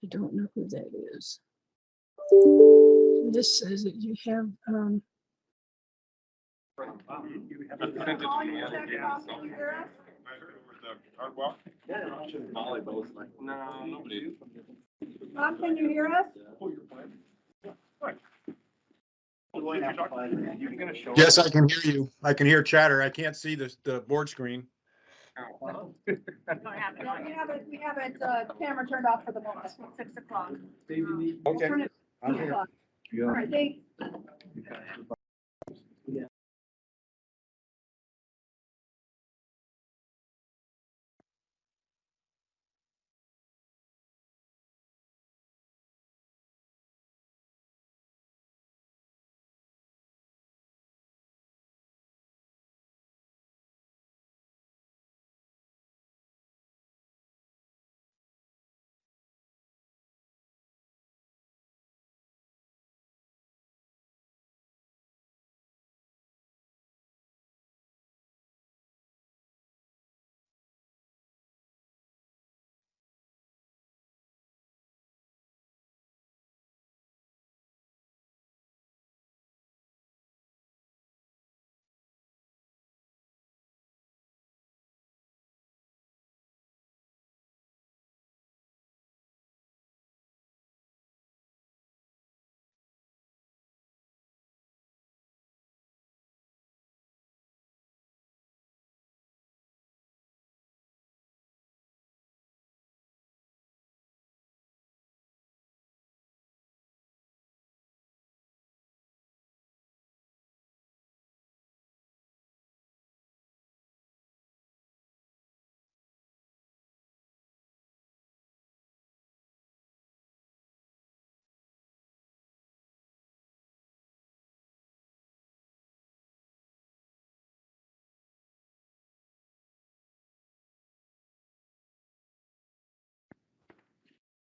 I don't know who that is. This says that you have No, nobody. Tom, can you hear us? Yes, I can hear you. I can hear chatter. I can't see the board screen. No, we have it, camera turned off for the moment, it's 6 o'clock. We'll Okay. turn it to 2 o'clock. All right, thanks.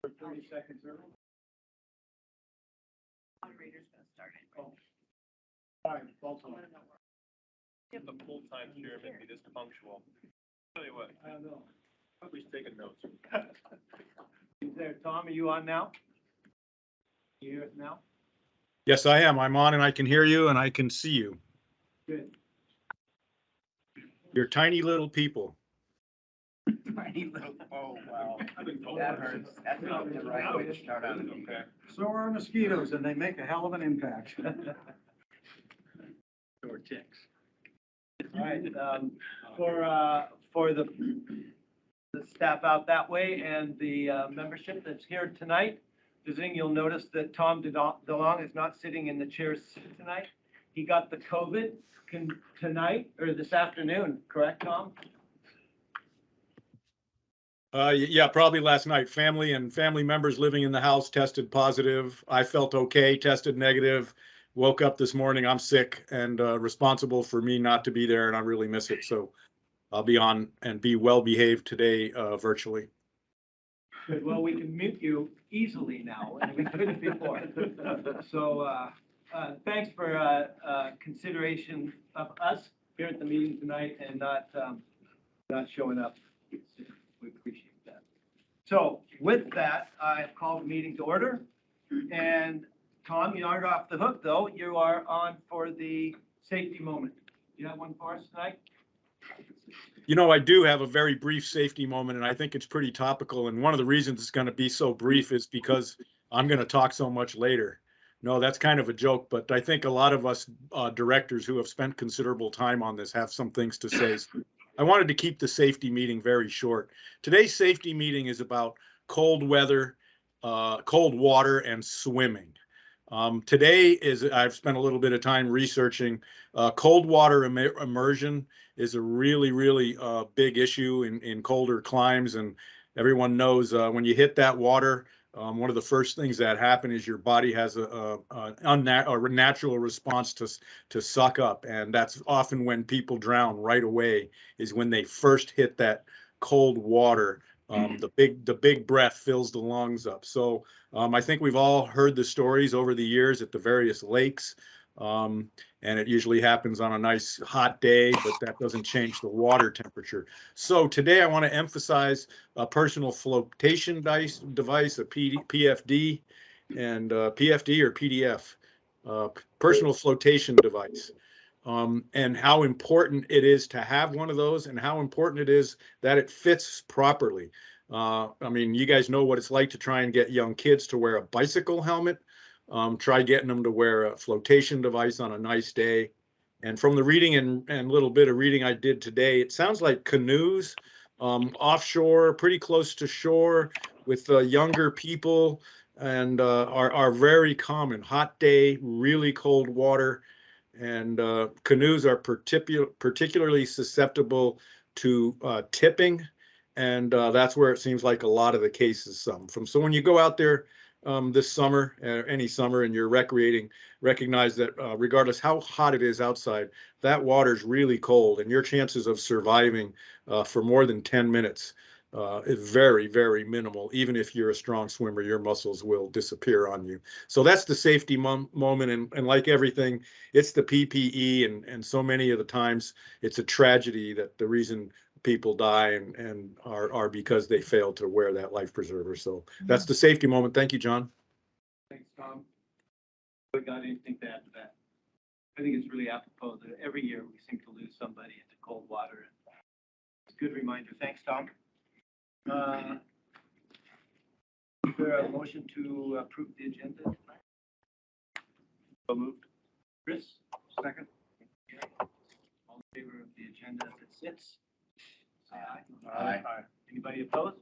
For 30 seconds early. Moderator's gonna start it. All right, Baltimore. If the full-time chairman be this punctual. Tell you what, I don't know. nobody's taking notes. Is there, Tom, are you on now? You hear us now? Yes, I am. I'm on and I can hear you and I can see you. Good. You're tiny little people. Tiny little, oh, wow. That hurts. That's not the right way to start out. Okay. So are mosquitoes, and they make a hell of an impact. Or ticks. All right, for the staff out that way and the membership that's here tonight, visiting, you'll notice that Tom DeLong is not sitting in the chair tonight. He got the COVID tonight, or this afternoon, correct, Tom? Yeah, probably last night. Family and family members living in the house tested positive. I felt okay, tested negative. Woke up this morning, I'm sick and responsible for me not to be there, and I really miss it. So I'll be on and be well behaved today virtually. Good, well, we can mute you easily now, and we couldn't before. So, thanks for, consideration of us here at the meeting tonight and not showing up. We appreciate that. So with that, I call the meeting to order. And Tom, you aren't off the hook, though. You are on for the safety moment. You have one for us tonight? You know, I do have a very brief safety moment, and I think it's pretty topical. And one of the reasons it's going to be so brief is because I'm going to talk so much later. No, that's kind of a joke, but I think a lot of us directors who have spent considerable time on this have some things to say. I wanted to keep the safety meeting very short. Today's safety meeting is about cold weather, cold water, and swimming. Today I've spent a little bit of time researching cold water immersion is a really big issue in colder climes, and everyone knows when you hit that water, one of the first things that happen is your body has a natural response to suck up, and that's often when people drown right away, is when they first hit that cold water. The big breath fills the lungs up. So I think we've all heard the stories over the years at the various lakes. And it usually happens on a nice hot day, but that doesn't change the water temperature. So today I want to emphasize a personal flotation device, a PFD, and PFD or PDF, personal flotation device. And how important it is to have one of those, and how important it is that it fits properly. I mean, you guys know what it's like to try and get young kids to wear a bicycle helmet. Try getting them to wear a flotation device on a nice day. And from the reading and little bit of reading I did today, it sounds like canoes offshore, pretty close to shore, with younger people, and are very common. Hot day, really cold water, and canoes are particularly susceptible to tipping, and that's where it seems like a lot of the cases from. So when you go out there this summer, any summer, and you're recreating, recognize that regardless how hot it is outside, that water's really cold, and your chances of surviving for more than 10 minutes is very, very minimal. Even if you're a strong swimmer, your muscles will disappear on you. So that's the safety moment, and like everything, it's the PPE, and so many of the times it's a tragedy that the reason people die and are because they failed to wear that life preserver. So that's the safety moment. Thank you, John. Thanks, Tom. We got anything to add to that? I think it's really apropos that every year we seem to lose somebody into cold water. It's a good reminder. Thanks, Tom. Is there a motion to approve the agenda tonight? So moved. Chris, second. All in favor of the agenda as it sits? Say aye. Aye. Anybody opposed?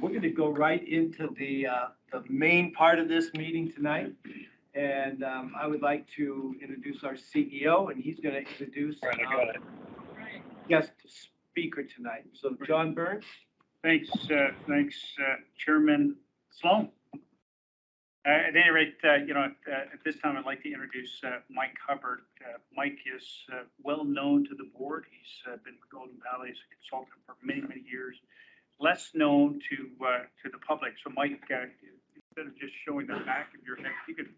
We're going to go right into the main part of this meeting tonight. And I would like to introduce our CEO, and he's going to introduce our guest speaker tonight. So John Burns. Thanks, Chairman Sloan. At any rate, at this time, I'd like to introduce Mike Hubbard. Mike is well known to the board. He's been with Golden Valley as a consultant for many, many years. Less known to the public. So Mike, instead of just showing the back of your head, you could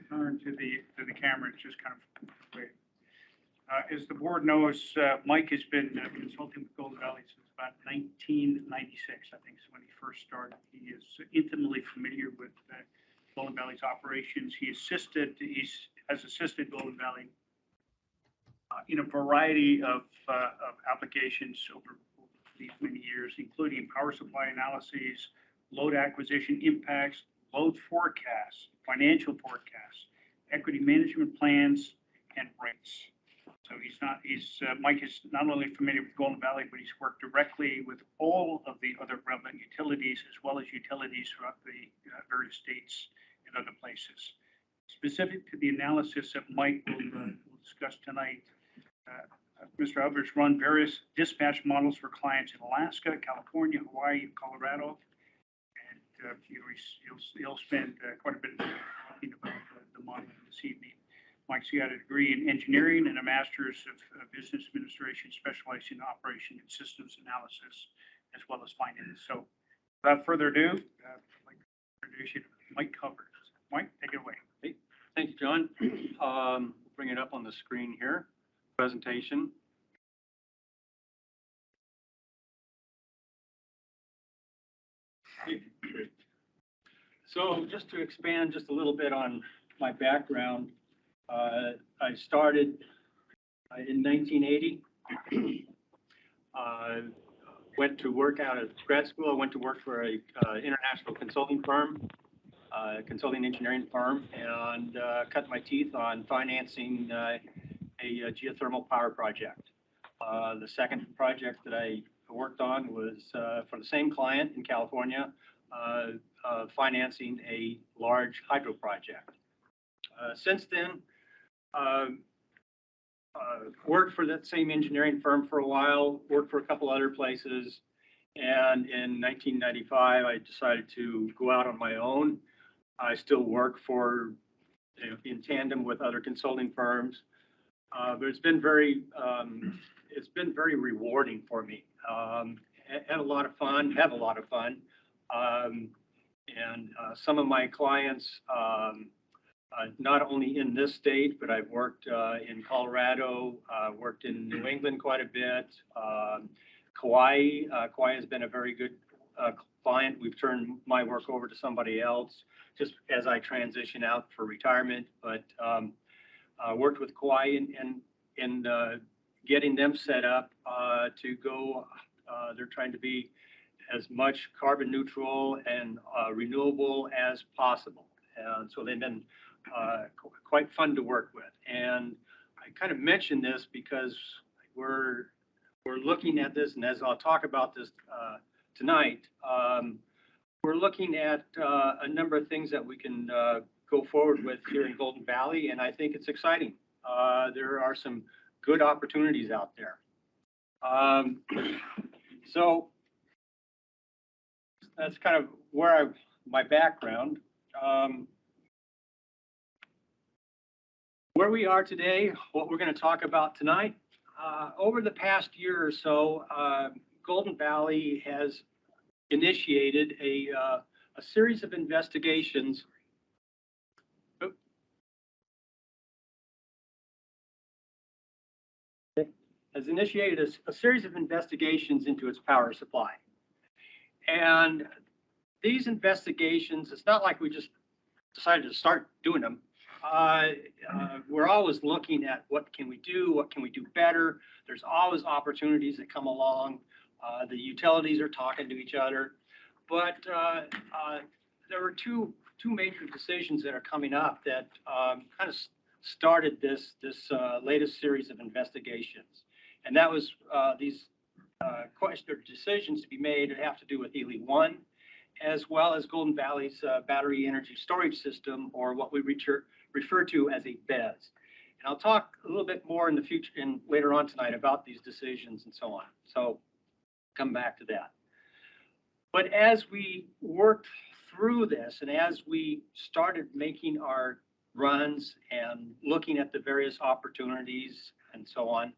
turn to the camera and just kind of wait. As the board knows, Mike has been consulting with Golden Valley since about 1996, I think is when he first started. He is intimately familiar with Golden Valley's operations. He has assisted Golden Valley in a variety of applications over these many years, including power supply analyses, load acquisition impacts, load forecasts, financial forecasts, equity management plans, and rates. So Mike is not only familiar with Golden Valley, but he's worked directly with all of the other relevant utilities, as well as utilities throughout the various states and other places. Specific to the analysis that Mike will discuss tonight, Mr. Hubbard's run various dispatch models for clients in Alaska, California, Hawaii, Colorado, and he'll spend quite a bit of time talking about the modeling this evening. Mike's got a degree in engineering and a master's of business administration, specializing in operation and systems analysis, as well as finance. So without further ado, I'd like to introduce you to Mike Hubbard. Mike, take it away. Hey, thanks, John. Bring it up on the screen here. Presentation. So just to expand just a little bit on my background, I started in 1980. Went to work out of grad school. I went to work for a international consulting firm, consulting engineering firm, and cut my teeth on financing a geothermal power project. The second project that I worked on was for the same client in California, financing a large hydro project. Since then, worked for that same engineering firm for a while, worked for a couple other places, and in 1995, I decided to go out on my own. I still work for, in tandem with other consulting firms, but it's been very rewarding for me. Had a lot of fun, have a lot of fun. And some of my clients, not only in this state, but I've worked in Colorado, worked in New England quite a bit. Kauai, Kauai has been a very good client. We've turned my work over to somebody else just as I transition out for retirement, but worked with Kauai in getting them set up to go. They're trying to be as much carbon neutral and renewable as possible. And so they've been quite fun to work with. And I kind of mention this because we're looking at this, and as I'll talk about this tonight, we're looking at a number of things that we can go forward with here in Golden Valley, and I think it's exciting. There are some good opportunities out there. So that's kind of where my background. Where we are today, what we're going to talk about tonight. Over the past year or so, Golden Valley has initiated a series of investigations. Has initiated a series of investigations into its power supply. And these investigations, it's not like we just decided to start doing them. We're always looking at what can we do better. There's always opportunities that come along. The utilities are talking to each other, but there were two major decisions that are coming up that kind of started this latest series of investigations, and that was these decisions to be made that have to do with Ely 1, as well as Golden Valley's battery energy storage system, or what we refer to as a BES. And I'll talk a little bit more in the future and later on tonight about these decisions and so on. So come back to that. But as we worked through this, and as we started making our runs and looking at the various opportunities and so on,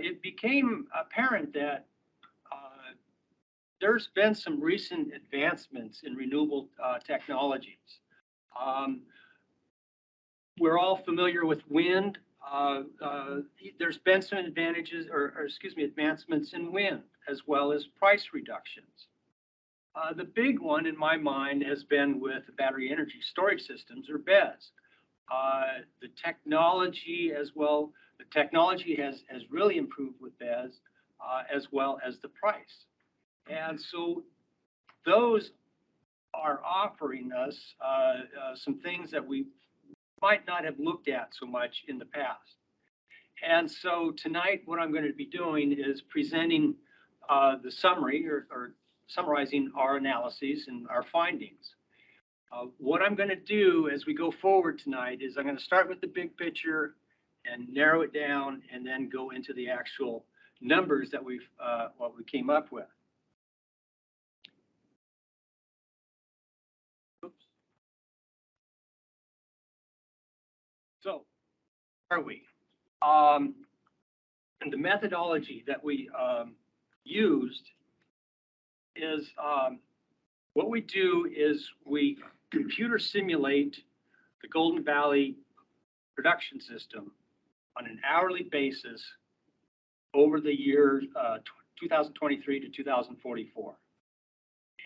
it became apparent that there's been some recent advancements in renewable technologies. We're all familiar with wind. There's been some advantages, advancements in wind, as well as price reductions. The big one in my mind has been with battery energy storage systems, or BES. The technology has really improved with BES, as well as the price. And so those are offering us some things that we might not have looked at so much in the past. And so tonight, what I'm going to be doing is presenting the summary or summarizing our analyses and our findings. What I'm going to do as we go forward tonight is I'm going to start with the big picture and narrow it down, and then go into the actual numbers that what we came up with. Oops. So, where are we? And the methodology that we used is what we do is we computer simulate the Golden Valley production system on an hourly basis over the year 2023 to 2044.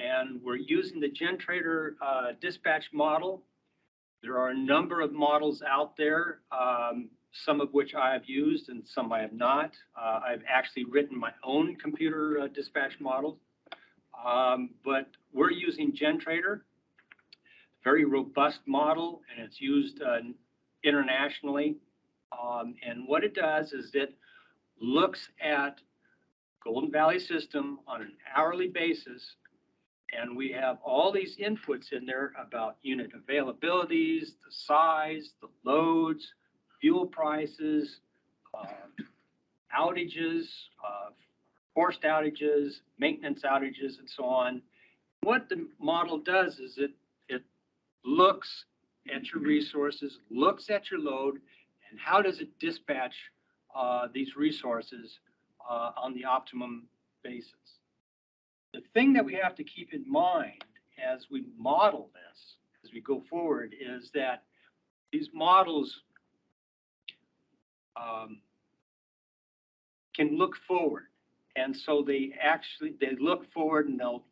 And we're using the GenTrader dispatch model. There are a number of models out there, some of which I have used and some I have not. I've actually written my own computer dispatch model, but we're using GenTrader, very robust model, and it's used internationally. And what it does is it looks at Golden Valley system on an hourly basis, and we have all these inputs in there about unit availabilities, the size, the loads, fuel prices, outages, forced outages, maintenance outages, and so on. What the model does is it looks at your resources, looks at your load, and how does it dispatch these resources on the optimum basis. The thing that we have to keep in mind, as we model this, as we go forward, is that these models can look forward. And so they look forward and they'll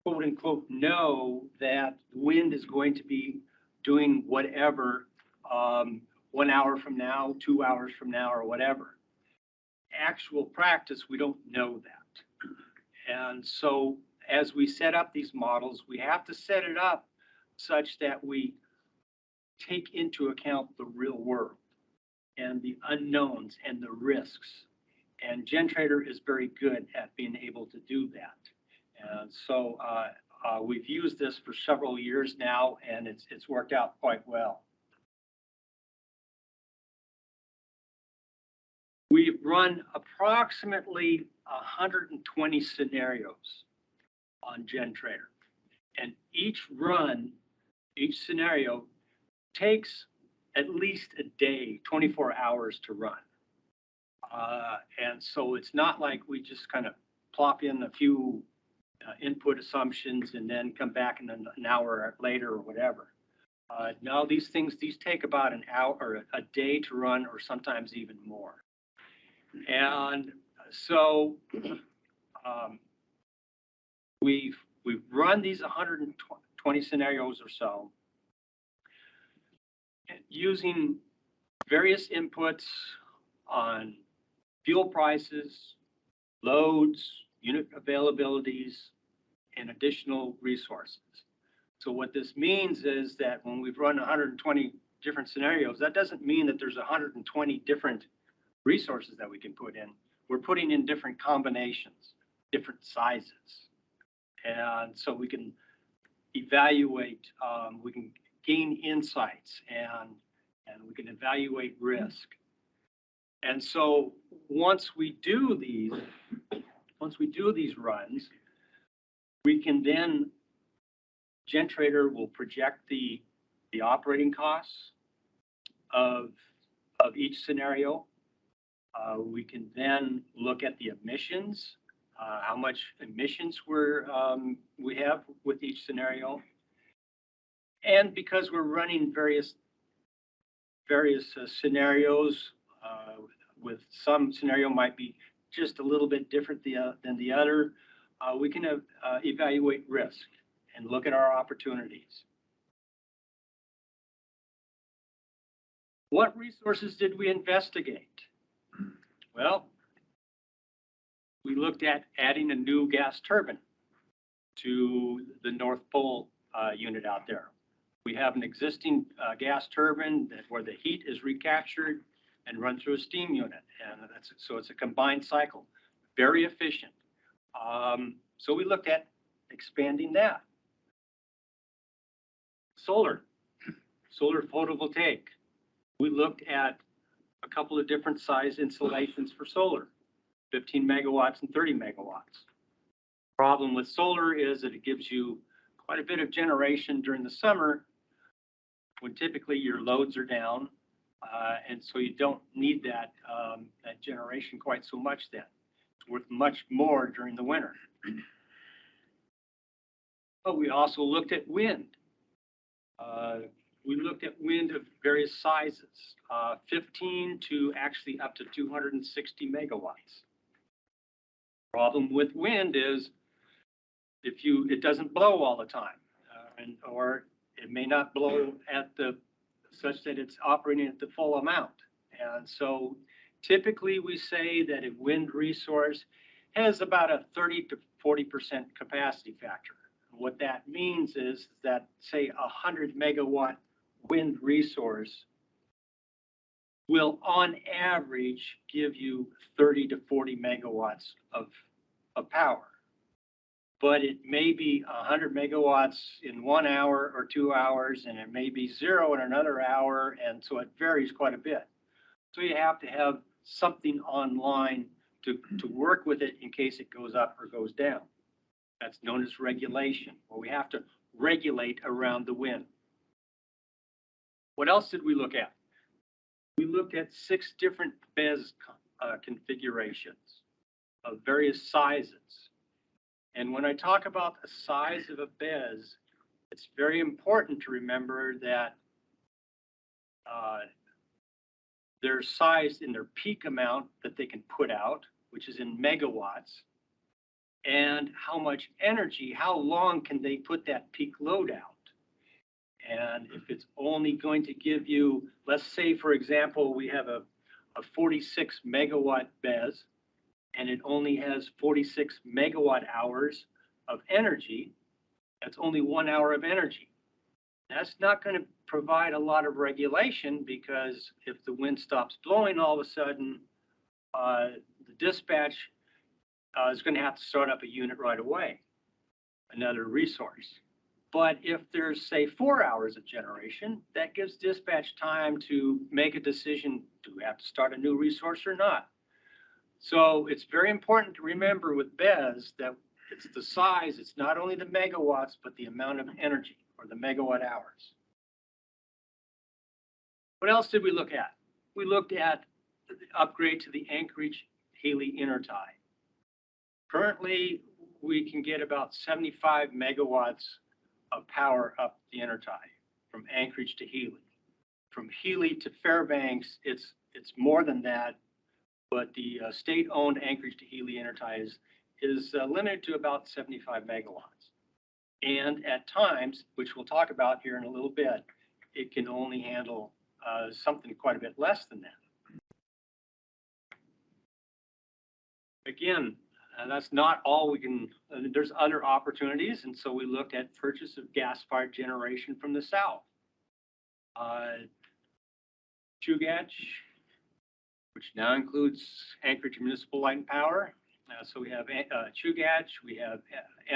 quote unquote know that wind is going to be doing whatever 1 hour from now, 2 hours from now, or whatever. Actual practice, we don't know that. And so as we set up these models, we have to set it up such that we take into account the real world and the unknowns and the risks. And GenTrader is very good at being able to do that. And so we've used this for several years now, and it's worked out quite well. We've run approximately 120 scenarios on GenTrader. And each scenario takes at least a day, 24 hours to run. And so it's not like we just kind of plop in a few input assumptions and then come back in an hour later or whatever. No, these take about an hour or a day to run, or sometimes even more. And so we've run these 120 scenarios or so using various inputs on fuel prices, loads, unit availabilities, and additional resources. So what this means is that when we've run 120 different scenarios, that doesn't mean that there's 120 different resources that we can put in. We're putting in different combinations, different sizes. And so we can evaluate, we can gain insights, and we can evaluate risk. And so once we do these runs, we can then, GenTrader will project the operating costs of each scenario. We can then look at the emissions, how much emissions we have with each scenario. And because we're running various scenarios, with some scenario might be just a little bit different than the other, we can evaluate risk and look at our opportunities. What resources did we investigate? Well, we looked at adding a new gas turbine to the North Pole unit out there. We have an existing gas turbine where the heat is recaptured and run through a steam unit, and so it's a combined cycle, very efficient. So we looked at expanding that. Solar photovoltaic. We looked at a couple of different size installations for solar, 15 megawatts and 30 megawatts. Problem with solar is that it gives you quite a bit of generation during the summer when typically your loads are down, and so you don't need that generation quite so much then. It's worth much more during the winter. But we also looked at wind. We looked at wind of various sizes, 15 to actually up to 260 megawatts. Problem with wind is it doesn't blow all the time, or it may not blow at such that it's operating at the full amount. And so typically we say that a wind resource has about a 30 to 40% capacity factor. What that means is that, say, a 100 megawatt wind resource will on average give you 30 to 40 megawatts of power. But it may be 100 megawatts in 1 hour or 2 hours, and it may be 0 in another hour, and so it varies quite a bit. So you have to have something online to work with it in case it goes up or goes down. That's known as regulation, where we have to regulate around the wind. What else did we look at? We looked at 6 different BESS configurations of various sizes. And when I talk about the size of a BES, it's very important to remember that they're sized in their peak amount that they can put out, which is in megawatts, and how much energy, how long can they put that peak load out? And if it's only going to give you, let's say, for example, we have a 46 megawatt BES, and it only has 46 megawatt hours of energy, that's only 1 hour of energy. That's not going to provide a lot of regulation, because if the wind stops blowing all of a sudden, the dispatch is going to have to start up a unit right away, another resource. But if there's, say, 4 hours of generation, that gives dispatch time to make a decision, do we have to start a new resource or not? So it's very important to remember with BES that it's the size, it's not only the megawatts, but the amount of energy, or the megawatt hours. What else did we look at? We looked at the upgrade to the Anchorage Healy intertie. Currently, we can get about 75 megawatts of power up the intertie from Anchorage to Healy. From Healy to Fairbanks, it's more than that, but the state-owned Anchorage to Healy intertie is limited to about 75 megawatts. And at times, which we'll talk about here in a little bit, it can only handle something quite a bit less than that. Again, that's not all we can, there's other opportunities, and so we looked at purchase of gas-fired generation from the south. Chugach, which now includes Anchorage Municipal Light and Power. So we have Chugach, we have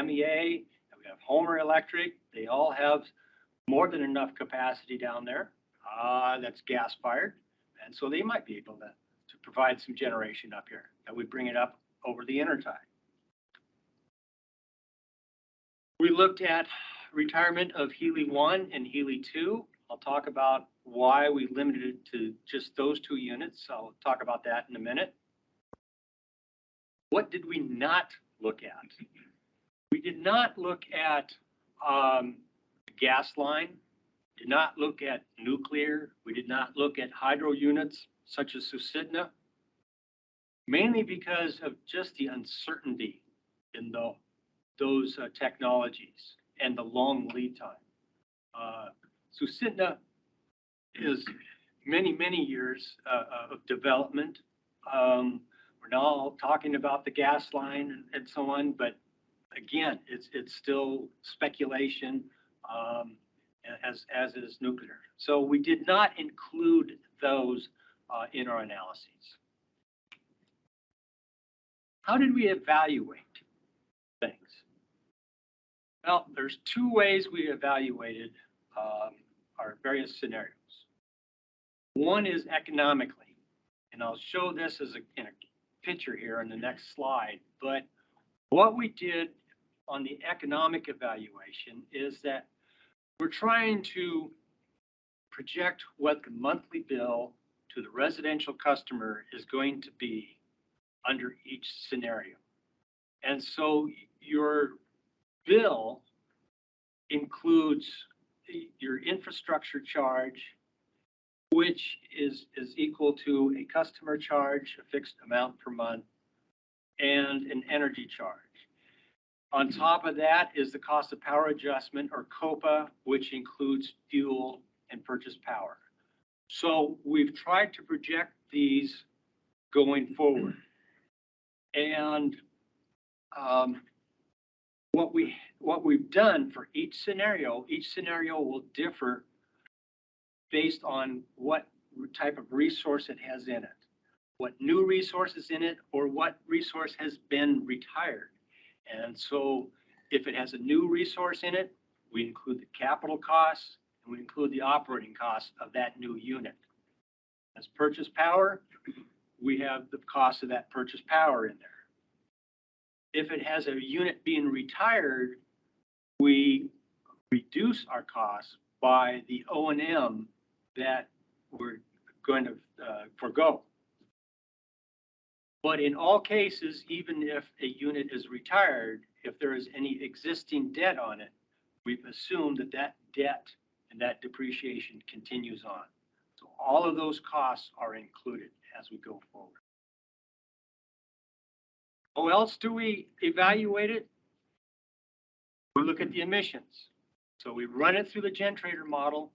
MEA, we have Homer Electric. They all have more than enough capacity down there. That's gas-fired, and so they might be able to provide some generation up here that would bring it up over the intertie. We looked at retirement of Healy 1 and Healy 2. I'll talk about why we limited it to just those 2 units. I'll talk about that in a minute. What did we not look at? We did not look at the gas line, did not look at nuclear. We did not look at hydro units such as Susitna, mainly because of just the uncertainty in those technologies and the long lead time. Susitna is many, many years of development. We're now talking about the gas line and so on, but again, it's still speculation, as is nuclear. So we did not include those in our analyses. How did we evaluate things? Well, there's 2 ways we evaluated our various scenarios. One is economically, and I'll show this as in a picture here in the next slide. But what we did on the economic evaluation is that we're trying to project what the monthly bill to the residential customer is going to be under each scenario. And so your bill includes your infrastructure charge, which is equal to a customer charge, a fixed amount per month, and an energy charge. On top of that is the cost of power adjustment, or COPA, which includes fuel and purchase power. So we've tried to project these going forward. And what we've done for each scenario will differ based on what type of resource it has in it, what new resource is in it, or what resource has been retired. And so if it has a new resource in it, we include the capital costs and we include the operating costs of that new unit. As purchase power, we have the cost of that purchase power in there. If it has a unit being retired, we reduce our costs by the O&M that we're going to forego. But in all cases, even if a unit is retired, if there is any existing debt on it, we've assumed that that debt and that depreciation continues on. So all of those costs are included as we go forward. How else do we evaluate it? We look at the emissions. So we run it through the GenTrader model,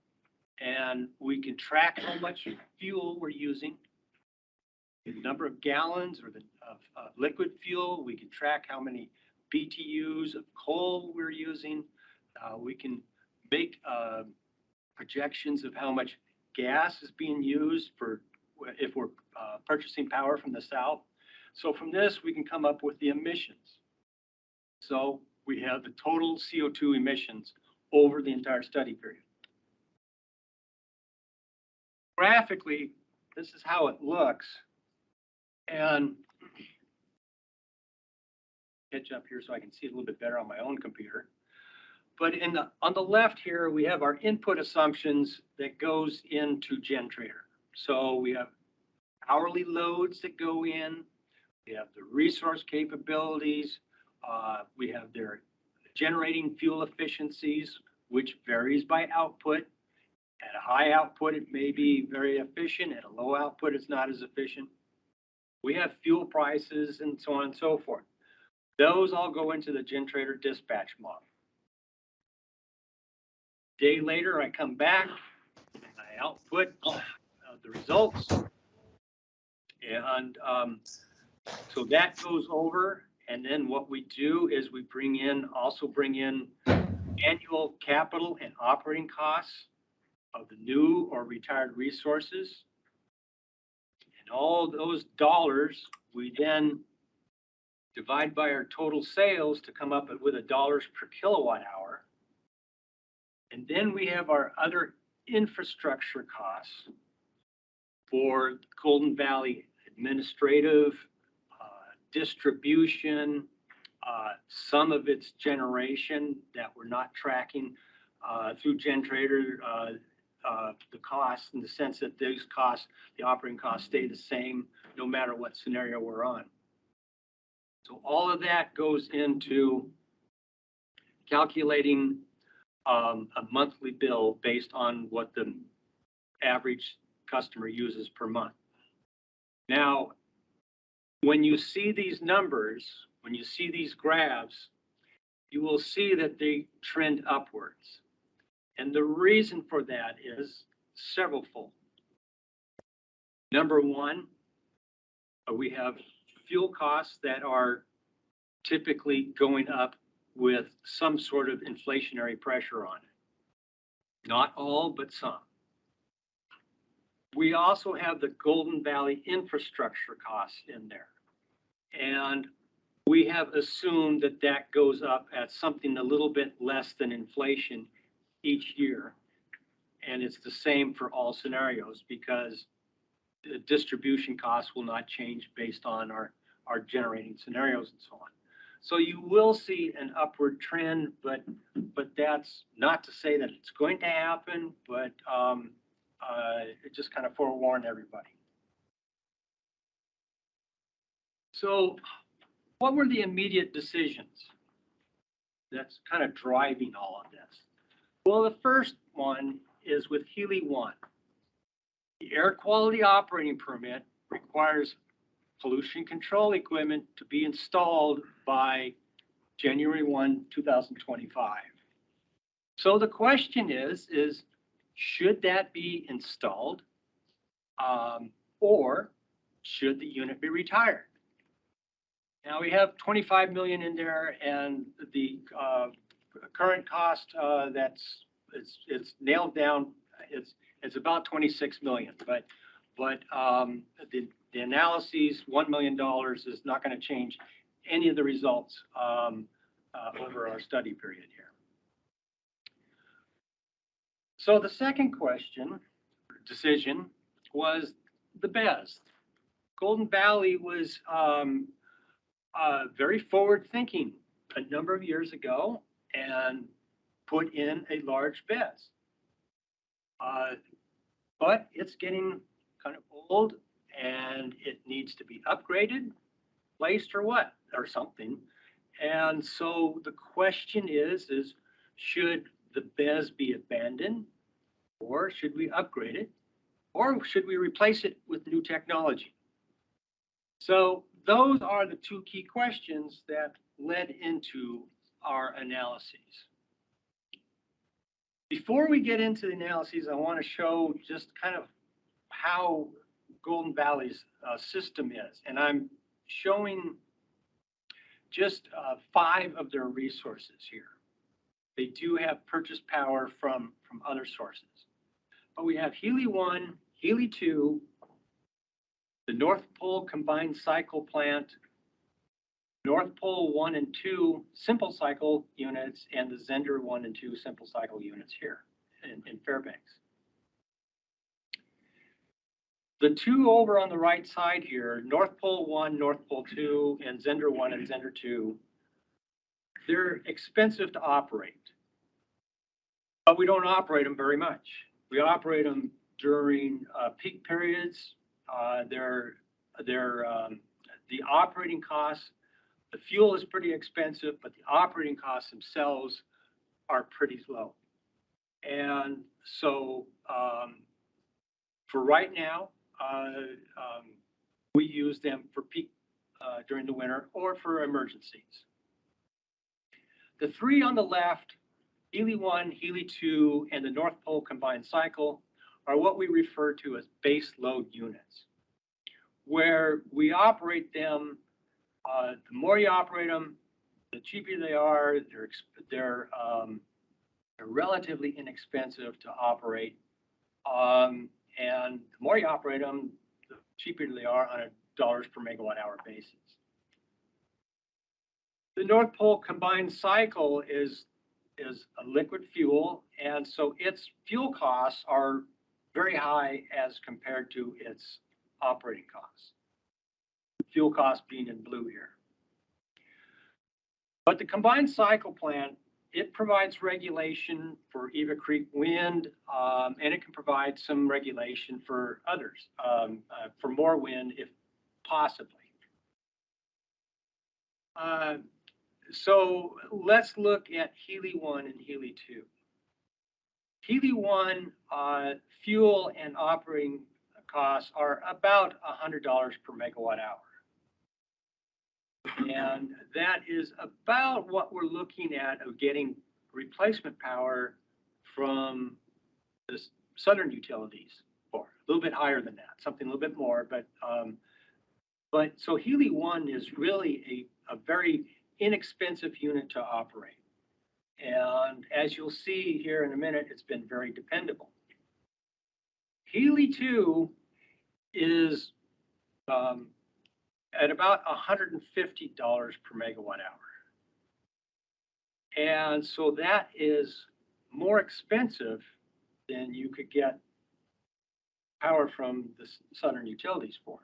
and we can track how much fuel we're using, the number of gallons or of liquid fuel. We can track how many BTUs of coal we're using. We can make projections of how much gas is being used for if we're purchasing power from the south. So from this, we can come up with the emissions. So we have the total CO2 emissions over the entire study period. Graphically, this is how it looks. And catch up here so I can see it a little bit better on my own computer. But on the left here, we have our input assumptions that goes into GenTrader. So we have hourly loads that go in. We have the resource capabilities. We have their generating fuel efficiencies, which varies by output. At a high output, it may be very efficient. At a low output, it's not as efficient. We have fuel prices and so on and so forth. Those all go into the GenTrader dispatch model. A day later, I come back and I output the results. And so that goes over. And then what we do is we also bring in annual capital and operating costs of the new or retired resources. And all those dollars, we then divide by our total sales to come up with a dollars per kilowatt hour. And then we have our other infrastructure costs for Golden Valley administrative, distribution, some of its generation that we're not tracking through GenTrader, the costs in the sense that those costs, the operating costs stay the same no matter what scenario we're on. So all of that goes into calculating a monthly bill based on what the average customer uses per month. Now, when you see these numbers, when you see these graphs, you will see that they trend upwards. And the reason for that is severalfold. Number one, we have fuel costs that are typically going up with some sort of inflationary pressure on it. Not all, but some. We also have the Golden Valley infrastructure costs in there. And we have assumed that that goes up at something a little bit less than inflation each year. And it's the same for all scenarios because the distribution costs will not change based on our generating scenarios and so on. So you will see an upward trend, but that's not to say that it's going to happen, but just kind of forewarn everybody. So what were the immediate decisions that's kind of driving all of this? Well, the first one is with Healy 1. The air quality operating permit requires pollution control equipment to be installed by January 1, 2025. So the question is should that be installed or should the unit be retired? Now we have 25 million in there, and the current cost it's nailed down. It's about 26 million, but the analyses, $1 million is not going to change any of the results over our study period here. So the second decision was the BES. Golden Valley was very forward thinking a number of years ago and put in a large BES. But it's getting kind of old and it needs to be upgraded. replaced or what, or something. And so the question is should the BES be abandoned, or should we upgrade it, or should we replace it with new technology? So those are the two key questions that led into our analyses. Before we get into the analyses, I want to show just kind of how Golden Valley's system is. And I'm showing just 5 of their resources here. They do have purchase power from other sources. But we have Healy 1, Healy 2, the North Pole Combined Cycle Plant, North Pole 1 and 2 simple cycle units, and the Zender 1 and 2 simple cycle units here in Fairbanks. The two over on the right side here, North Pole 1, North Pole 2, and Zender 1 and Zender 2, they're expensive to operate. But we don't operate them very much. We operate them during peak periods. The operating costs, the fuel is pretty expensive, but the operating costs themselves are pretty low. And so for right now, we use them for peak during the winter or for emergencies. The 3 on the left, Healy 1, Healy 2, and the North Pole Combined Cycle are what we refer to as base load units, where we operate them. The more you operate them, the cheaper they are. They're relatively inexpensive to operate, and the more you operate them, the cheaper they are on a dollars per megawatt hour basis. The North Pole Combined Cycle is a liquid fuel, and so its fuel costs are very high as compared to its operating costs. Fuel costs being in blue here. But the combined cycle plant, it provides regulation for Eva Creek wind, and it can provide some regulation for others, for more wind if possibly. So let's look at Healy 1 and Healy 2. Healy 1 fuel and operating costs are about $100 per megawatt hour. And that is about what we're looking at of getting replacement power from the southern utilities for. A little bit higher than that, something a little bit more. But so Healy 1 is really a very inexpensive unit to operate. And as you'll see here in a minute, it's been very dependable. Healy 2 is at about $150 per megawatt hour. And so that is more expensive than you could get power from the southern utilities for.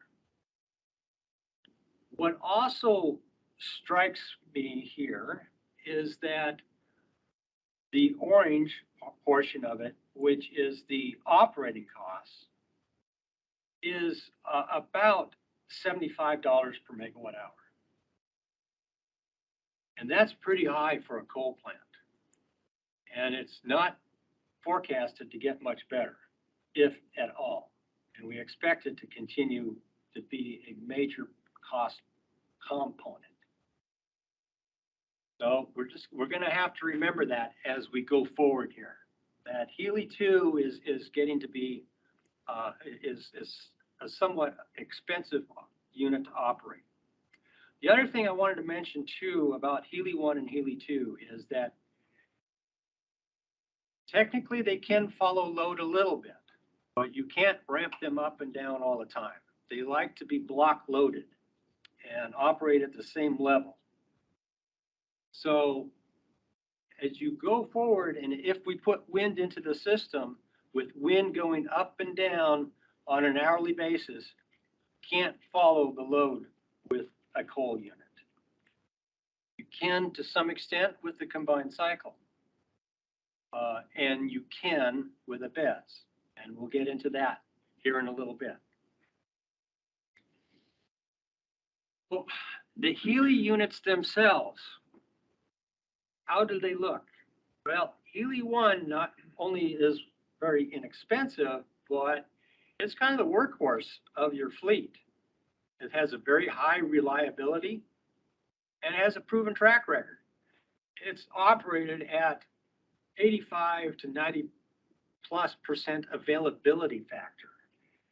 What also strikes me here is that the orange portion of it, which is the operating costs, is about $75 per megawatt hour. And that's pretty high for a coal plant. And it's not forecasted to get much better, if at all. And we expect it to continue to be a major cost component. So we're going to have to remember that as we go forward here, that Healy 2 is getting to be is a somewhat expensive unit to operate. The other thing I wanted to mention too about Healy 1 and Healy 2 is that technically they can follow load a little bit, but you can't ramp them up and down all the time. They like to be block loaded and operate at the same level. So as you go forward, and if we put wind into the system, with wind going up and down on an hourly basis, can't follow the load with a coal unit. You can to some extent with the combined cycle, and you can with a BES, and we'll get into that here in a little bit. Well, The Healy units themselves, how do they look? Well, Healy 1 not only is very inexpensive, but it's kind of the workhorse of your fleet. It has a very high reliability and has a proven track record. It's operated at 85 to 90+% availability factor.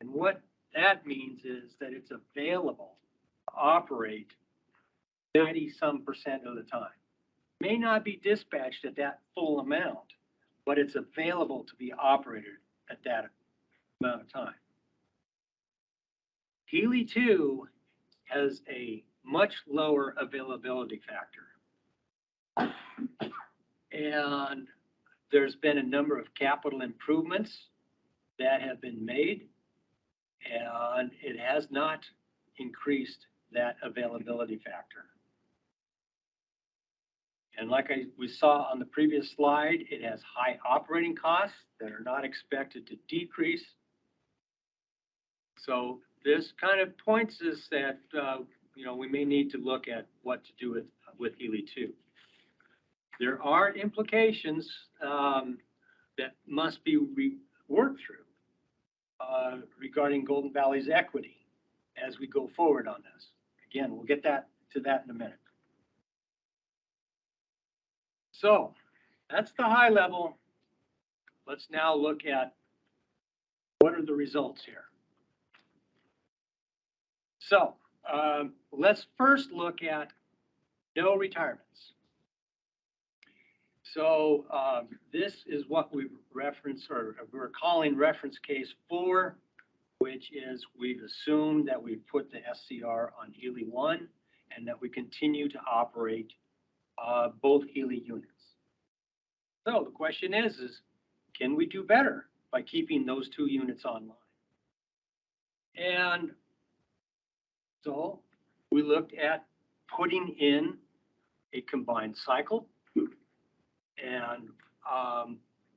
And what that means is that it's available to operate 90-some% of the time. May not be dispatched at that full amount, but it's available to be operated at that amount of time. Healy 2 has a much lower availability factor. And there's been a number of capital improvements that have been made, and it has not increased that availability factor. And like we saw on the previous slide, it has high operating costs that are not expected to decrease. So this kind of points us that we may need to look at what to do with Healy 2. There are implications that must be worked through regarding Golden Valley's equity as we go forward on this. Again, we'll get to that in a minute. So that's the high level. Let's now look at what are the results here. So let's first look at no retirements. So this is what we reference, or we're calling reference case 4, which is we've assumed that we've put the SCR on Healy 1 and that we continue to operate both Healy units. So the question is can we do better by keeping those 2 units online? And so we looked at putting in a combined cycle, and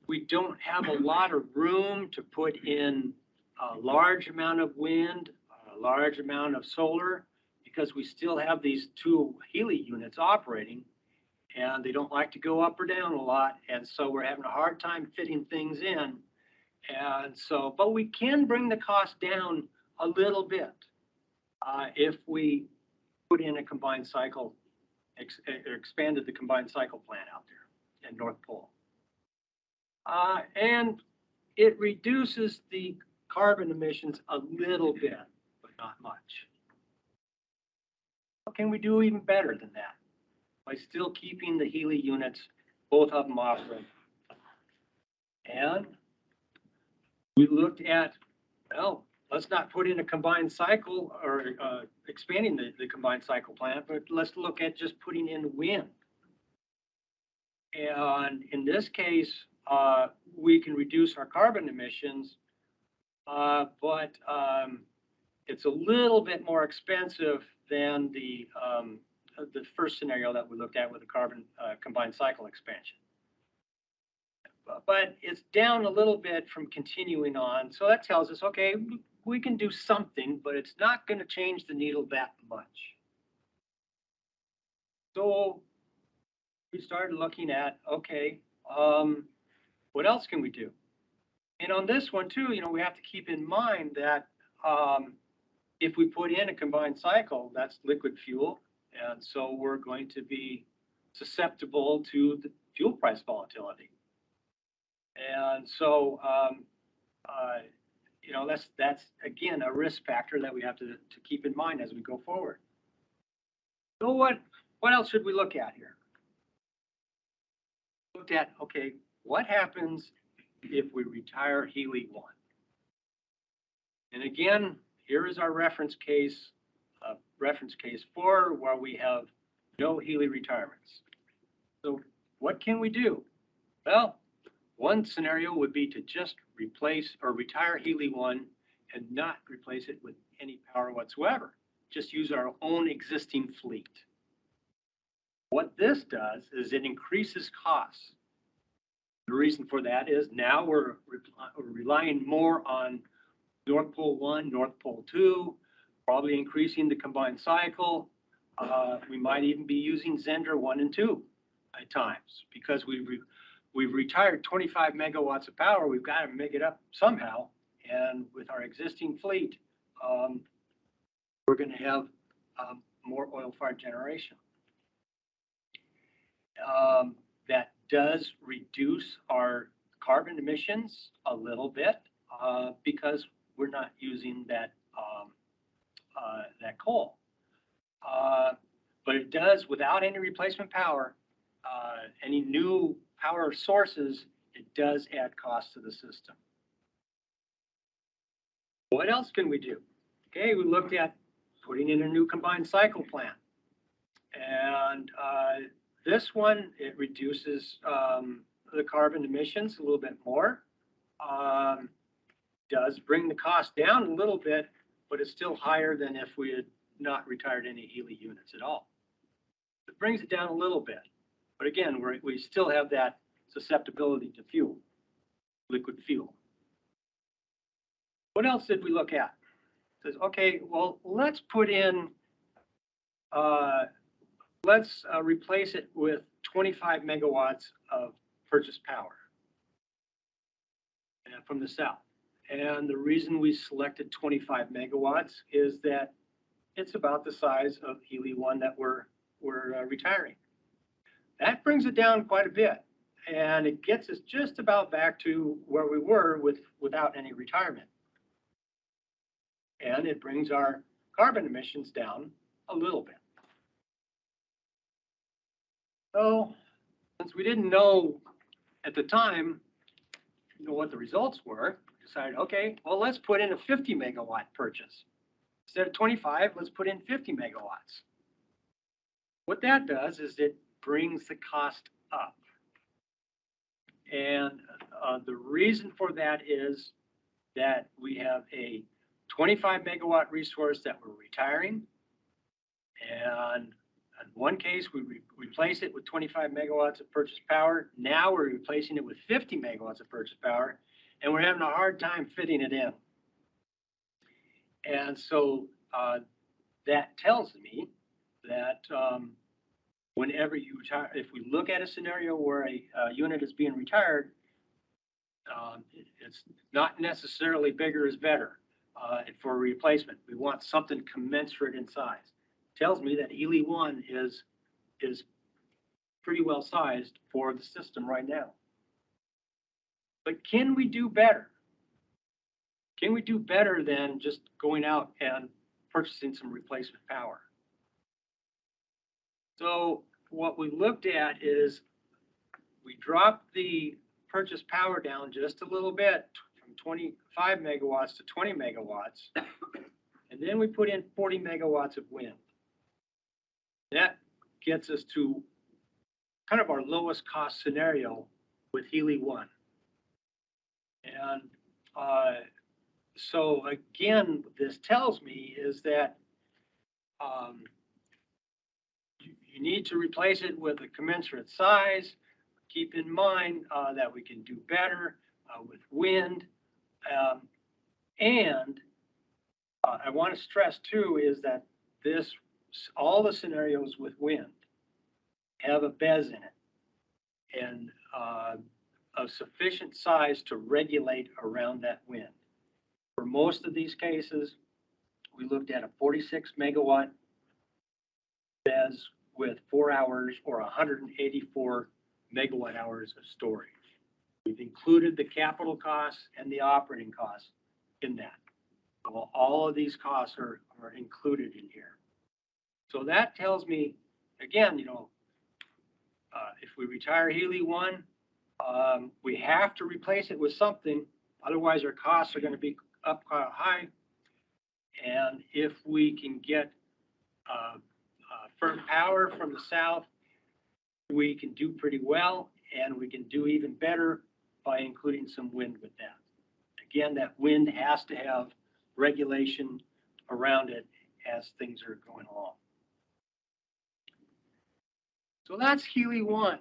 we don't have a lot of room to put in a large amount of wind, a large amount of solar, because we still have these 2 Healy units operating, and they don't like to go up or down a lot, and so we're having a hard time fitting things in. And so, but we can bring the cost down a little bit if we put in a combined cycle, expanded the combined cycle plant out there in North Pole. And it reduces the carbon emissions a little bit, but not much. Can we do even better than that by still keeping the Healy units, both of them operating? And we looked at, well, let's not put in a combined cycle or expanding the combined cycle plant, but let's look at just putting in wind. And in this case, we can reduce our carbon emissions, but it's a little bit more expensive than the first scenario that we looked at with the carbon combined cycle expansion. But it's down a little bit from continuing on. So that tells us, okay, we can do something, but it's not going to change the needle that much. So we started looking at, okay, what else can we do? And on this one too, we have to keep in mind that if we put in a combined cycle, that's liquid fuel. And so we're going to be susceptible to the fuel price volatility. And so, that's again, a risk factor that we have to keep in mind as we go forward. So what else should we look at here? Looked at, okay, what happens if we retire Healy 1? And again, here is our reference case 4, where we have no Healy retirements. So what can we do? Well, one scenario would be to just replace or retire Healy 1 and not replace it with any power whatsoever. Just use our own existing fleet. What this does is it increases costs. The reason for that is now we're relying more on North Pole 1, North Pole 2, probably increasing the combined cycle. We might even be using Zender 1 and 2 at times because we've retired 25 megawatts of power. We've got to make it up somehow. And with our existing fleet, we're going to have more oil-fired generation. That does reduce our carbon emissions a little bit because we're not using that coal. But it does, without any replacement power, any new power sources, it does add cost to the system. What else can we do? Okay, we looked at putting in a new combined cycle plant. And this one, it reduces the carbon emissions a little bit more. Does bring the cost down a little bit, but it's still higher than if we had not retired any Healy units at all. It brings it down a little bit. But again, we still have that susceptibility to fuel, liquid fuel. What else did we look at? It says, okay, well, let's put in, let's replace it with 25 megawatts of purchased power from the south. And the reason we selected 25 megawatts is that it's about the size of Healy 1 that we're retiring. That brings it down quite a bit. And it gets us just about back to where we were without any retirement. And it brings our carbon emissions down a little bit. So since we didn't know at the time what the results were, we decided, okay, well, let's put in a 50 megawatt purchase. Instead of 25, let's put in 50 megawatts. What that does is it brings the cost up. And the reason for that is that we have a 25 megawatt resource that we're retiring. And in one case, we replace it with 25 megawatts of purchased power. Now we're replacing it with 50 megawatts of purchased power, and we're having a hard time fitting it in. And so that tells me that whenever you retire, if we look at a scenario where a unit is being retired, it's not necessarily bigger is better for a replacement. We want something commensurate in size. Tells me that Healy 1 is pretty well sized for the system right now. But can we do better? Can we do better than just going out and purchasing some replacement power? So what we looked at is we dropped the purchase power down just a little bit from 25 megawatts to 20 megawatts. And then we put in 40 megawatts of wind. That gets us to kind of our lowest cost scenario with Healy 1. And so again, this tells me is that you need to replace it with a commensurate size. Keep in mind that we can do better with wind. And I want to stress too is that all the scenarios with wind have a BES in it and of sufficient size to regulate around that wind. For most of these cases, we looked at a 46 megawatt BES with 4 hours or 184 megawatt hours of storage. We've included the capital costs and the operating costs in that. So all of these costs are included in here. So that tells me, again, if we retire Healy 1, we have to replace it with something. Otherwise, our costs are going to be up quite high. And if we can get firm power from the south, we can do pretty well, and we can do even better by including some wind with that. Again, that wind has to have regulation around it as things are going along. So that's Healy 1.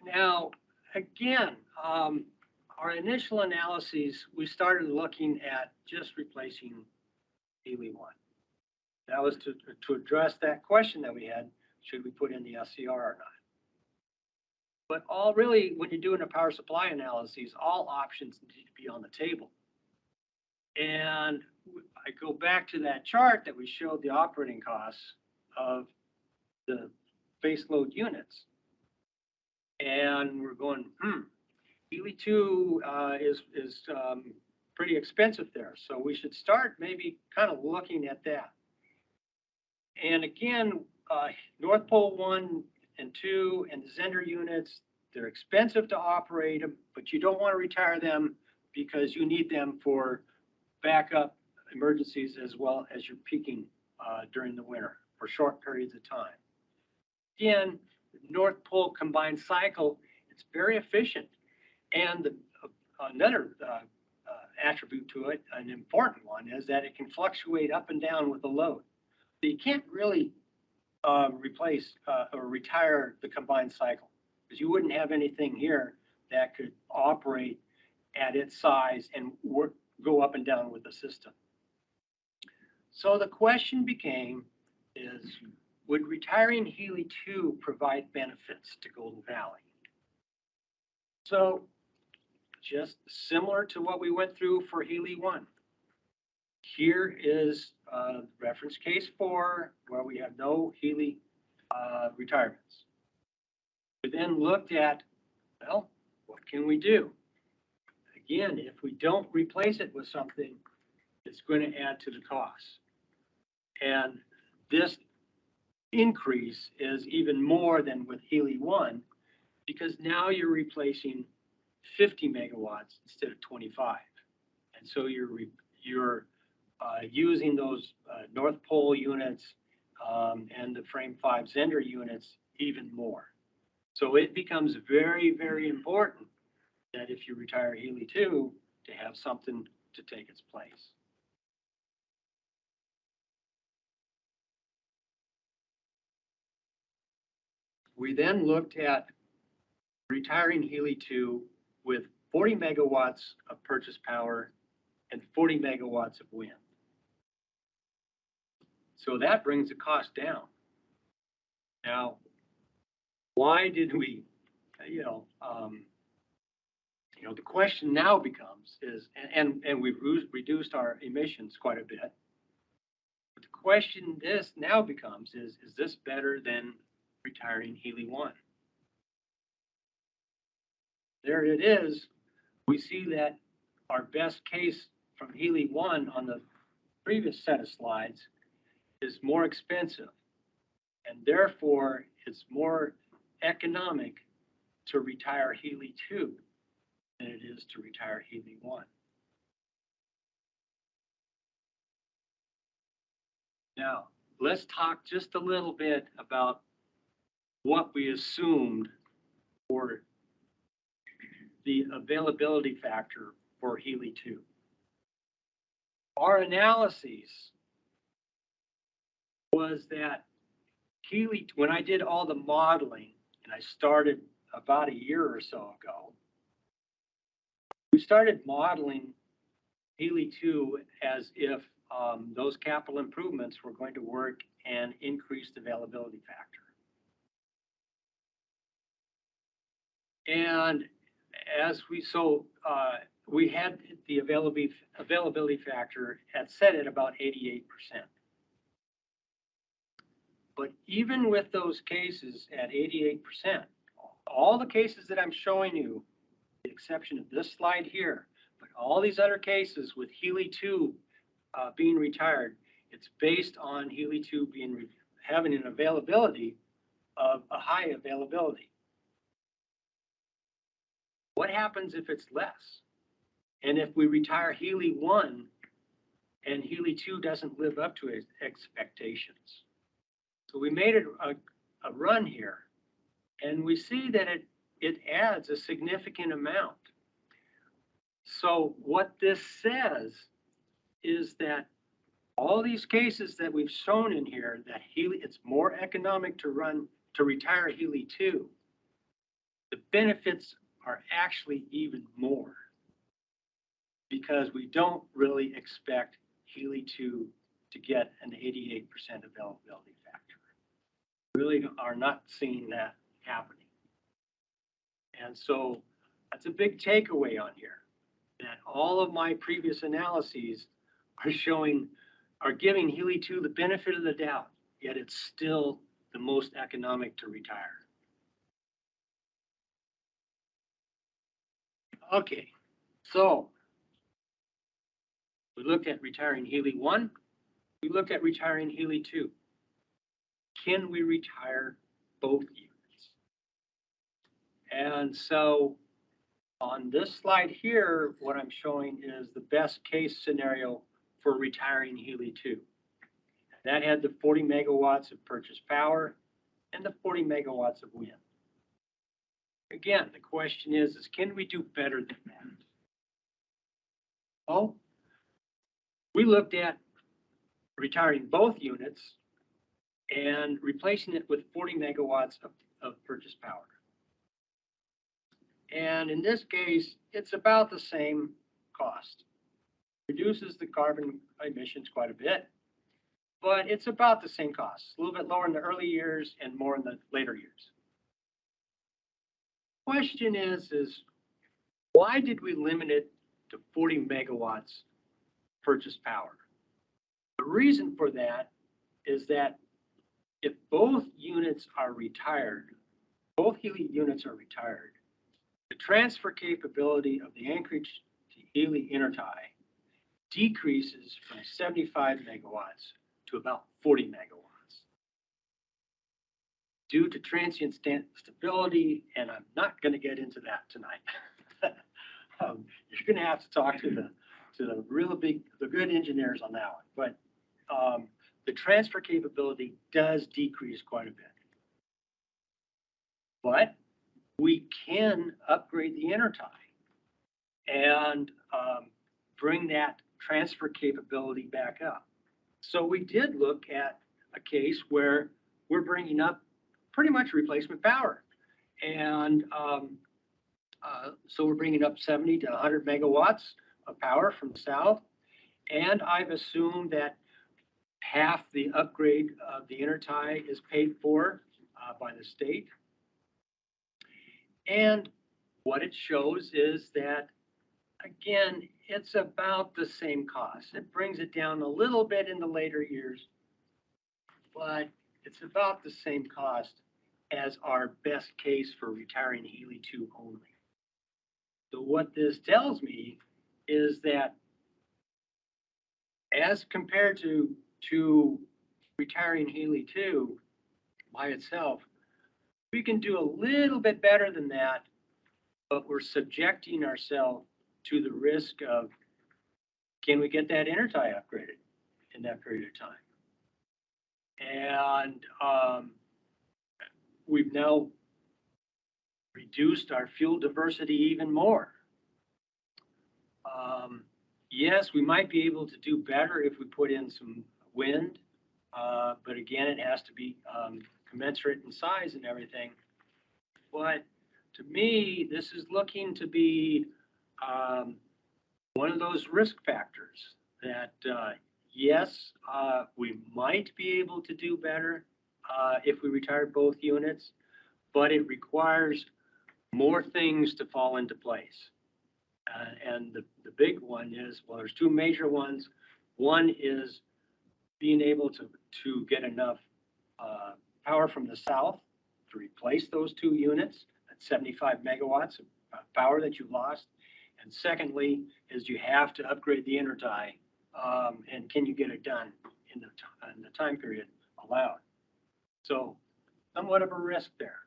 Now, again, our initial analyses, we started looking at just replacing Healy 1. That was to address that question that we had, should we put in the SCR or not? But all really, when you're doing a power supply analysis, all options need to be on the table. And I go back to that chart that we showed the operating costs of the base load units. And we're going, Healy 2 is pretty expensive there. So we should start maybe kind of looking at that. And again, North Pole 1 and 2 and the Zender units, they're expensive to operate them, but you don't want to retire them because you need them for backup emergencies as well as you're peaking during the winter for short periods of time. Again, North Pole combined cycle, it's very efficient. And another attribute to it, an important one, is that it can fluctuate up and down with the load. So you can't really replace or retire the combined cycle because you wouldn't have anything here that could operate at its size and go up and down with the system. So the question became is, would retiring Healy 2 provide benefits to Golden Valley? So just similar to what we went through for Healy 1. Here is reference case 4 where we have no Healy retirements. We then looked at, well, what can we do? Again, if we don't replace it with something, it's going to add to the cost. And this increase is even more than with Healy 1 because now you're replacing 50 megawatts instead of 25. And so you're using those North Pole units and the Frame 5 Zender units even more. So it becomes very, very important that if you retire Healy 2 to have something to take its place. We then looked at retiring Healy 2 with 40 megawatts of purchase power and 40 megawatts of wind. So that brings the cost down. Now, why did we, the question now becomes is, and we've reduced our emissions quite a bit. But the question this now becomes is this better than retiring Healy 1? There it is. We see that our best case from Healy 1 on the previous set of slides is more expensive. And therefore, it's more economic to retire Healy 2 than it is to retire Healy 1. Now, let's talk just a little bit about what we assumed for the availability factor for Healy 2. Our analyses was that Healy, when I did all the modeling, and I started about a year or so ago, we started modeling Healy 2 as if those capital improvements were going to work and increase the availability factor. And as we had the availability factor set at about 88%. But even with those cases at 88%, all the cases that I'm showing you, with the exception of this slide here, but all these other cases with Healy 2 being retired, it's based on Healy 2 having an availability of a high availability. What happens if it's less? And if we retire Healy 1 and Healy 2 doesn't live up to its expectations? So we made it a run here, and we see that it adds a significant amount. So what this says is that all these cases that we've shown in here, that it's more economic to retire Healy 2, the benefits are actually even more because we don't really expect Healy 2 to get an 88% availability factor. Really are not seeing that happening. And so that's a big takeaway on here, that all of my previous analyses are giving Healy 2 the benefit of the doubt, yet it's still the most economic to retire. Okay, so we looked at retiring Healy 1, we looked at retiring Healy 2. Can we retire both units? And so on this slide here, what I'm showing is the best case scenario for retiring Healy 2. That had the 40 megawatts of purchase power and the 40 megawatts of wind. Again, the question is can we do better than that? Well, we looked at retiring both units and replacing it with 40 megawatts of purchase power. And in this case, it's about the same cost. Reduces the carbon emissions quite a bit, but it's about the same cost. A little bit lower in the early years and more in the later years. Question is why did we limit it to 40 megawatts purchase power? The reason for that is that if both units are retired, both Healy units are retired, the transfer capability of the Anchorage to Healy intertie decreases from 75 megawatts to about 40 megawatts. Due to transient stability, and I'm not going to get into that tonight. You're going to have to talk to the good engineers on that one. But the transfer capability does decrease quite a bit. But we can upgrade the intertie and bring that transfer capability back up. So we did look at a case where we're bringing up pretty much replacement power. And so we're bringing up 70 to 100 megawatts of power from the south. And I've assumed that half the upgrade of the intertie is paid for by the state. And what it shows is that, again, it's about the same cost. It brings it down a little bit in the later years, but it's about the same cost as our best case for retiring Healy 2 only. So what this tells me is that as compared to retiring Healy 2 by itself, we can do a little bit better than that, but we're subjecting ourselves to the risk of, can we get that intertie upgraded in that period of time? And we've now reduced our fuel diversity even more. Yes, we might be able to do better if we put in some wind, but again, it has to be commensurate in size and everything. But to me, this is looking to be one of those risk factors that, yes, we might be able to do better if we retire both units, but it requires more things to fall into place. And the big one is, well, there's two major ones. One is being able to get enough power from the south to replace those two units at 75 megawatts of power that you lost. And secondly, is you have to upgrade the intertie, and can you get it done in the time period allowed? So somewhat of a risk there.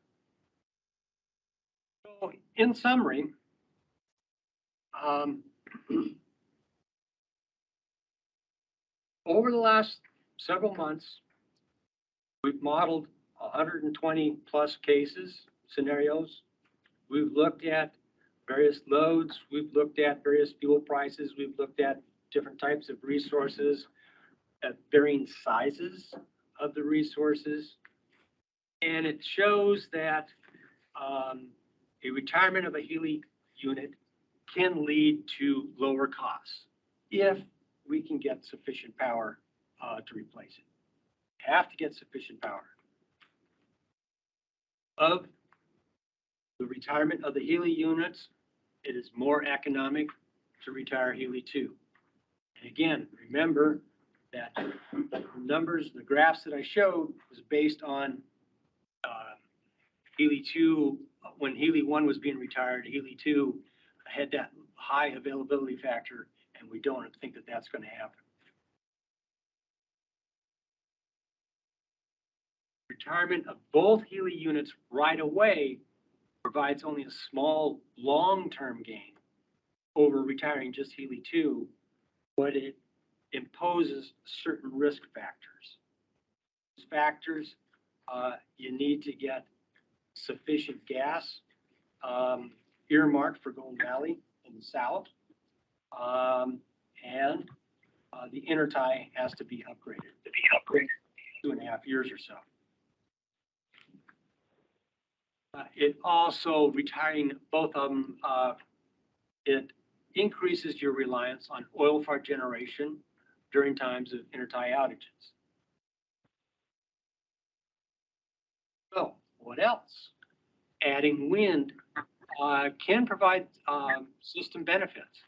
So in summary, over the last several months, we've modeled 120 plus scenarios. We've looked at various loads. We've looked at various fuel prices. We've looked at different types of resources at varying sizes of the resources. And it shows that a retirement of a Healy unit can lead to lower costs if we can get sufficient power to replace it. You have to get sufficient power. Of the retirement of the Healy units, it is more economic to retire Healy 2. And again, remember that the numbers, the graphs that I showed was based on Healy 2, when Healy 1 was being retired, Healy 2 had that high availability factor, and we don't think that that's going to happen. Retirement of both Healy units right away provides only a small long-term gain over retiring just Healy 2, but it imposes certain risk factors. Those factors, you need to get sufficient gas earmarked for Golden Valley in the south, and the intertie has to be upgraded. 2.5 years or so. It also, retiring both of them, it increases your reliance on oil-fired generation during times of intertie outages. So what else? Adding wind can provide system benefits,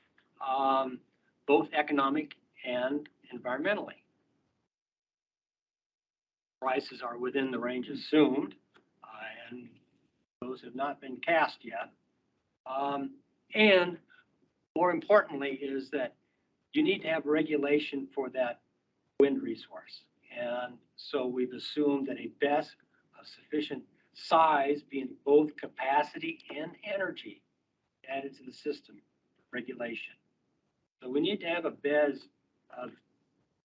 both economic and environmentally. Prices are within the range assumed, and those have not been cast yet. And more importantly is that you need to have regulation for that wind resource. And so we've assumed that a BESS of sufficient size, being both capacity and energy, added to the system regulation. So we need to have a BESS of,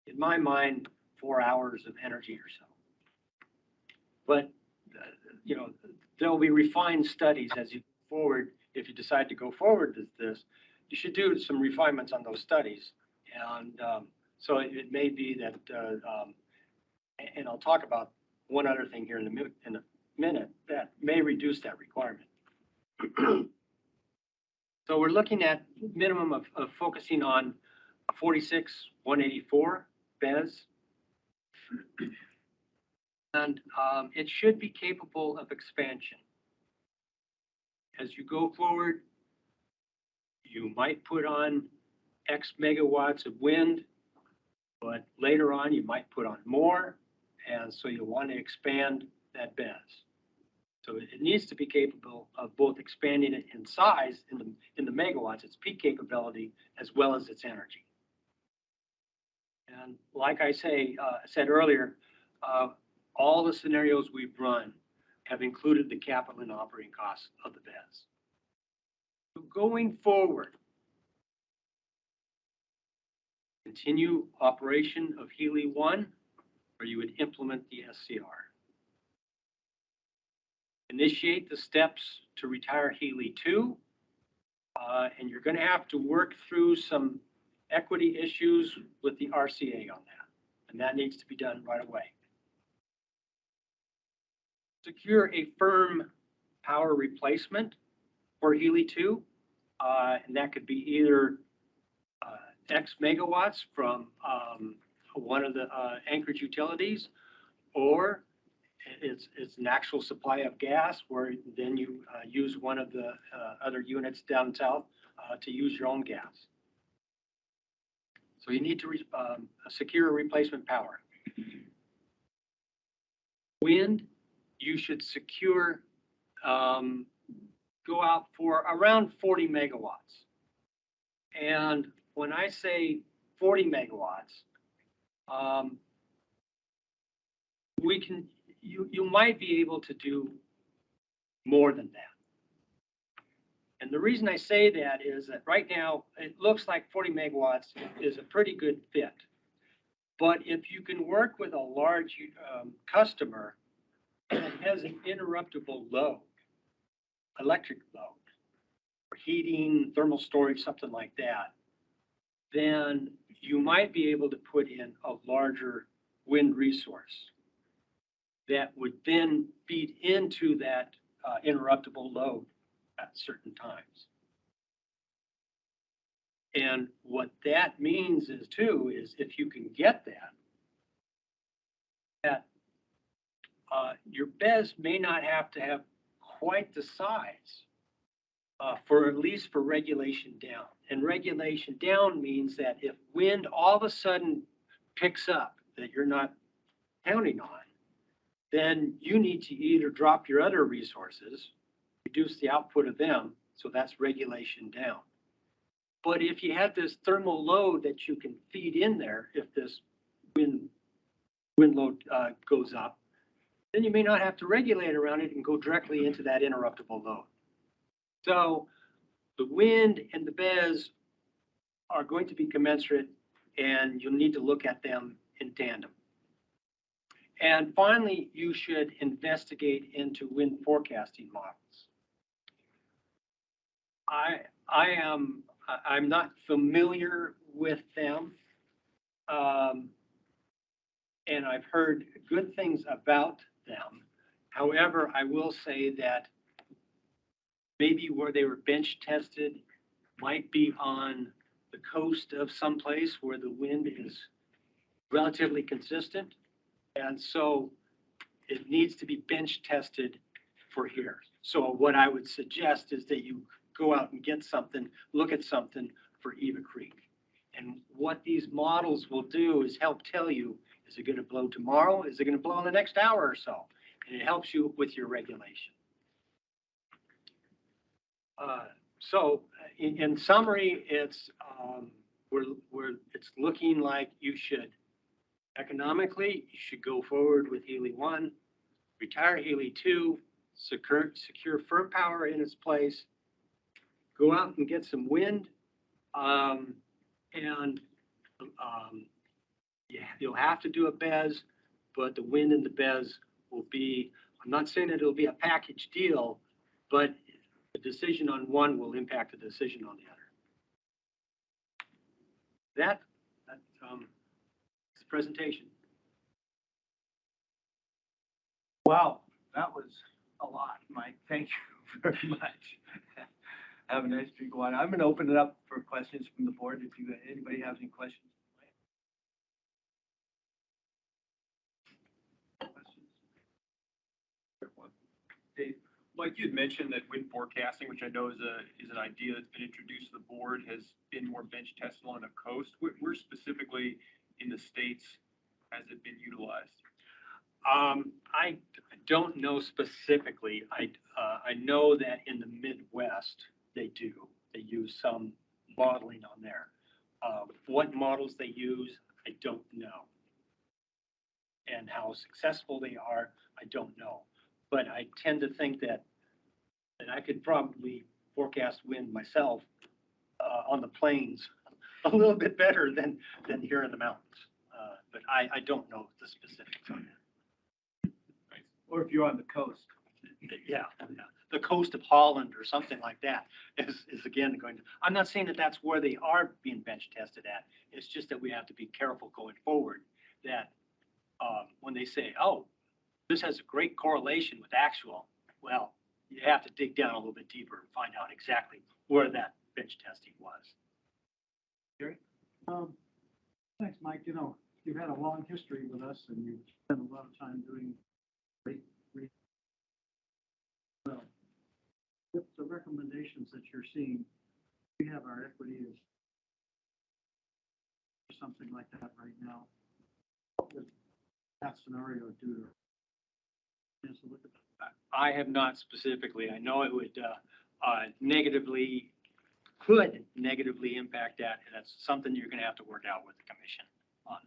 in my mind, 4 hours of energy or so. But, you know, there'll be refined studies as you go forward. If you decide to go forward with this, you should do some refinements on those studies. And so it may be that, and I'll talk about one other thing here in a minute that may reduce that requirement. So we're looking at minimum of focusing on 46-184 BESS. And it should be capable of expansion. As you go forward, you might put on X megawatts of wind, but later on you might put on more, and so you'll want to expand that BESS. So it needs to be capable of both expanding it in size, in the megawatts, its peak capability, as well as its energy. And like I said earlier, all the scenarios we've run have included the capital and operating costs of the BESS. So going forward, continue operation of Healy 1, or you would implement the SCR. Initiate the steps to retire Healy 2, and you're going to have to work through some equity issues with the RCA on that, and that needs to be done right away. Secure a firm power replacement for Healy 2, and that could be either X megawatts from one of the Anchorage utilities, or it's an actual supply of gas where then you use one of the other units down south to use your own gas. So you need to secure a replacement power. Wind, you should secure, go out for around 40 megawatts. And when I say 40 megawatts, you might be able to do more than that. And the reason I say that is that right now, it looks like 40 megawatts is a pretty good fit. But if you can work with a large customer that has an interruptible load, electric load, or heating, thermal storage, something like that, then you might be able to put in a larger wind resource that would then feed into that interruptible load at certain times. And what that means is too, is if you can get that, that your BES may not have to have quite the size for at least for regulation down. And regulation down means that if wind all of a sudden picks up that you're not counting on, then you need to either drop your other resources, reduce the output of them, so that's regulation down. But if you have this thermal load that you can feed in there, if this wind load goes up, then you may not have to regulate around it and go directly into that interruptible load. So the wind and the BES are going to be commensurate, and you'll need to look at them in tandem. And finally, you should investigate into wind forecasting models. I'm not familiar with them. And I've heard good things about them. However, I will say that maybe where they were bench tested might be on the coast of someplace where the wind is relatively consistent. And so it needs to be bench tested for here. So what I would suggest is that you go out and get something, look at something for Eva Creek. And what these models will do is help tell you, is it going to blow tomorrow? Is it going to blow in the next hour or so? And it helps you with your regulation. So in summary, it's it's looking like you should economically, you should go forward with Healy 1, retire Healy 2, secure firm power in its place, go out and get some wind, yeah, you'll have to do a BES, but the wind and the BES will be, I'm not saying that it'll be a package deal, but the decision on one will impact the decision on the other. That's the presentation. Wow, that was a lot, Mike. Thank you very much. Have a nice drink of water. I'm gonna open it up for questions from the board. If anybody has any questions. Dave, Mike, you'd mentioned that wind forecasting, which I know is an idea that's been introduced to the board, has been more bench tested along the coast. Where specifically in the states has it been utilized? I don't know specifically. I know that in the Midwest, they do. They use some modeling on there. What models they use, I don't know. And how successful they are, I don't know. But I tend to think that I could probably forecast wind myself on the plains a little bit better than here in the mountains. But I don't know the specifics on that. Or if you're on the coast. Yeah, the coast of Holland or something like that is again going to, I'm not saying that that's where they are being bench tested at. It's just that we have to be careful going forward that when they say, oh, this has a great correlation with actual, well, you have to dig down a little bit deeper and find out exactly where that bench testing was. Gary? Thanks, Mike. You know, you've had a long history with us and you've spent a lot of time doing great research. Well, with the recommendations that you're seeing, we have our equity is something like that right now. What would that scenario do to? Just look at that. I have not specifically. I know it would could negatively impact that, and that's something you're going to have to work out with the commission on.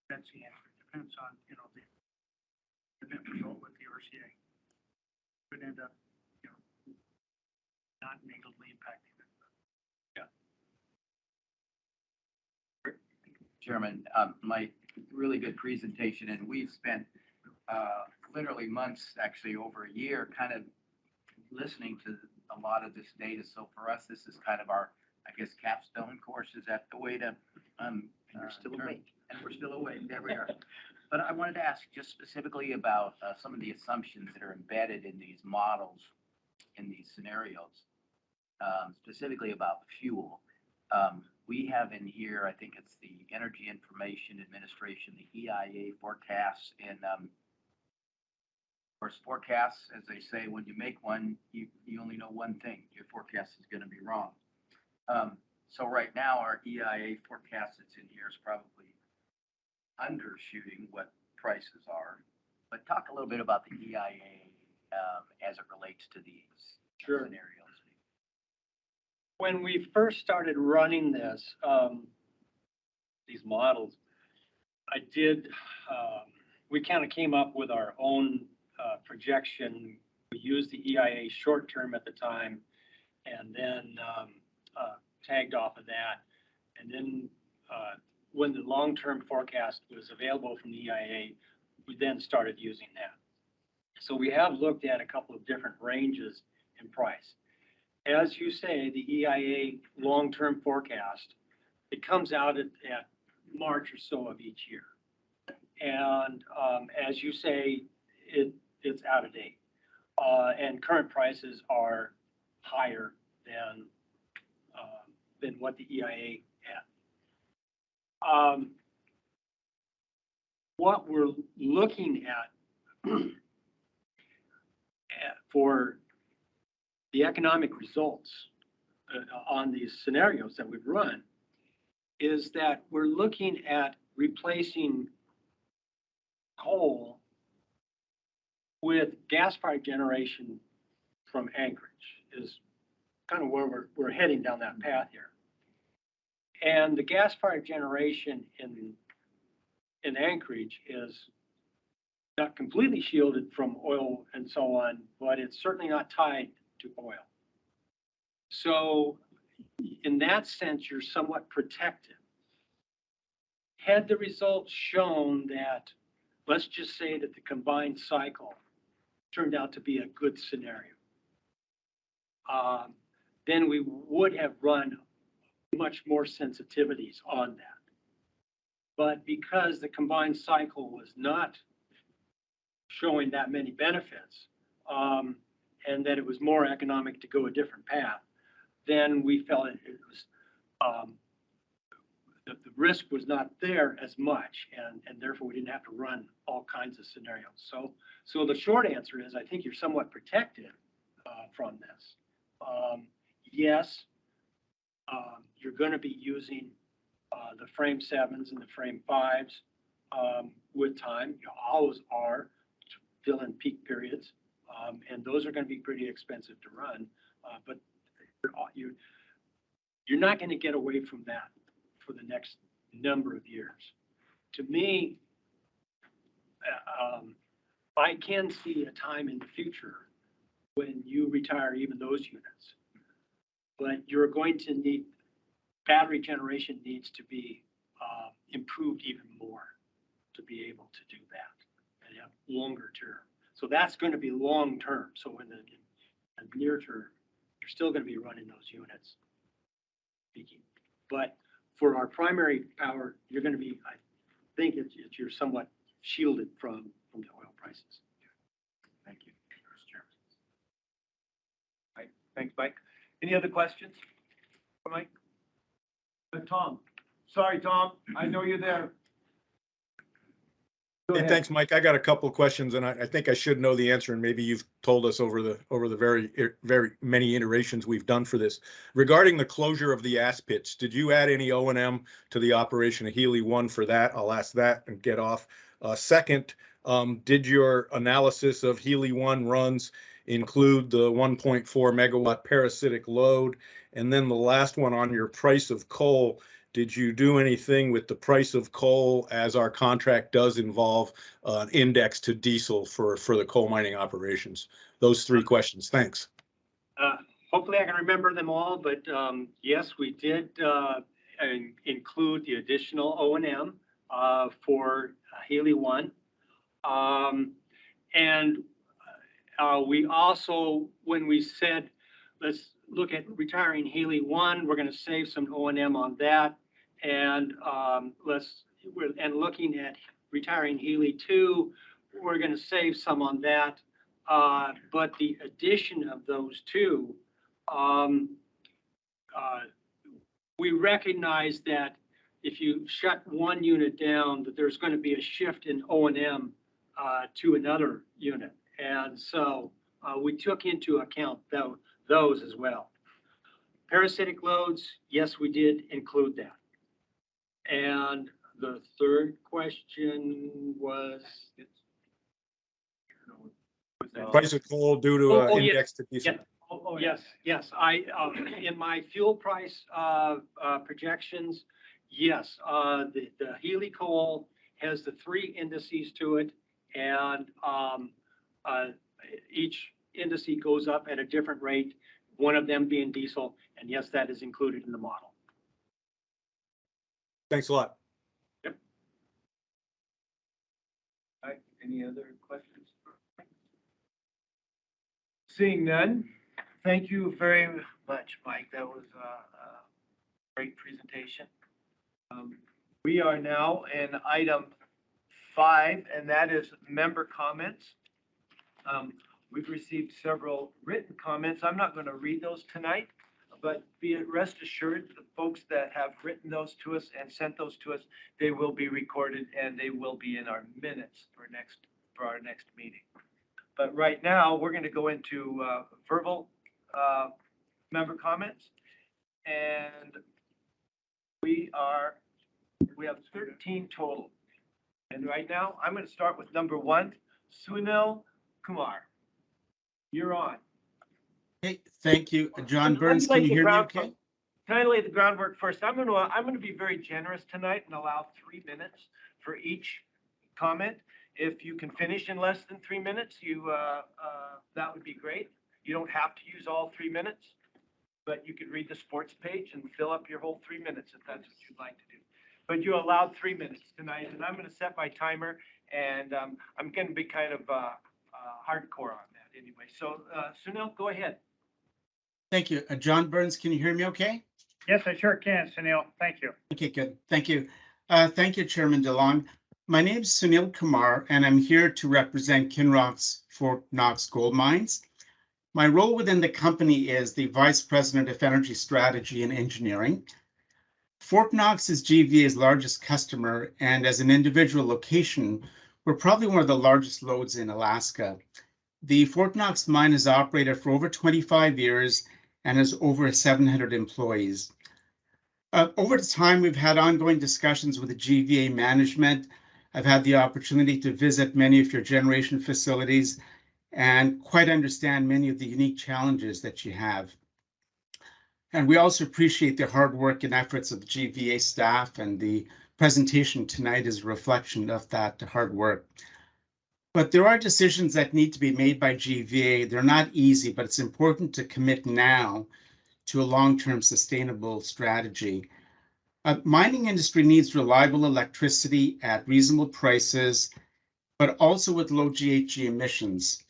That's the answer. Depends on, you know, the net result with the RCA. Could end up, you know, not negatively impacting it. Yeah. Chairman, Mike, really good presentation, and we've spent literally months, actually over a year, kind of listening to a lot of this data. So for us, this is kind of our, I guess, capstone course. Is that the way to? You're still awake. And we're still awake. There we are. But I wanted to ask just specifically about some of the assumptions that are embedded in these models, in these scenarios, specifically about fuel. we have in here, I think it's the Energy Information Administration, the EIA forecasts, and of course, forecasts, as they say, when you make one, you only know one thing, your forecast is going to be wrong. So right now, our EIA forecast that's in here is probably undershooting what prices are. But talk a little bit about the EIA as it relates to these scenarios. When we first started running this, these models, we kind of came up with our own projection. We used the EIA short term at the time, and then tagged off of that. And then when the long-term forecast was available from the EIA, we then started using that. So we have looked at a couple of different ranges in price. As you say, the EIA long-term forecast, it comes out at March or so of each year. And as you say, it's out of date. And current prices are higher than what the EIA had. What we're looking at for the economic results on these scenarios that we've run is that we're looking at replacing coal with gas-fired generation from Anchorage is kind of where we're heading down that path here. And the gas-fired generation in Anchorage is not completely shielded from oil and so on, but it's certainly not tied to oil. So in that sense, you're somewhat protected. Had the results shown that, let's just say that the combined cycle turned out to be a good scenario, then we would have run much more sensitivities on that. But because the combined cycle was not showing that many benefits, and that it was more economic to go a different path, then we felt it was the risk was not there as much, and therefore we didn't have to run all kinds of scenarios. So the short answer is I think you're somewhat protected from this. Yes, you're going to be using the frame 7s and the frame 5s with time. You always are to fill in peak periods, and those are going to be pretty expensive to run. But you're not going to get away from that for the next number of years. To me, I can see a time in the future when you retire even those units, but you're going to need, battery generation needs to be improved even more to be able to do that and have longer term. So that's going to be long term. So in the near term, you're still going to be running those units peaking. But for our primary power, you're going to be, I think you're somewhat shielded from the oil prices. Thank you. Right. Thanks, Mike. Any other questions for Mike? Tom. Sorry, Tom. I know you're there. Go Hey, ahead. thanks, Mike. I got a couple of questions, and I think I should know the answer, and maybe you've told us over the very many iterations we've done for this. Regarding the closure of the ass pits, did you add any O&M to the operation of Healy 1 for that? I'll ask that and get off. Second, did your analysis of Healy 1 runs include the 1.4 megawatt parasitic load? And then the last one on your price of coal, did you do anything with the price of coal, as our contract does involve an index to diesel for the coal mining operations? Those three questions. Thanks. Hopefully I can remember them all, but yes, we did include the additional O&M for Healy 1. And we also, when we said, let's look at retiring Healy 1, we're going to save some O&M on that. And looking at retiring Healy 2, we're going to save some on that. But the addition of those two we recognize that if you shut one unit down, that there's going to be a shift in O&M to another unit. And so we took into account those as well. Parasitic loads, yes, we did include that. And the third question was, Price of coal due to Oh, yes, index to diesel. yeah. Yes, in my fuel price, projections, yes, the Healy coal has the 3 indices to it, and, each indice goes up at a different rate, one of them being diesel, and yes, that is included in the model. Thanks a lot. All right, any other questions? Seeing none, thank you very much, Mike. That was a great presentation. We are now in item 5, and that is member comments. We've received several written comments. I'm not going to read those tonight, but rest assured, the folks that have written those to us and sent those to us, they will be recorded and they will be in our minutes for our next meeting. But right now, we're going to go into verbal member comments, and we have 13 total. And right now, I'm going to start with number 1, Sunil Kumar. You're on. Hey, thank you. John Burns, can you hear me okay? Can I lay the groundwork first? I'm going to be very generous tonight and allow 3 minutes for each comment. If you can finish in less than 3 minutes, that would be great. You don't have to use all 3 minutes, but you could read the sports page and fill up your whole 3 minutes if that's what you'd like to do. But you're allowed 3 minutes tonight, and I'm going to set my timer, and I'm going to be kind of hardcore on that anyway. So Sunil, go ahead. Thank you. John Burns, can you hear me okay? Yes, I sure can, Sunil. Thank you. Okay, good. Thank you. Thank you, Chairman DeLong. My name is Sunil Kumar, and I'm here to represent Kinross Fort Knox Gold Mines. My role within the company is the Vice President of Energy Strategy and Engineering. Fort Knox is GVEA's largest customer, and as an individual location, we're probably one of the largest loads in Alaska. The Fort Knox mine has operated for over 25 years and has over 700 employees. Over time, we've had ongoing discussions with the GVEA management. I've had the opportunity to visit many of your generation facilities and quite understand many of the unique challenges that you have. And we also appreciate the hard work and efforts of the GVEA staff, and the presentation tonight is a reflection of that hard work. But there are decisions that need to be made by GVEA. They're not easy, but it's important to commit now to a long-term sustainable strategy. Mining industry needs reliable electricity at reasonable prices, but also with low GHG emissions.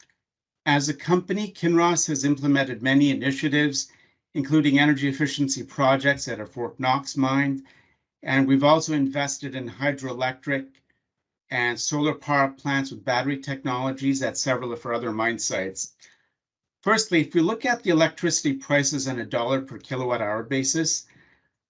As a company, Kinross has implemented many initiatives, including energy efficiency projects at our Fort Knox mine, and we've also invested in hydroelectric and solar power plants with battery technologies at several of our other mine sites. Firstly, if we look at the electricity prices on a $1 per kilowatt hour basis,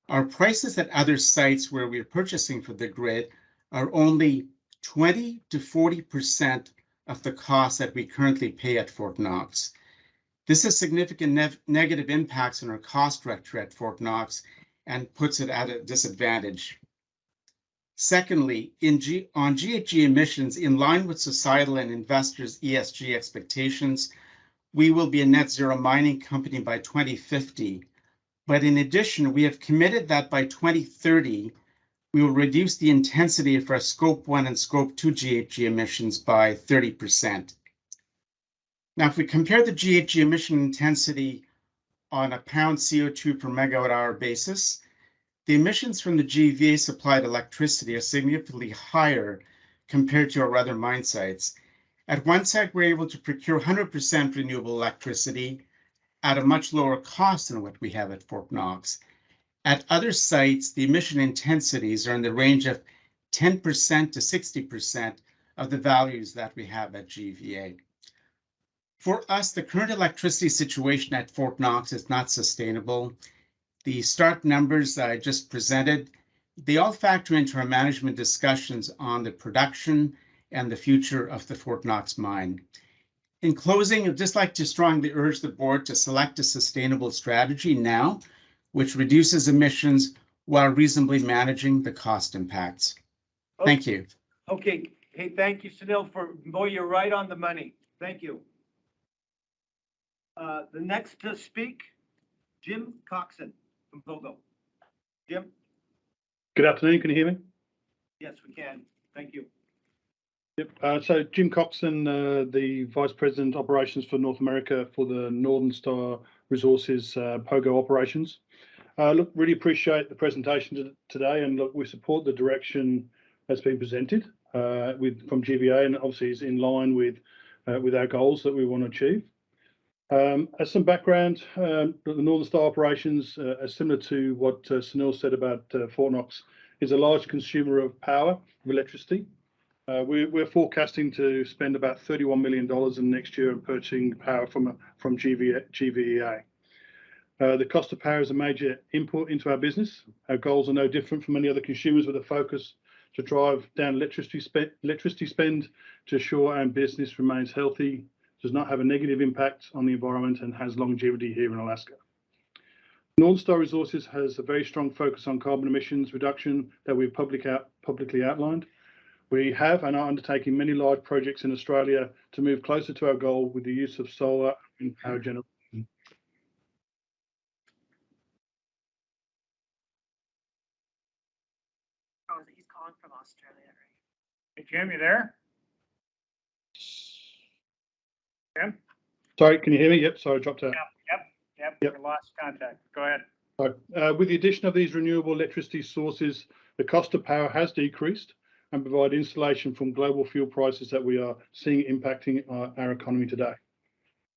our prices at other sites where we're purchasing for the grid are only 20 to 40% of the cost that we currently pay at Fort Knox. This has significant negative impacts on our cost structure at Fort Knox and puts it at a disadvantage. Secondly, on GHG emissions, in line with societal and investors' ESG expectations, we will be a net zero mining company by 2050. But in addition, we have committed that by 2030, we will reduce the intensity of our Scope 1 and Scope 2 GHG emissions by 30%. Now, if we compare the GHG emission intensity on a pound CO2 per megawatt hour basis, the emissions from the GVEA supplied electricity are significantly higher compared to our other mine sites. At one site, we're able to procure 100% renewable electricity at a much lower cost than what we have at Fort Knox. At other sites, the emission intensities are in the range of 10% to 60% of the values that we have at GVEA. For us, the current electricity situation at Fort Knox is not sustainable. the stark numbers that I just presented, they all factor into our management discussions on the production and the future of the Fort Knox mine. In closing, I'd just like to strongly urge the board to select a sustainable strategy now, which reduces emissions while reasonably managing the cost impacts. Thank you. Okay, hey, thank you, Sunil, boy, you're right on the money. Thank you. The next to speak, Jim Coxon from Vogo. Jim? Good afternoon, can you hear me? Yes, we can. Thank you. Yep. So Jim Coxon, the Vice President Operations for North America for the Northern Star Resources POGO operations. Look, really appreciate the presentation today, and look, we support the direction that's been presented from GVEA, and obviously is in line with our goals that we want to achieve. As some background, the Northern Star operations, are similar to what Sunil said about Fort Knox, is a large consumer of power, of electricity. We're forecasting to spend about $31 million in next year purchasing power from GVEA. The cost of power is a major input into our business. Our goals are no different from many other consumers, with a focus to drive down electricity spend to ensure our business remains healthy, does not have a negative impact on the environment, and has longevity here in Alaska. Northern Star Resources has a very strong focus on carbon emissions reduction that we've publicly outlined. We have and are undertaking many large projects in Australia to move closer to our goal with the use of solar and power generation. Oh, he's calling from Australia, right? Hey, Jim, you there? Jim? Sorry, can you hear me? Yep, sorry, I dropped out. Yep, we lost contact. Go ahead. With the addition of these renewable electricity sources, the cost of power has decreased and provide insulation from global fuel prices that we are seeing impacting our economy today.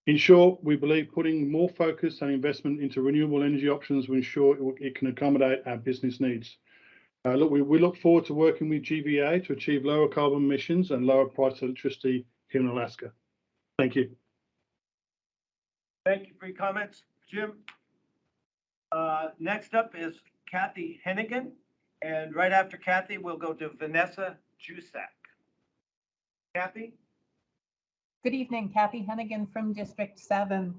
In short, we believe putting more focus and investment into renewable energy options will ensure it can accommodate our business needs. We look forward to working with GVEA to achieve lower carbon emissions and lower price electricity here in Alaska. Thank you. Thank you for your comments, Jim. Next up is Kathy Hennigan, and right after Kathy, we'll go to Vanessa Jusak. Kathy? Good evening, Kathy Hennigan from District 7.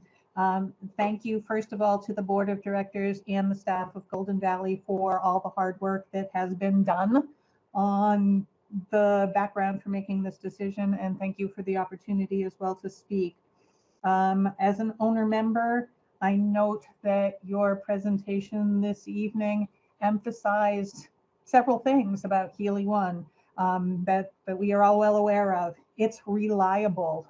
Thank you, first of all, to the Board of Directors and the staff of Golden Valley for all the hard work that has been done on the background for making this decision, and thank you for the opportunity as well to speak. As an owner member, I note that your presentation this evening emphasized several things about Healy 1 that we are all well aware of. It's reliable.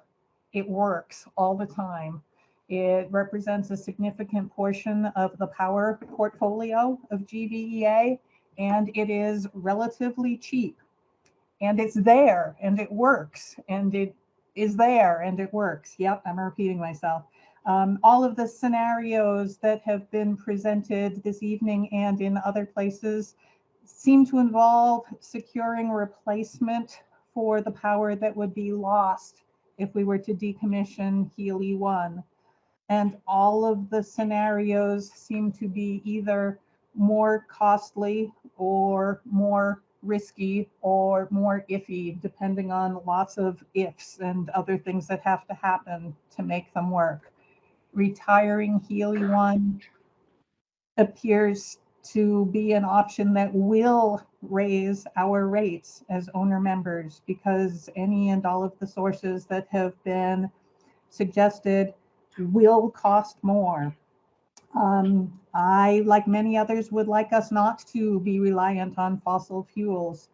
It works all the time. It represents a significant portion of the power portfolio of GVEA, and it is relatively cheap. And it's there, and it works, and it is there, and it works. Yep, I'm repeating myself. All of the scenarios that have been presented this evening and in other places seem to involve securing replacement for the power that would be lost if we were to decommission Healy 1. And all of the scenarios seem to be either more costly or more risky or more iffy, depending on lots of ifs and other things that have to happen to make them work. Retiring Healy 1 appears to be an option that will raise our rates as owner members, because any and all of the sources that have been suggested will cost more. I, like many others, would like us not to be reliant on fossil fuels,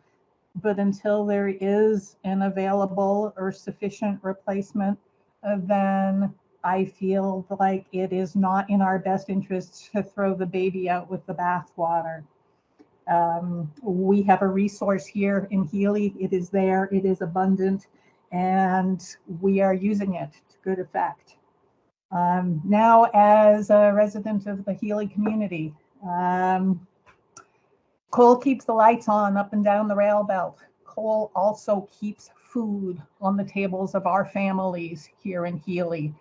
but until there is an available or sufficient replacement, then I feel like it is not in our best interest to throw the baby out with the bathwater. We have a resource here in Healy. It is there, it is abundant, and we are using it to good effect. Now, as a resident of the Healy community, coal keeps the lights on up and down the rail belt. Coal also keeps food on the tables of our families here in Healy.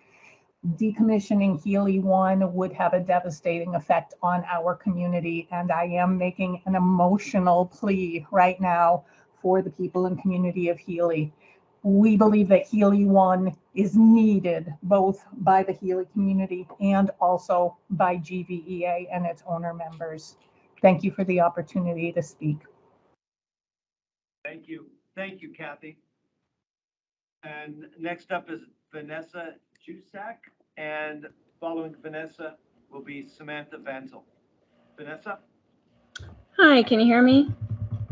decommissioning Healy 1 would have a devastating effect on our community. And I am making an emotional plea right now for the people and community of Healy. We believe that Healy 1 is needed both by the Healy community and also by GVEA and its owner members. Thank you for the opportunity to speak. Thank you. Thank you, Kathy. And next up is Vanessa Jusak, and following Vanessa will be Samantha Venzel. Vanessa? Hi, can you hear me?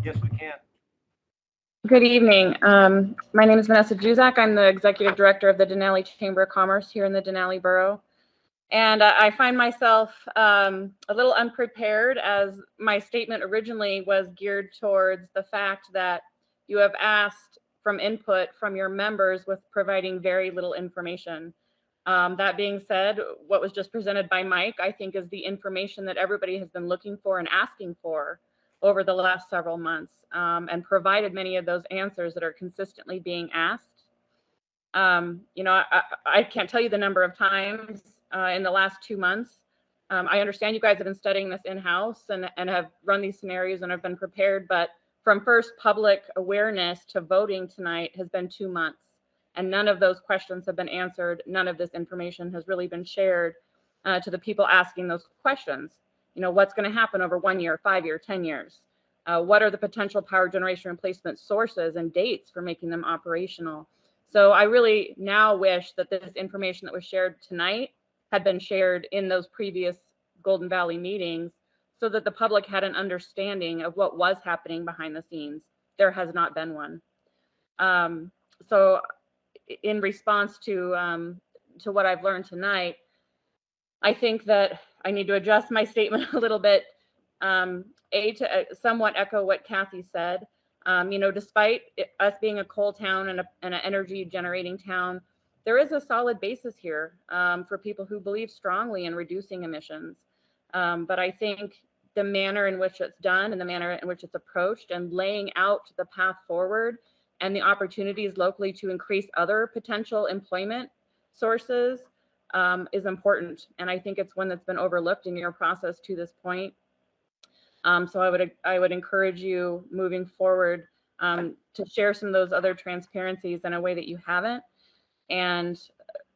Yes, we can. Good evening. My name is Vanessa Juzak. I'm the Executive Director of the Denali Chamber of Commerce here in the Denali Borough. And I find myself a little unprepared, as my statement originally was geared towards the fact that you have asked from input from your members with providing very little information. That being said, what was just presented by Mike, I think, is the information that everybody has been looking for and asking for over the last several months, and provided many of those answers that are consistently being asked. You know, I can't tell you the number of times in the last 2 months. I understand you guys have been studying this in-house and have run these scenarios and have been prepared, but from first public awareness to voting tonight has been 2 months. And none of those questions have been answered. None of this information has really been shared to the people asking those questions. You know, what's going to happen over 1 year, 5 year, 10 years? What are the potential power generation replacement sources and dates for making them operational? So I really now wish that this information that was shared tonight had been shared in those previous Golden Valley meetings, so that the public had an understanding of what was happening behind the scenes. There has not been one. So in response to what I've learned tonight, I think that I need to adjust my statement a little bit, to somewhat echo what Kathy said. You know, despite us being a coal town and an energy generating town, there is a solid basis here for people who believe strongly in reducing emissions. But I think the manner in which it's done and the manner in which it's approached and laying out the path forward and the opportunities locally to increase other potential employment sources is important. And I think it's one that's been overlooked in your process to this point. So I would encourage you moving forward to share some of those other transparencies in a way that you haven't, and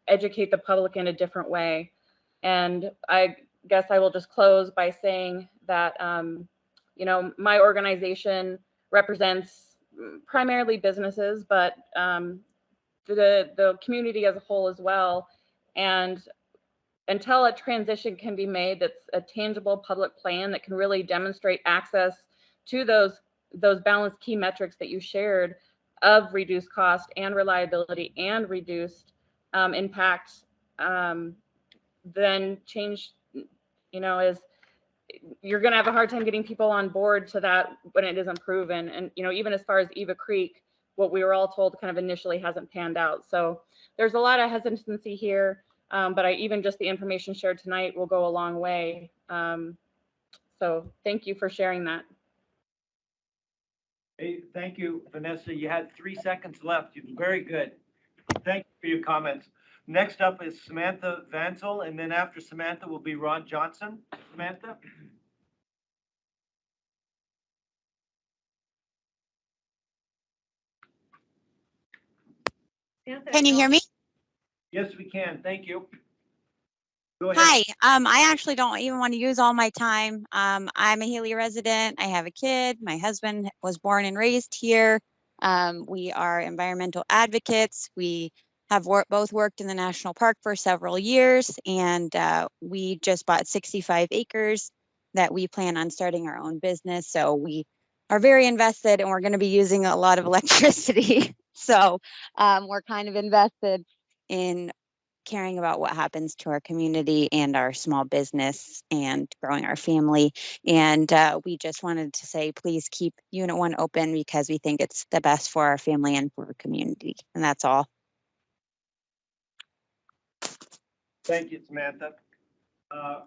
educate the public in a different way. And I guess I will just close by saying that, you know, my organization represents primarily businesses, but the community as a whole as well. And until a transition can be made that's a tangible public plan that can really demonstrate access to those balanced key metrics that you shared of reduced cost and reliability and reduced impact, then change, you know, is, you're going to have a hard time getting people on board to that when it isn't proven. And, you know, even as far as Eva Creek, what we were all told kind of initially hasn't panned out. So there's a lot of hesitancy here. But even just the information shared tonight will go a long way. So thank you for sharing that. Hey, thank you, Vanessa. You had 3 seconds left. You're very good. Thank you for your comments. Next up is Samantha Venzel, and then after Samantha will be Ron Johnson. Samantha? Can you hear me? Yes, we can. Thank you. Go ahead. Hi, I actually don't even want to use all my time. I'm a Healy resident. I have a kid. My husband was born and raised here. We are environmental advocates. We have both worked in the national park for several years, and we just bought 65 acres that we plan on starting our own business. So we are very invested, and we're going to be using a lot of electricity. So we're kind of invested in caring about what happens to our community and our small business and growing our family. And we just wanted to say, please keep Unit 1 open, because we think it's the best for our family and for our community. And that's all. Thank you, Samantha.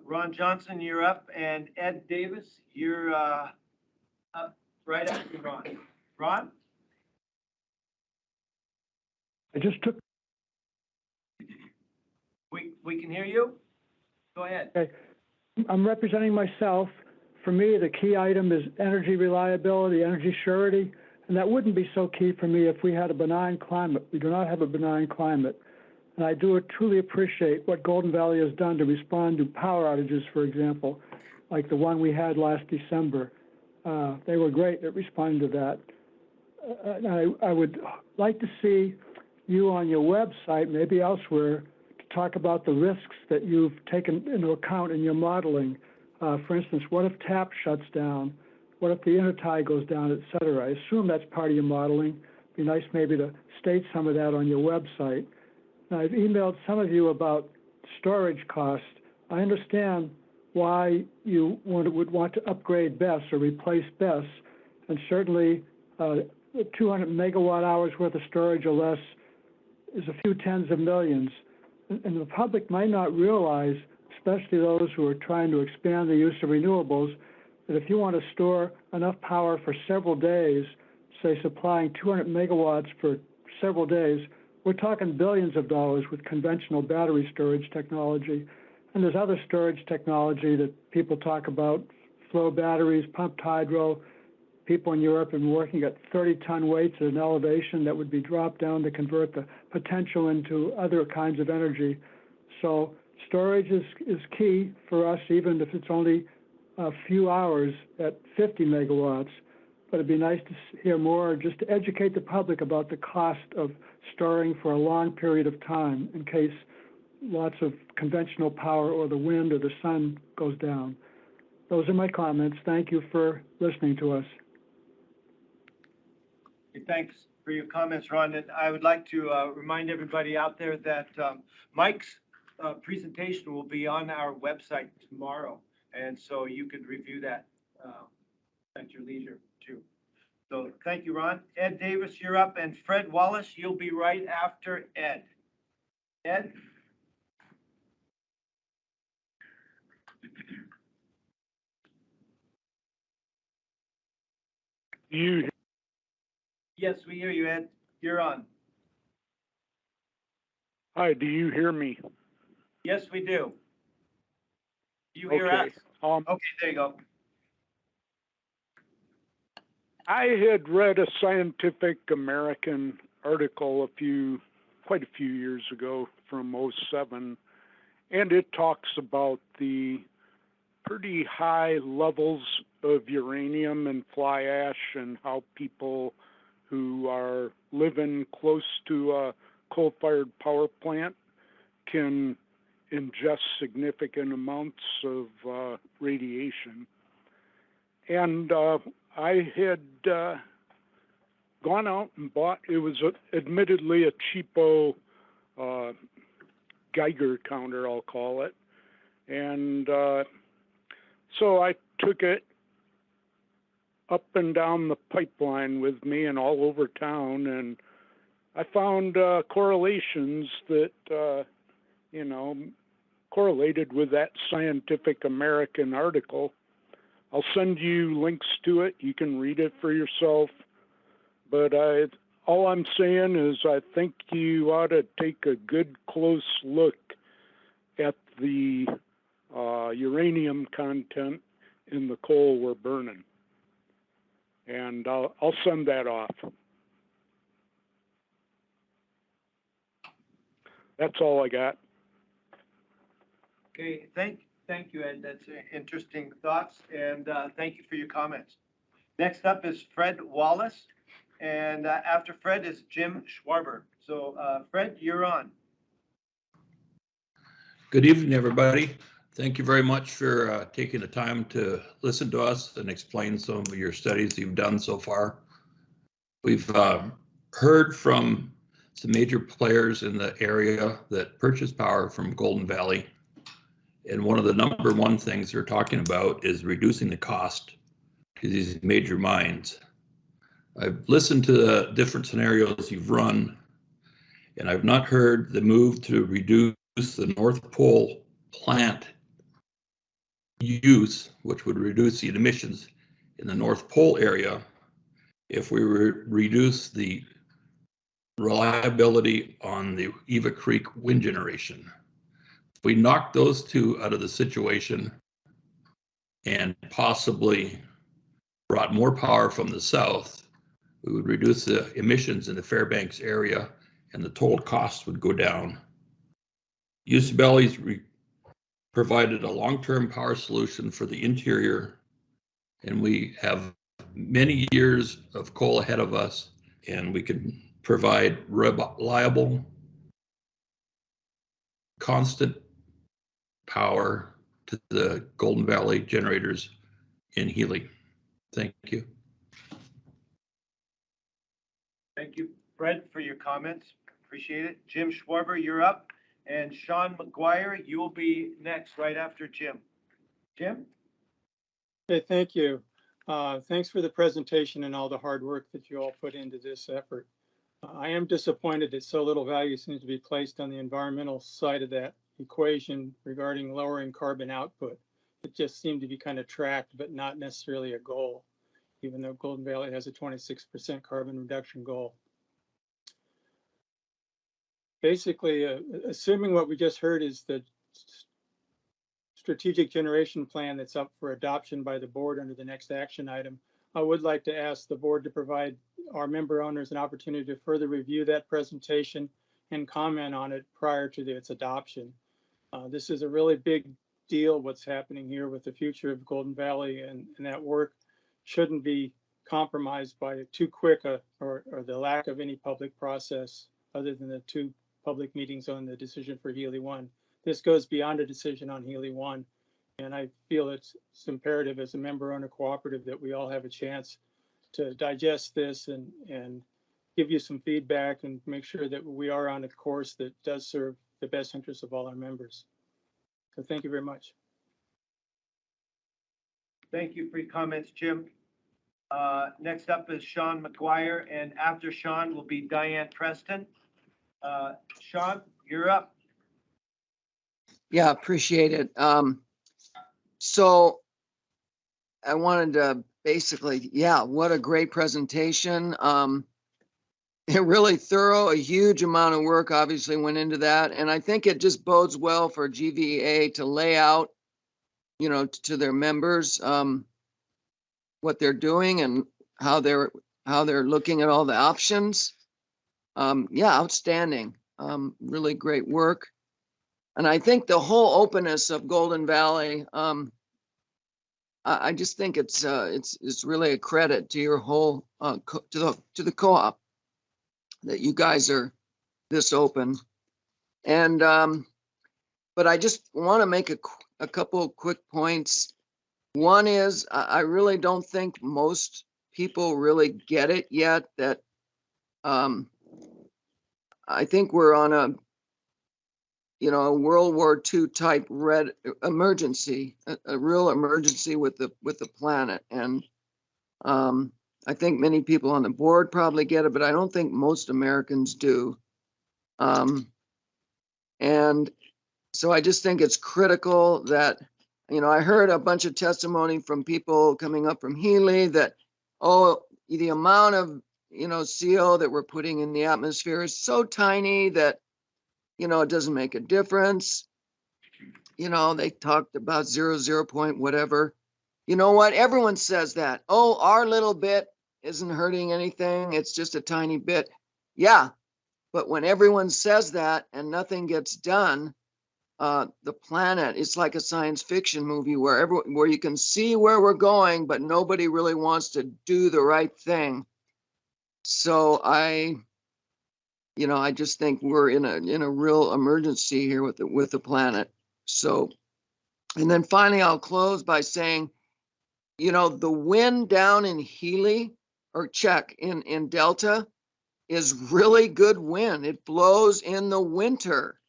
Ron Johnson, you're up, and Ed Davis, you're up right after Ron. Ron? I just took We can hear you. Go ahead. Okay. I'm representing myself. For me, the key item is energy reliability, energy surety, and that wouldn't be so key for me if we had a benign climate. We do not have a benign climate. And I do truly appreciate what Golden Valley has done to respond to power outages, for example, like the one we had last December. They were great at responding to that. I would like to see you on your website, maybe elsewhere, to talk about the risks that you've taken into account in your modeling. For instance, what if TAP shuts down? What if the intertie goes down, et cetera? I assume that's part of your modeling. It'd be nice maybe to state some of that on your website. Now, I've emailed some of you about storage costs. I understand why you would want to upgrade BESS or replace BESS, and certainly 200 megawatt hours worth of storage or less is a few tens of millions. And the public might not realize, especially those who are trying to expand the use of renewables, that if you want to store enough power for several days, say supplying 200 megawatts for several days, we're talking billions of dollars with conventional battery storage technology. And there's other storage technology that people talk about, flow batteries, pumped hydro. People in Europe have been working at 30-ton weights at an elevation that would be dropped down to convert the potential into other kinds of energy. So storage is key for us, even if it's only a few hours at 50 megawatts. But it'd be nice to hear more, just to educate the public about the cost of storing for a long period of time in case lots of conventional power or the wind or the sun goes down. Those are my comments. Thank you for listening to us. Thanks for your comments, Ron. And I would like to remind everybody out there that Mike's presentation will be on our website tomorrow. And so you could review that at your leisure too. So thank you, Ron. Ed Davis, you're up, and Fred Wallace, you'll be right after Ed. Ed? Yes, we hear you, Ed. You're on. Hi, do you hear me? Yes, we do. You hear us? Okay, there you go. I had read a Scientific American article quite a few years ago from '07, and it talks about the pretty high levels of uranium and fly ash and how people who are living close to a coal-fired power plant can ingest significant amounts of radiation. And I had gone out and bought, it was admittedly a cheapo Geiger counter, I'll call it. And so I took it up and down the pipeline with me and all over town, and I found correlations that, correlated with that Scientific American article. I'll send you links to it. You can read it for yourself. But all I'm saying is I think you ought to take a good close look at the uranium content in the coal we're burning. And I'll send that off. That's all I got. Okay, thank you, Ed. That's interesting thoughts, and thank you for your comments. Next up is Fred Wallace, and after Fred is Jim Schwarber. So Fred, you're on. Good evening, everybody. Thank you very much for taking the time to listen to us and explain some of your studies you've done so far. We've heard from some major players in the area that purchase power from Golden Valley. And one of the number one things they're talking about is reducing the cost to these major mines. I've listened to the different scenarios you've run, and I've not heard the move to reduce the North Pole plant use, which would reduce the emissions in the North Pole area if we reduce the reliability on the Eva Creek wind generation. we knock those two out of the situation and possibly brought more power from the south, we would reduce the emissions in the Fairbanks area and the total cost would go down. Usability's provided a long-term power solution for the interior, and we have many years of coal ahead of us, and we can provide reliable, constant power to the Golden Valley generators in Healy. Thank you. Thank you, Fred, for your comments. Appreciate it. Jim Schwarber, you're up. And Sean McGuire, you will be next, right after Jim. Jim? Okay, thank you. Thanks for the presentation and all the hard work that you all put into this effort. I am disappointed that so little value seems to be placed on the environmental side of that equation regarding lowering carbon output. It just seemed to be kind of tracked, but not necessarily a goal, even though Golden Valley has a 26% carbon reduction goal. Basically, assuming what we just heard is the strategic generation plan that's up for adoption by the board under the next action item, I would like to ask the board to provide our member owners an opportunity to further review that presentation and comment on it prior to its adoption. This is a really big deal, what's happening here with the future of Golden Valley, and that work shouldn't be compromised by too quick or the lack of any public process other than the 2 public meetings on the decision for Healy 1. This goes beyond a decision on Healy 1, and I feel it's imperative as a member owner cooperative that we all have a chance to digest this and give you some feedback and make sure that we are on a course that does serve the best interests of all our members. So thank you very much. Thank you for your comments, Jim. Next up is Sean McGuire, and after Sean will be Diane Preston. Sean, you're up. Yeah, appreciate it. So I wanted to basically, yeah, what a great presentation. Really thorough, a huge amount of work obviously went into that. And I think it just bodes well for GVEA to lay out, you know, to their members, what they're doing and how they're looking at all the options. Yeah, outstanding. Really great work. And I think the whole openness of Golden Valley, I just think it's really a credit to your whole to the co-op that you guys are this open. And but I just want to make a couple of quick points. One is I really don't think most people really get it yet that I think we're on a World War II type emergency, a real emergency with the planet. And I think many people on the board probably get it, but I don't think most Americans do. And so I just think it's critical that, I heard a bunch of testimony from people coming up from Healy that, the amount of, CO that we're putting in the atmosphere is so tiny that, it doesn't make a difference. They talked about 0 point whatever. You know what? Everyone says that. Oh, our little bit isn't hurting anything. It's just a tiny bit. Yeah. But when everyone says that and nothing gets done, the planet, it's like a science fiction movie where you can see where we're going, but nobody really wants to do the right thing. So I just think we're in a real emergency here with the planet. So, and then finally, I'll close by saying, the wind down in Healy in Delta is really good wind. It blows in the winter,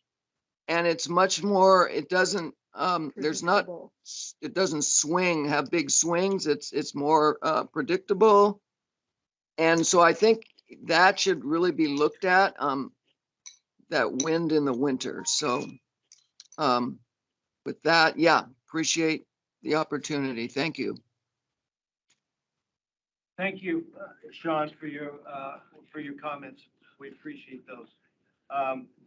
and it's much more. It doesn't. It doesn't have big swings. It's more predictable, and so I think that should really be looked at. That wind in the winter. So with that, yeah, appreciate the opportunity. Thank you. Thank you, Sean, for your comments. We appreciate those.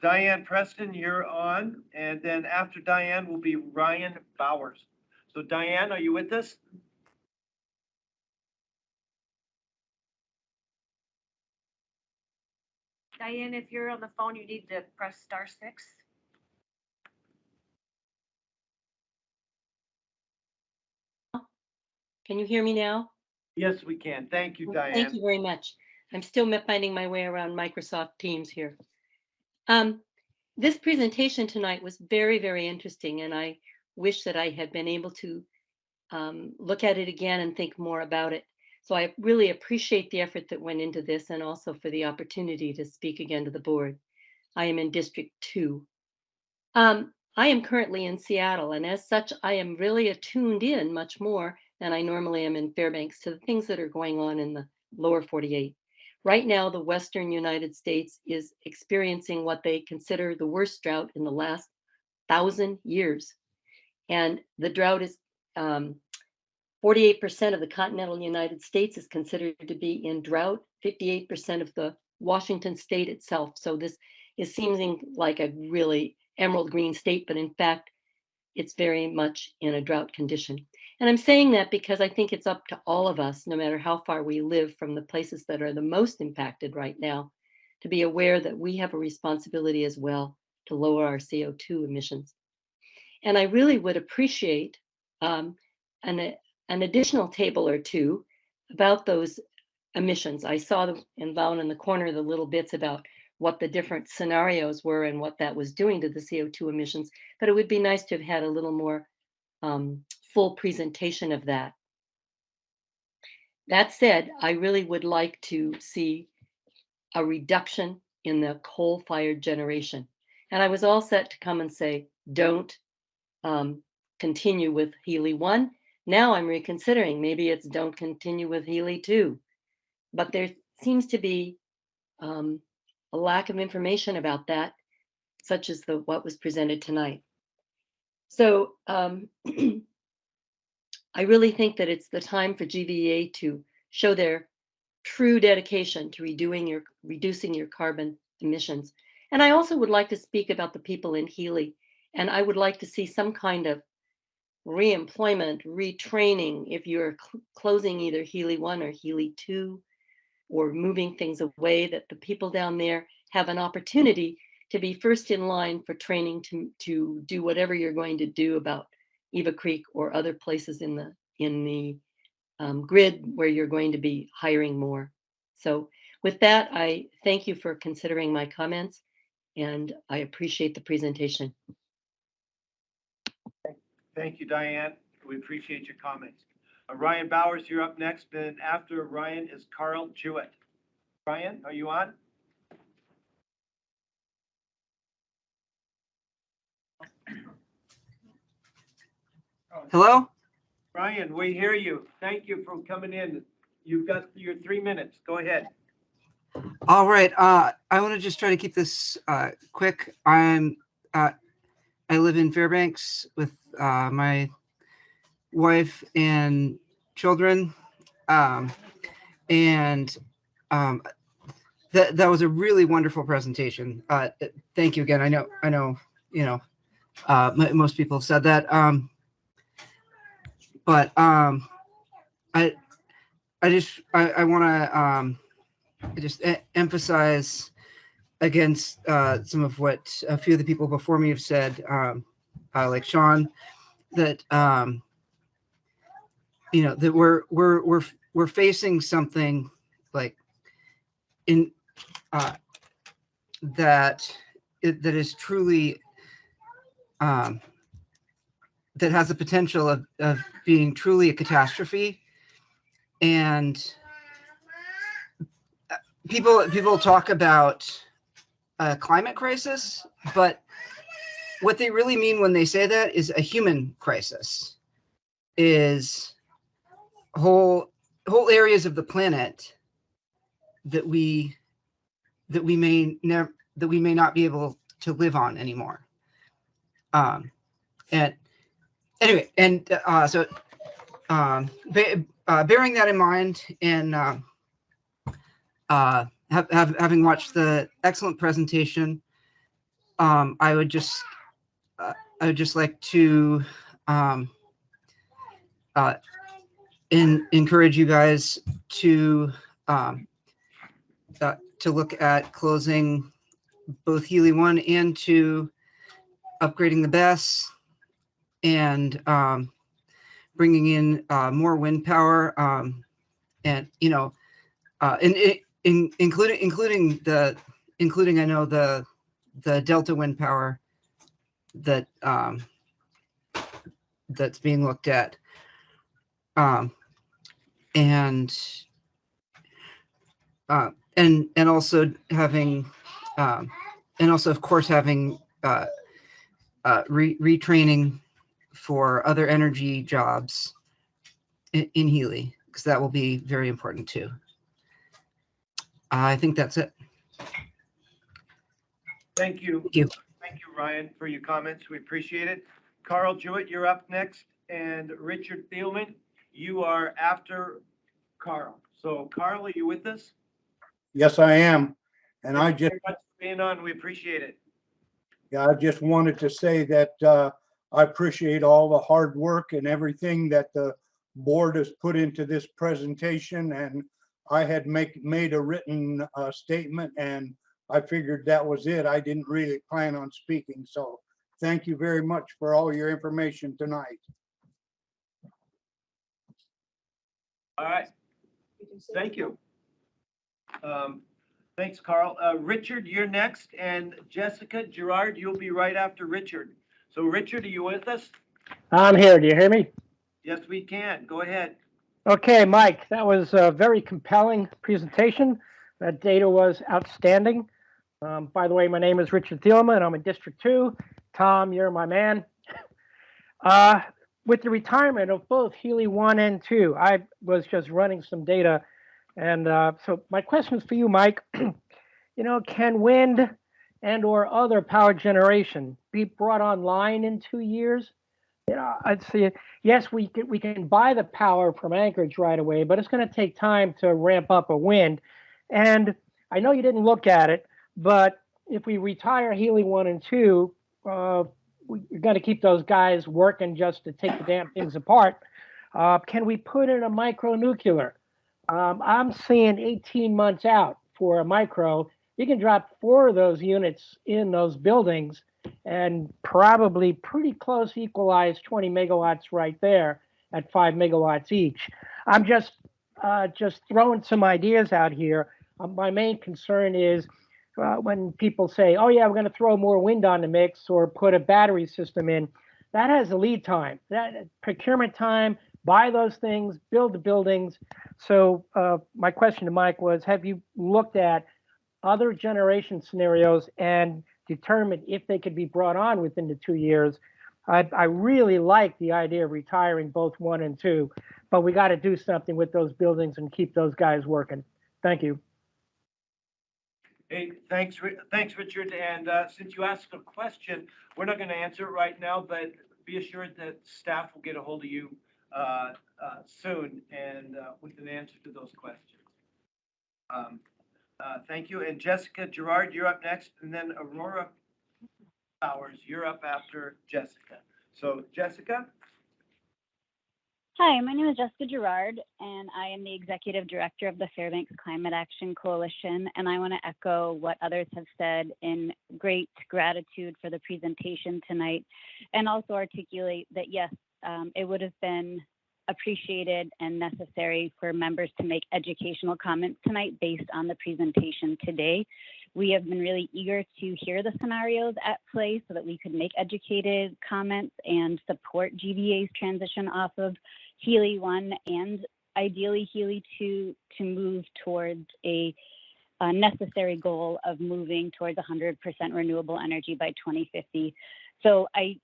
Diane Preston, you're on, and then after Diane will be Ryan Bowers. So Diane, are you with us? Diane, if you're on the phone, you need to press *6. Can you hear me now? Yes, we can. Thank you, Diane. Thank you very much. I'm still finding my way around Microsoft Teams here. This presentation tonight was very, very interesting, and I wish that I had been able to look at it again and think more about it. So I really appreciate the effort that went into this and also for the opportunity to speak again to the board. I am in District 2. I am currently in Seattle, and as such, I am really attuned in much more than I normally am in Fairbanks to the things that are going on in the lower 48. Right now, the Western United States is experiencing what they consider the worst drought in the last 1,000 years. And the drought is 48% of the continental United States is considered to be in drought, 58% of the Washington state itself. So this is seeming like a really emerald green state, but in fact, it's very much in a drought condition. And I'm saying that because I think it's up to all of us, no matter how far we live from the places that are the most impacted right now, to be aware that we have a responsibility as well to lower our CO2 emissions. And I really would appreciate an additional table or two about those emissions. I saw down in the corner the little bits about what the different scenarios were and what that was doing to the CO2 emissions, but it would be nice to have had a little more full presentation of that. That said, I really would like to see a reduction in the coal-fired generation. And I was all set to come and say, don't continue with Healy 1. Now I'm reconsidering, maybe it's don't continue with Healy 2. But there seems to be a lack of information about that, such as what was presented tonight. So I really think that it's the time for GVEA to show their true dedication to reducing your carbon emissions. And I also would like to speak about the people in Healy, and I would like to see some kind of reemployment, retraining, if you're closing either Healy 1 or Healy 2, or moving things away, that the people down there have an opportunity to be first in line for training to do whatever you're going to do about Eva Creek or other places in the grid where you're going to be hiring more. So with that, I thank you for considering my comments, and I appreciate the presentation. Thank you, Diane. We appreciate your comments. Ryan Bowers, you're up next, and after Ryan is Carl Jewett. Ryan, are you on? Hello? Ryan, we hear you. Thank you for coming in. You've got your 3 minutes. Go ahead. All right. I want to just try to keep this quick. I live in Fairbanks with my wife and children. And that was a really wonderful presentation. Thank you again. I know, you know, most people have said that. But I want to just emphasize against some of what a few of the people before me have said, like Sean, that you know, that we're facing something like in that is truly that has the potential of being truly a catastrophe. And people talk about a climate crisis, but what they really mean when they say that is a human crisis, is whole areas of the planet that we may not be able to live on anymore. And anyway, and so bearing that in mind, and having watched the excellent presentation I would just like to encourage you guys to look at closing both Healy 1 and 2, upgrading the BESS, and bringing in more wind power, and including I know the Delta wind power that that's being looked at, and also having and also of course having retraining for other energy jobs in Healy, because that will be very important too. I think that's it. Thank you. Thank you. Thank you, Ryan, for your comments. We appreciate it. Carl Jewett, you're up next, and Richard Thielman, you are after Carl. So Carl, are you with us? Yes, I am. And I Thank you just, very much for being on. We appreciate it. yeah, I just wanted to say that I appreciate all the hard work and everything that the board has put into this presentation. And I had made a written statement, and I figured that was it. I didn't really plan on speaking. So thank you very much for all your information tonight. All right. Thank you. Thanks, Carl. Richard, you're next, and Jessica Gerard, you'll be right after Richard. So Richard, are you with us? I'm here. Do you hear me? Yes, we can. Go ahead. Okay, Mike, that was a very compelling presentation. That data was outstanding. By the way, my name is Richard Thielman. I'm in District 2. Tom, you're my man. With the retirement of both Healy 1 and 2, I was just running some data. And so my question is for you, Mike. Can wind and or other power generation be brought online in 2 years? I'd say, yes, we can buy the power from Anchorage right away, but it's going to take time to ramp up a wind. And I know you didn't look at it, but if we retire Healy 1 and 2, we're going to keep those guys working just to take the damn things apart. Can we put in a micro nuclear? I'm seeing 18 months out for a micro. You can drop 4 of those units in those buildings and probably pretty close equalize 20 megawatts right there at 5 megawatts each. I'm just throwing some ideas out here. My main concern is when people say, oh yeah, we're going to throw more wind on the mix or put a battery system in, that has a lead time, that procurement time, buy those things, build the buildings. So my question to Mike was, have you looked at other generation scenarios and determined if they could be brought on within the 2 years? I really like the idea of retiring both 1 and 2, but we got to do something with those buildings and keep those guys working. Thank you. Hey, thanks, Richard. And since you asked a question, we're not going to answer it right now, but be assured that staff will get a hold of you soon and with an answer to those questions. Thank you. And Jessica Gerard, you're up next, and then Aurora Powers, you're up after Jessica. So Jessica? Hi, my name is Jessica Gerard, and I am the Executive Director of the Fairbanks Climate Action Coalition, and I want to echo what others have said in great gratitude for the presentation tonight, and also articulate that, yes, it would have been appreciated and necessary for members to make educational comments tonight based on the presentation today. We have been really eager to hear the scenarios at play so that we could make educated comments and support GVEA's transition off of Healy 1 and ideally Healy 2 to move towards a necessary goal of moving towards 100% renewable energy by 2050. So I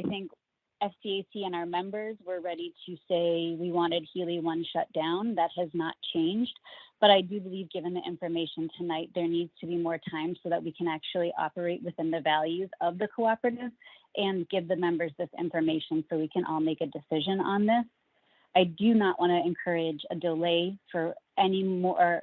think FCAC and our members were ready to say we wanted Healy 1 shut down. That has not changed. But I do believe, given the information tonight, there needs to be more time so that we can actually operate within the values of the cooperative and give the members this information so we can all make a decision on this. I do not want to encourage a delay for any more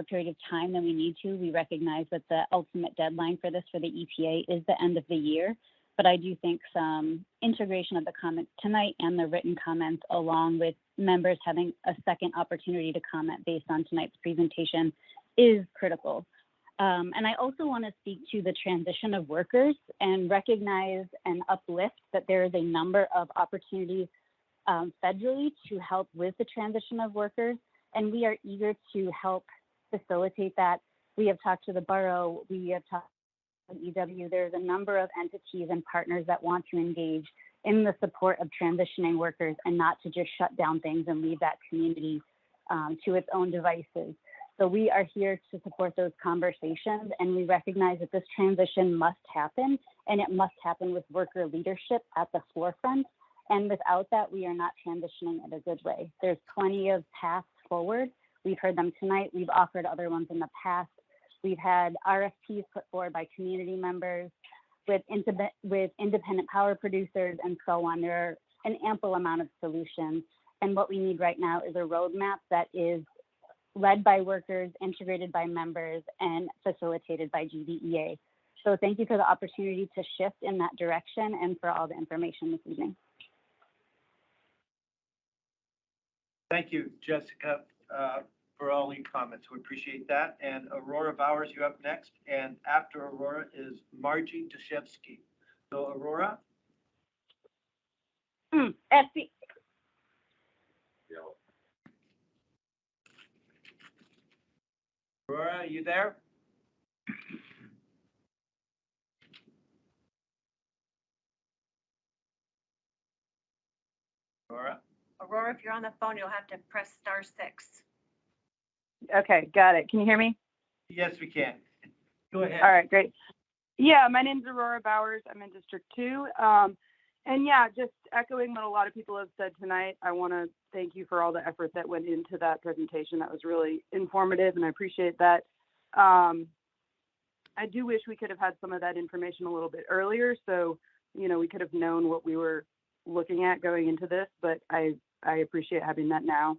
period of time than we need to. We recognize that the ultimate deadline for this for the EPA is the end of the year, but I do think some integration of the comments tonight and the written comments, along with members having a second opportunity to comment based on tonight's presentation, is critical. And I also want to speak to the transition of workers and recognize and uplift that there is a number of opportunities federally to help with the transition of workers, and we are eager to help facilitate that. We have talked to the borough, we have talked to EW. There's a number of entities and partners that want to engage in the support of transitioning workers and not to just shut down things and leave that community to its own devices. So we are here to support those conversations, and we recognize that this transition must happen, and it must happen with worker leadership at the forefront. And without that, we are not transitioning in a good way. There's plenty of paths forward. We've heard them tonight. We've offered other ones in the past. We've had RFPs put forward by community members with independent power producers and so on. There are an ample amount of solutions. And what we need right now is a roadmap that is led by workers, integrated by members, and facilitated by GVEA. So thank you for the opportunity to shift in that direction and for all the information this evening. Thank you, Jessica, for all your comments. We appreciate that. And Aurora Bowers, you're up next. And after Aurora is Margie Dushevsky. So Aurora? SB. Aurora, are you there? Aurora? Aurora, if you're on the phone, you'll have to press *6. Okay, got it. Can you hear me? Yes, we can. Go ahead. All right, great. Yeah, my name's Aurora Bowers. I'm in District 2. And yeah, just echoing what a lot of people have said tonight, I want to thank you for all the effort that went into that presentation. That was really informative, and I appreciate that. I do wish we could have had some of that information a little bit earlier, so, you know, we could have known what we were looking at going into this, but I appreciate having that now.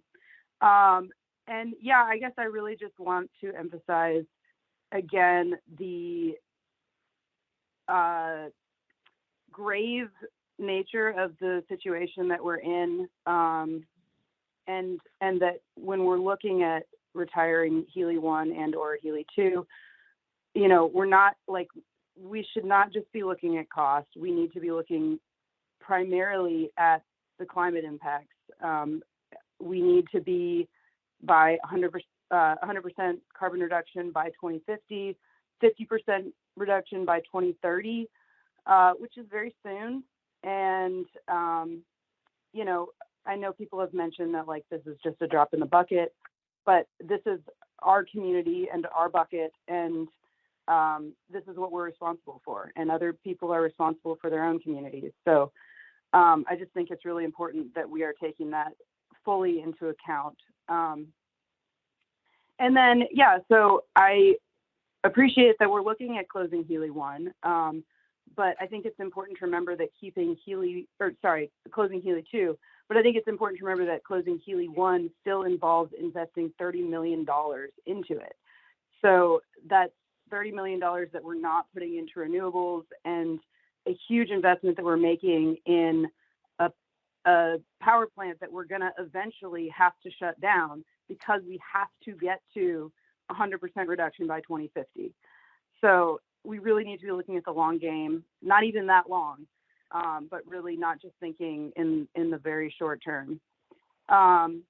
And yeah, I guess I really just want to emphasize again the grave nature of the situation that we're in, and that when we're looking at retiring Healy 1 and or Healy 2, you know, we're not like, we should not just be looking at cost. We need to be looking primarily at the climate impacts. We need to be by 100% carbon reduction by 2050, 50% reduction by 2030, which is very soon. And, you know, I know people have mentioned that like this is just a drop in the bucket, but this is our community and our bucket, and this is what we're responsible for, and other people are responsible for their own communities. So I just think it's really important that we are taking that fully into account. And then, yeah, so I appreciate that we're looking at closing Healy 1, but I think it's important to remember that closing Healy 2, but I think it's important to remember that closing Healy 1 still involves investing $30 million into it. So that's $30 million that we're not putting into renewables, and a huge investment that we're making in a power plant that we're going to eventually have to shut down because we have to get to 100% reduction by 2050. So we really need to be looking at the long game, not even that long, but really not just thinking in the very short term. And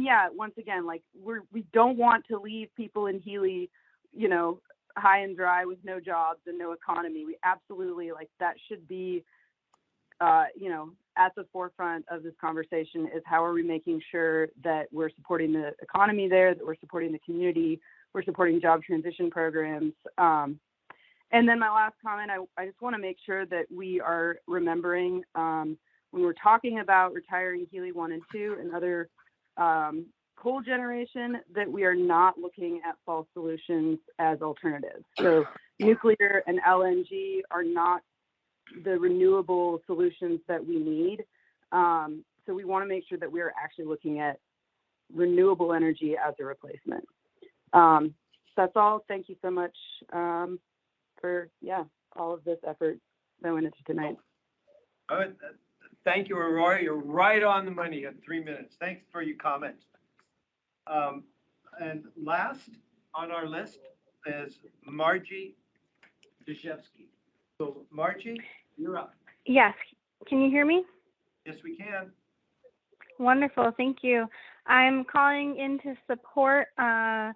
yeah, once again, like we don't want to leave people in Healy, you know, high and dry with no jobs and no economy. We absolutely, like, that should be, you know, at the forefront of this conversation is how are we making sure that we're supporting the economy there, that we're supporting the community, we're supporting job transition programs. And then my last comment, I just want to make sure that we are remembering when we're talking about retiring Healy 1 and 2 and other coal generation, that we are not looking at false solutions as alternatives. So nuclear and LNG are not the renewable solutions that we need. So so we want to make sure that we're actually looking at renewable energy as a replacement. That's all. Thank you so much for all of this effort that went into tonight. Thank you, Aurora. You're right on the money at 3 minutes. Thanks for your comments. And last on our list is Margie Deshevsky. So Margie, you're up. Yes. Can you hear me? Yes, we can. Wonderful. Thank you. I'm calling in to support the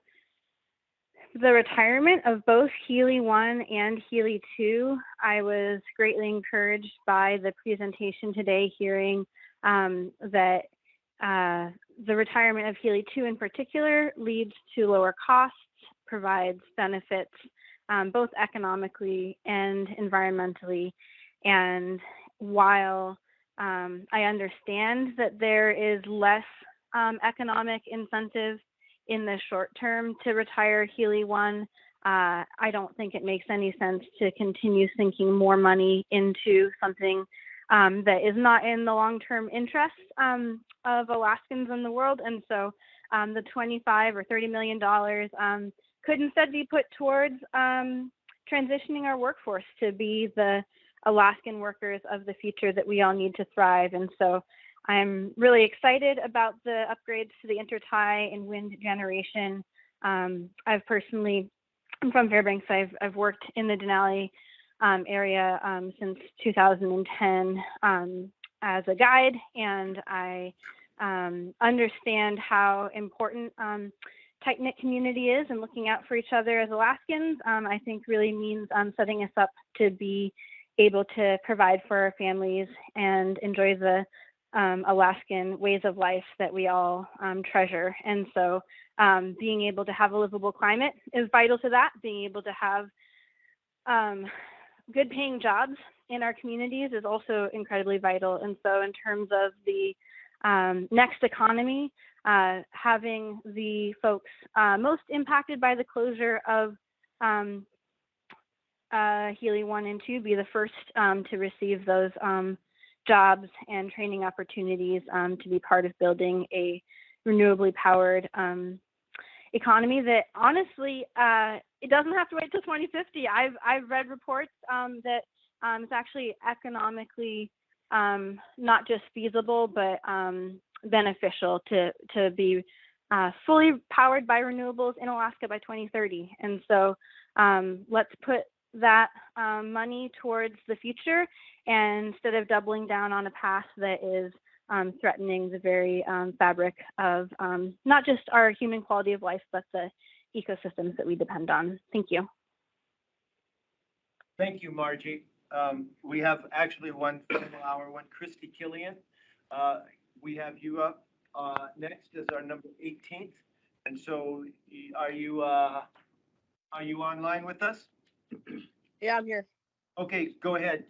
retirement of both Healy 1 and Healy 2. I was greatly encouraged by the presentation today, hearing that the retirement of Healy 2 in particular leads to lower costs, provides benefits both economically and environmentally. And while I understand that there is less economic incentive in the short term to retire Healy 1, I don't think it makes any sense to continue sinking more money into something that is not in the long-term interests of Alaskans in the world. And so the $25 or $30 million could instead be put towards transitioning our workforce to be the Alaskan workers of the future that we all need to thrive. And so I'm really excited about the upgrades to the intertie and wind generation. I'm from Fairbanks. I've worked in the Denali area since 2010 as a guide, and I understand how important tight-knit community is, and looking out for each other as Alaskans, I think really means setting us up to be able to provide for our families and enjoy the Alaskan ways of life that we all treasure. And so being able to have a livable climate is vital to that. Being able to have good paying jobs in our communities is also incredibly vital. And so in terms of the next economy, having the folks most impacted by the closure of Healy 1 and 2 be the first to receive those jobs and training opportunities to be part of building a renewably powered economy that honestly, it doesn't have to wait till 2050. I've read reports that it's actually economically not just feasible, but beneficial to be fully powered by renewables in Alaska by 2030. And so let's put that money towards the future, and instead of doubling down on a path that is threatening the very fabric of not just our human quality of life, but the ecosystems that we depend on. Thank you. Thank you, Margie. We have actually one final hour, Christy Killian. We have you up next as our number 18th. And so are you online with us? Yeah, I'm here. Okay, go ahead.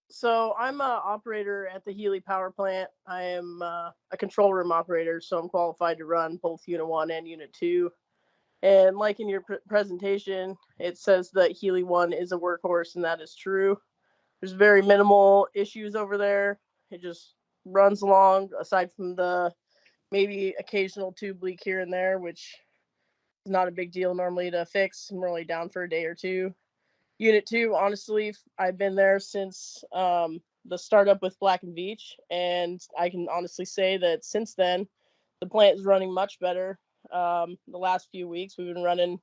So I'm an operator at the Healy Power Plant. I am a control room operator, so I'm qualified to run both Unit 1 and Unit 2. And like in your presentation, it says that Healy 1 is a workhorse, and that is true. There's very minimal issues over there. It just runs along, aside from the maybe occasional tube leak here and there, which is not a big deal normally to fix. I'm only down for a day or two. Unit 2, honestly, I've been there since the startup with Black and Veatch, and I can honestly say that since then, the plant is running much better. The last few weeks, we've been running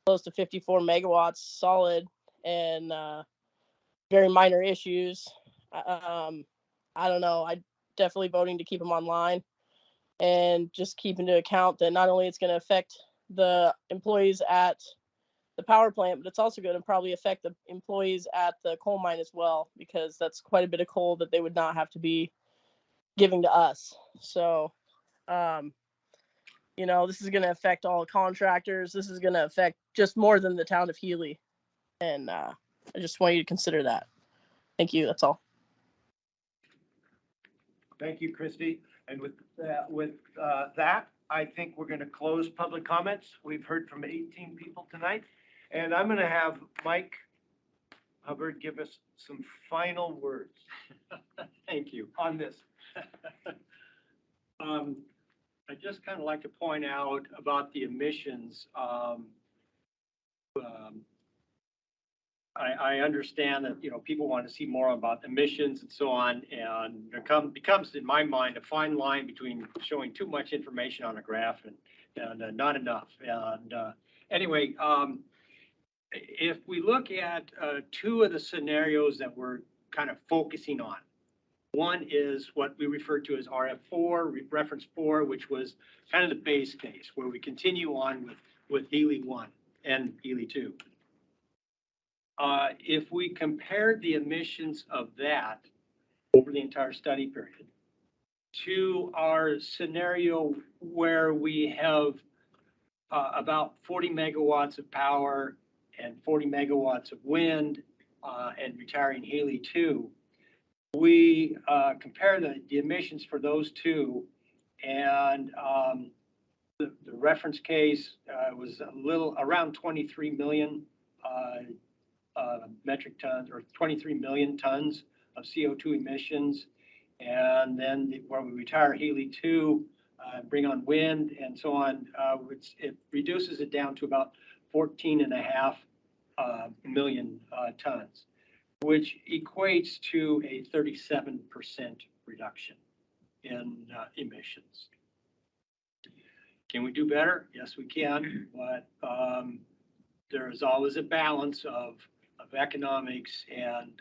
close to 54 megawatts solid, and very minor issues. I don't know. I'm definitely voting to keep them online, and just keep into account that not only it's going to affect the employees at the power plant, but it's also going to probably affect the employees at the coal mine as well, because that's quite a bit of coal that they would not have to be giving to us. So, this is going to affect all contractors. This is going to affect just more than the town of Healy. And I just want you to consider that. Thank you. That's all. Thank you, Christy. And with that, I think we're going to close public comments. We've heard from 18 people tonight. And I'm going to have Mike Hubbard give us some final words. Thank you. On this. I just kind of like to point out about the emissions. I understand that, people want to see more about emissions and so on, and there becomes, in my mind, a fine line between showing too much information on a graph and not enough. And anyway, if we look at two of the scenarios that we're kind of focusing on, one is what we refer to as RF4, reference 4, which was kind of the base case, where we continue on with Healy 1 and Healy 2. If we compared the emissions of that over the entire study period to our scenario where we have about 40 megawatts of power and 40 megawatts of wind and retiring Healy 2, we compare the emissions for those two, and the reference case was a little around 23 million metric tons, or 23 million tons of CO2 emissions. And then where we retire Healy 2, bring on wind and so on, it reduces it down to about 14.5 million tons, which equates to a 37% reduction in emissions. Can we do better? Yes, we can, but there is always a balance of economics and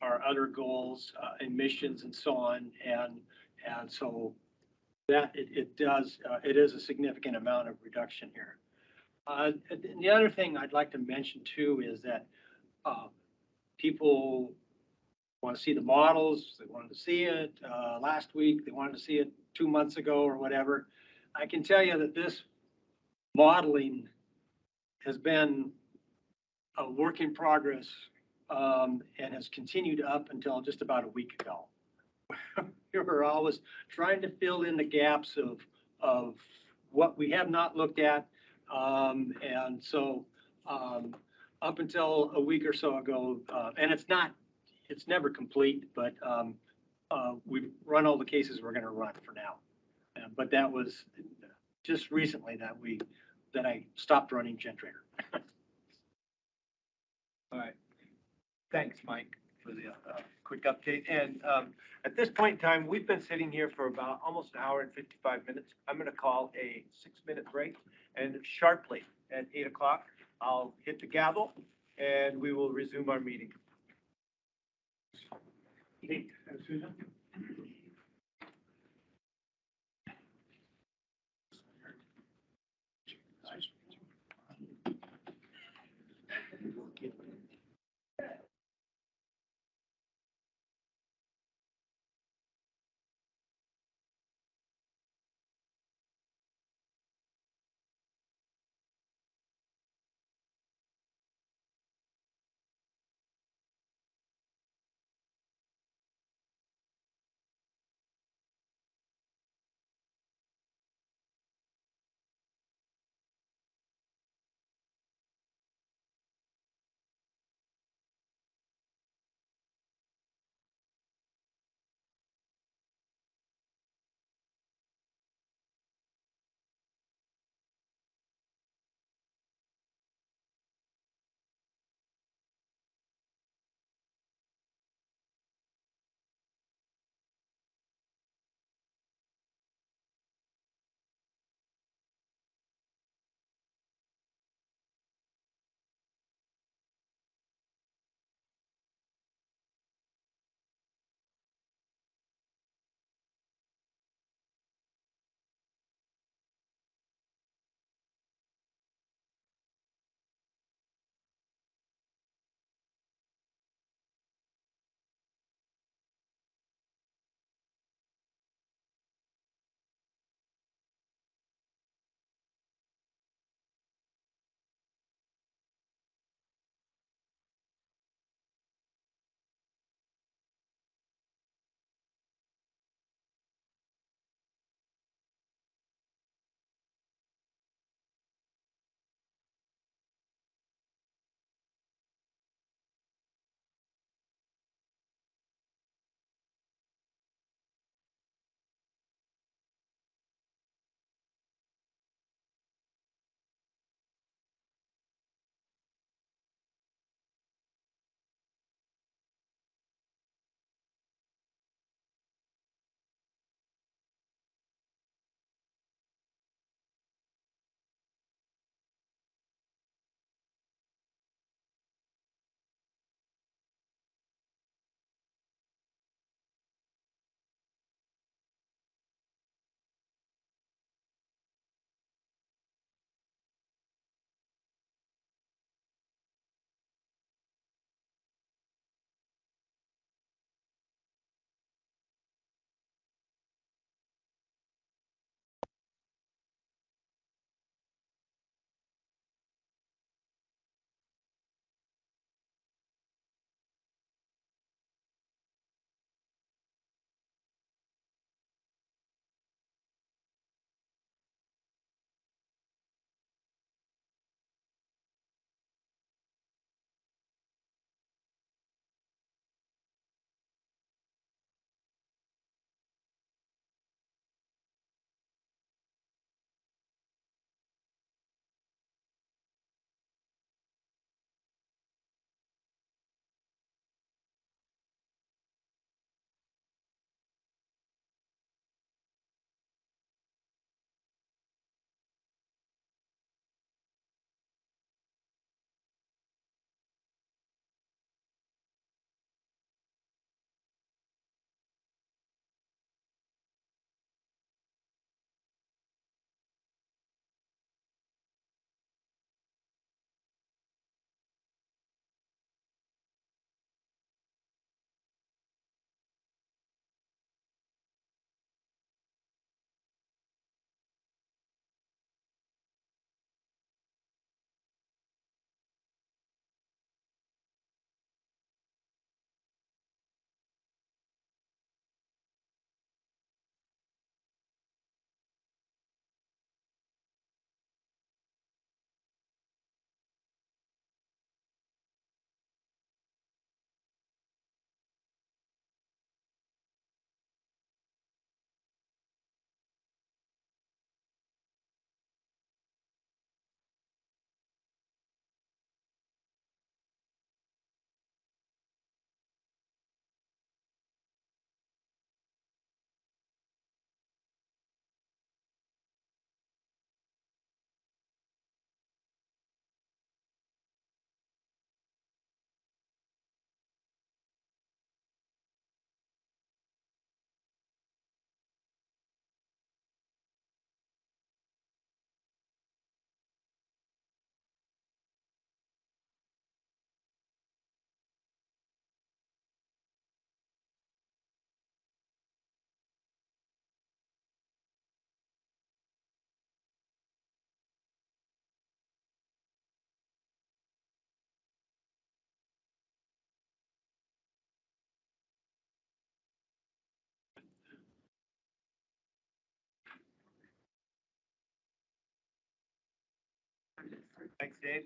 our other goals, emissions and so on, and so that it is a significant amount of reduction here. The other thing I'd like to mention too is that people want to see the models. They wanted to see it last week. They wanted to see it 2 months ago or whatever. I can tell you that this modeling has been a work in progress and has continued up until just about a week ago. We were always trying to fill in the gaps of what we have not looked at. And so up until a week or so ago, and it's never complete, but we've run all the cases we're going to run for now. But that was just recently that I stopped running Generator. All right. Thanks, Mike, for the quick update. And at this point in time, we've been sitting here for about almost an hour and 55 minutes. I'm going to call a 6-minute break, and sharply at 8 o'clock, I'll hit the gavel and we will resume our meeting. Susan? Thanks, Dave.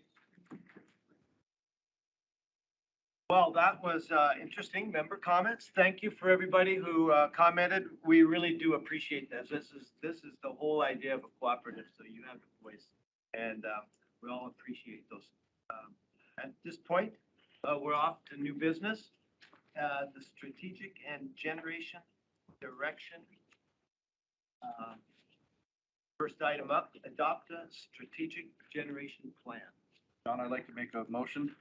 Well, that was interesting member comments. Thank you for everybody who commented. We really do appreciate this. This is the whole idea of a cooperative, so you have the voice, and we all appreciate those. At this point, we're off to new business. The strategic and generation direction. First item up, adopt a strategic generation plan. John, I'd like to make a motion.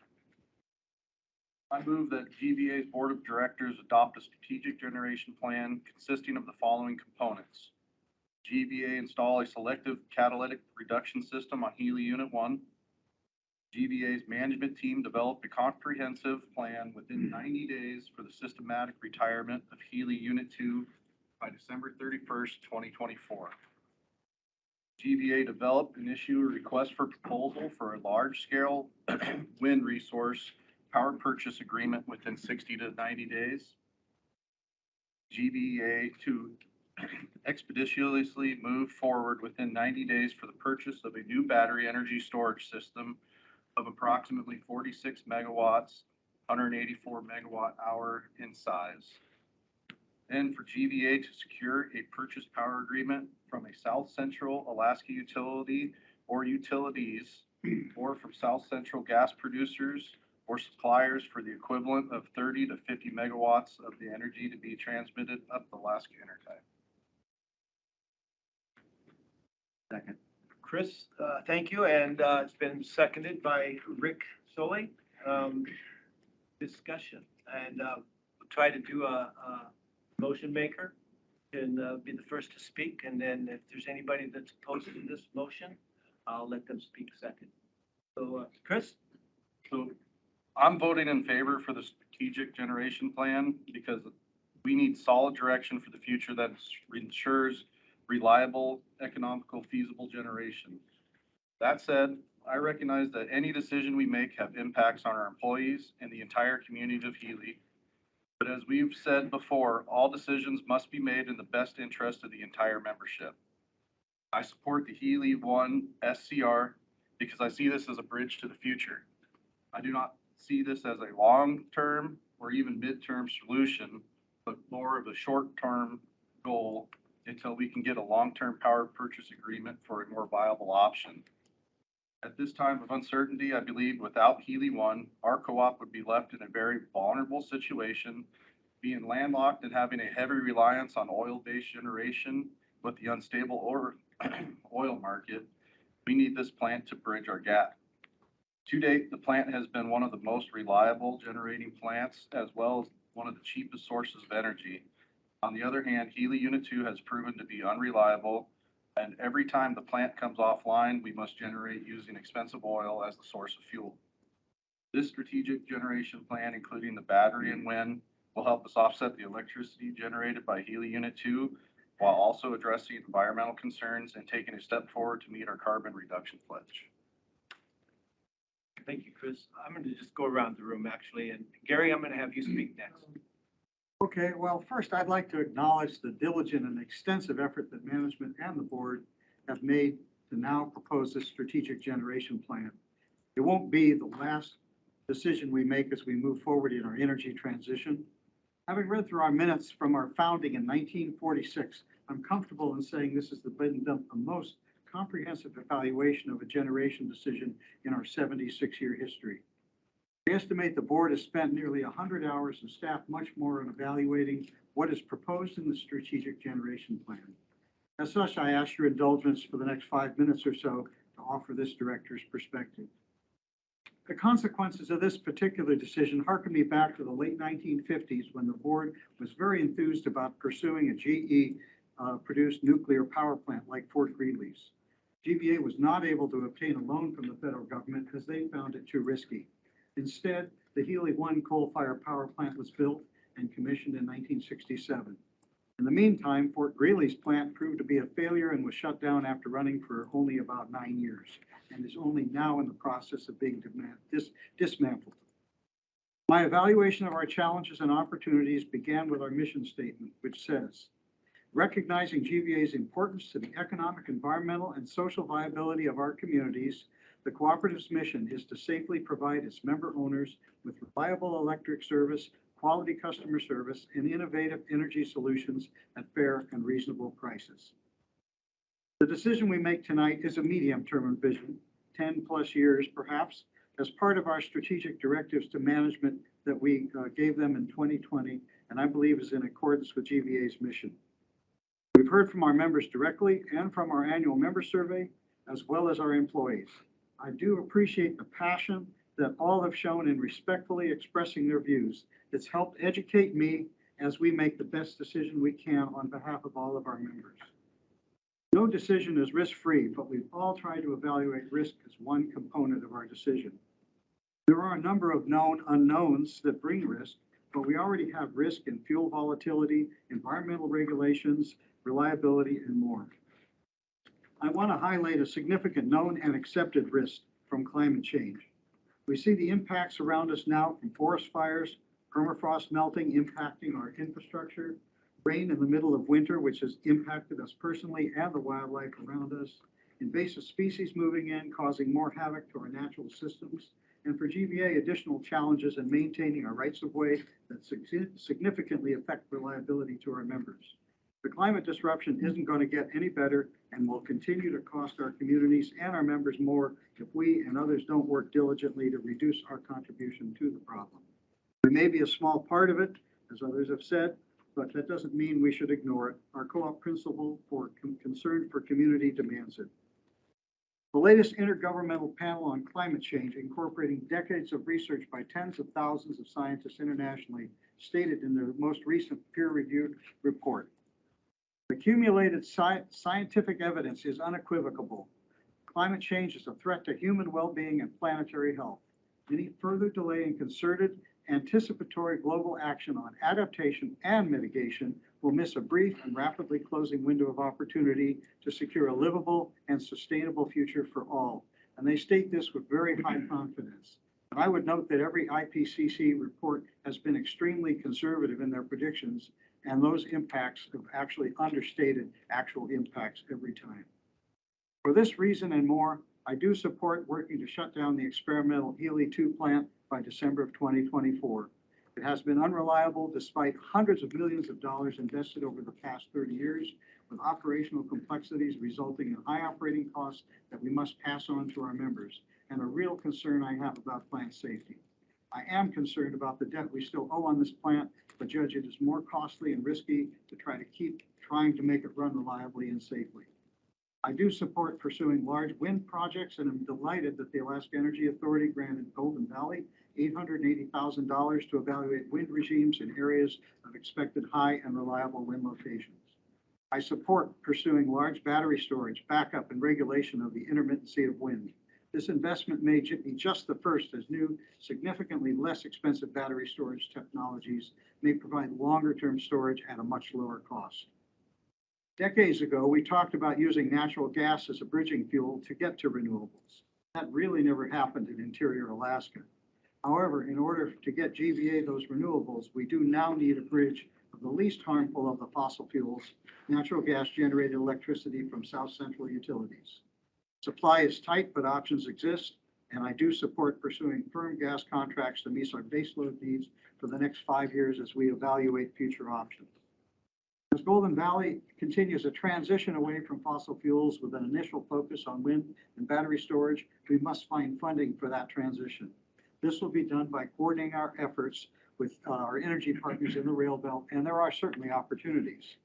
I move that GVEA's Board of Directors adopt a strategic generation plan consisting of the following components. GVEA install a selective catalytic reduction system on Healy Unit 1. GVEA's management team developed a comprehensive plan within 90 days for the systematic retirement of Healy Unit 2 by December 31st, 2024. GVEA developed and issue a request for proposal for a large-scale wind resource power purchase agreement within 60 to 90 days. GVEA to expeditiously move forward within 90 days for the purchase of a new battery energy storage system of approximately 46 megawatts, 184 megawatt hour in size. And for GVEA to secure a purchase power agreement from a South Central Alaska utility or utilities, or from South Central gas producers or suppliers for the equivalent of 30 to 50 megawatts of the energy to be transmitted up the Alaska Intertie. Second. Chris, thank you, and it's been seconded by Rick Soley. Discussion, and we'll try to do a motion maker can be the first to speak, and then if there's anybody that's opposed to this motion, I'll let them speak second. So, Chris? So I'm voting in favor for the strategic generation plan because we need solid direction for the future that ensures reliable, economical, feasible generation. That said, I recognize that any decision we make have impacts on our employees and the entire community of Healy. But as we've said before, all decisions must be made in the best interest of the entire membership. I support the Healy 1 SCR because I see this as a bridge to the future. I do not see this as a long-term or even mid-term solution, but more of a short-term goal until we can get a long-term power purchase agreement for a more viable option. At this time of uncertainty, I believe without Healy 1, our co-op would be left in a very vulnerable situation, being landlocked and having a heavy reliance on oil-based generation with the unstable oil market. We need this plant to bridge our gap. To date, the plant has been one of the most reliable generating plants, as well as one of the cheapest sources of energy. On the other hand, Healy Unit 2 has proven to be unreliable, and every time the plant comes offline, we must generate using expensive oil as the source of fuel. This strategic generation plan, including the battery and wind, will help us offset the electricity generated by Healy Unit 2, while also addressing environmental concerns and taking a step forward to meet our carbon reduction pledge. Thank you, Chris. I'm going to just go around the room, actually, and Gary, I'm going to have you speak next. Okay, well, first I'd like to acknowledge the diligent and extensive effort that management and the board have made to now propose this strategic generation plan. It won't be the last decision we make as we move forward in our energy transition. Having read through our minutes from our founding in 1946, I'm comfortable in saying this has been the most comprehensive evaluation of a generation decision in our 76-year history. I estimate the board has spent nearly 100 hours and staff much more on evaluating what is proposed in the strategic generation plan. As such, I ask your indulgence for the next 5 minutes or so to offer this director's perspective. The consequences of this particular decision harken me back to the late 1950s when the board was very enthused about pursuing a GE produced nuclear power plant like Fort Greely's. GVEA was not able to obtain a loan from the federal government because they found it too risky. Instead, the Healy 1 coal-fired power plant was built and commissioned in 1967. In the meantime, Fort Greely's plant proved to be a failure and was shut down after running for only about 9 years and is only now in the process of being dismantled. My evaluation of our challenges and opportunities began with our mission statement, which says, recognizing GVEA's importance to the economic, environmental, and social viability of our communities, The cooperative's mission is to safely provide its member owners with reliable electric service, quality customer service, and innovative energy solutions at fair and reasonable prices. The decision we make tonight is a medium-term vision, 10 plus years perhaps, as part of our strategic directives to management that we gave them in 2020, and I believe is in accordance with GVEA's mission. We've heard from our members directly and from our annual member survey, as well as our employees. I do appreciate the passion that all have shown in respectfully expressing their views. It's helped educate me as we make the best decision we can on behalf of all of our members. No decision is risk-free, but we've all tried to evaluate risk as one component of our decision. There are a number of known unknowns that bring risk, but we already have risk in fuel volatility, environmental regulations, reliability, and more. I want to highlight a significant known and accepted risk from climate change. We see the impacts around us now from forest fires, permafrost melting impacting our infrastructure, rain in the middle of winter, which has impacted us personally and the wildlife around us, invasive species moving in, causing more havoc to our natural systems, and for GVEA, additional challenges in maintaining our rights of way that significantly affect reliability to our members. The climate disruption isn't going to get any better and will continue to cost our communities and our members more if we and others don't work diligently to reduce our contribution to the problem. We may be a small part of it, as others have said, but that doesn't mean we should ignore it. Our co-op principle for concern for community demands it. The latest Intergovernmental Panel on Climate Change, incorporating decades of research by tens of thousands of scientists internationally, stated in their most recent peer-reviewed report, accumulated scientific evidence is unequivocal. Climate change is a threat to human well-being and planetary health. Any further delay in concerted, anticipatory global action on adaptation and mitigation will miss a brief and rapidly closing window of opportunity to secure a livable and sustainable future for all. And they state this with very high confidence. And I would note that every IPCC report has been extremely conservative in their predictions, and those impacts have actually understated actual impacts every time. For this reason and more, I do support working to shut down the experimental Healy 2 plant by December of 2024. It has been unreliable despite hundreds of millions of dollars invested over the past 30 years, with operational complexities resulting in high operating costs that we must pass on to our members, and a real concern I have about plant safety. I am concerned about the debt we still owe on this plant, but judge it is more costly and risky to keep trying to make it run reliably and safely. I do support pursuing large wind projects, and I'm delighted that the Alaska Energy Authority granted Golden Valley $880,000 to evaluate wind regimes in areas of expected high and reliable wind locations. I support pursuing large battery storage, backup, and regulation of the intermittency of wind. This investment may be just the first, as new, significantly less expensive battery storage technologies may provide longer-term storage at a much lower cost. Decades ago, we talked about using natural gas as a bridging fuel to get to renewables. That really never happened in interior Alaska. However, in order to get GVEA those renewables, we do now need a bridge of the least harmful of the fossil fuels, natural gas-generated electricity from South Central utilities. Supply is tight, but options exist, and I do support pursuing firm gas contracts to meet our baseload needs for the next 5 years as we evaluate future options. As Golden Valley continues a transition away from fossil fuels with an initial focus on wind and battery storage, we must find funding for that transition. This will be done by coordinating our efforts with our energy partners in the rail belt, and there are certainly opportunities.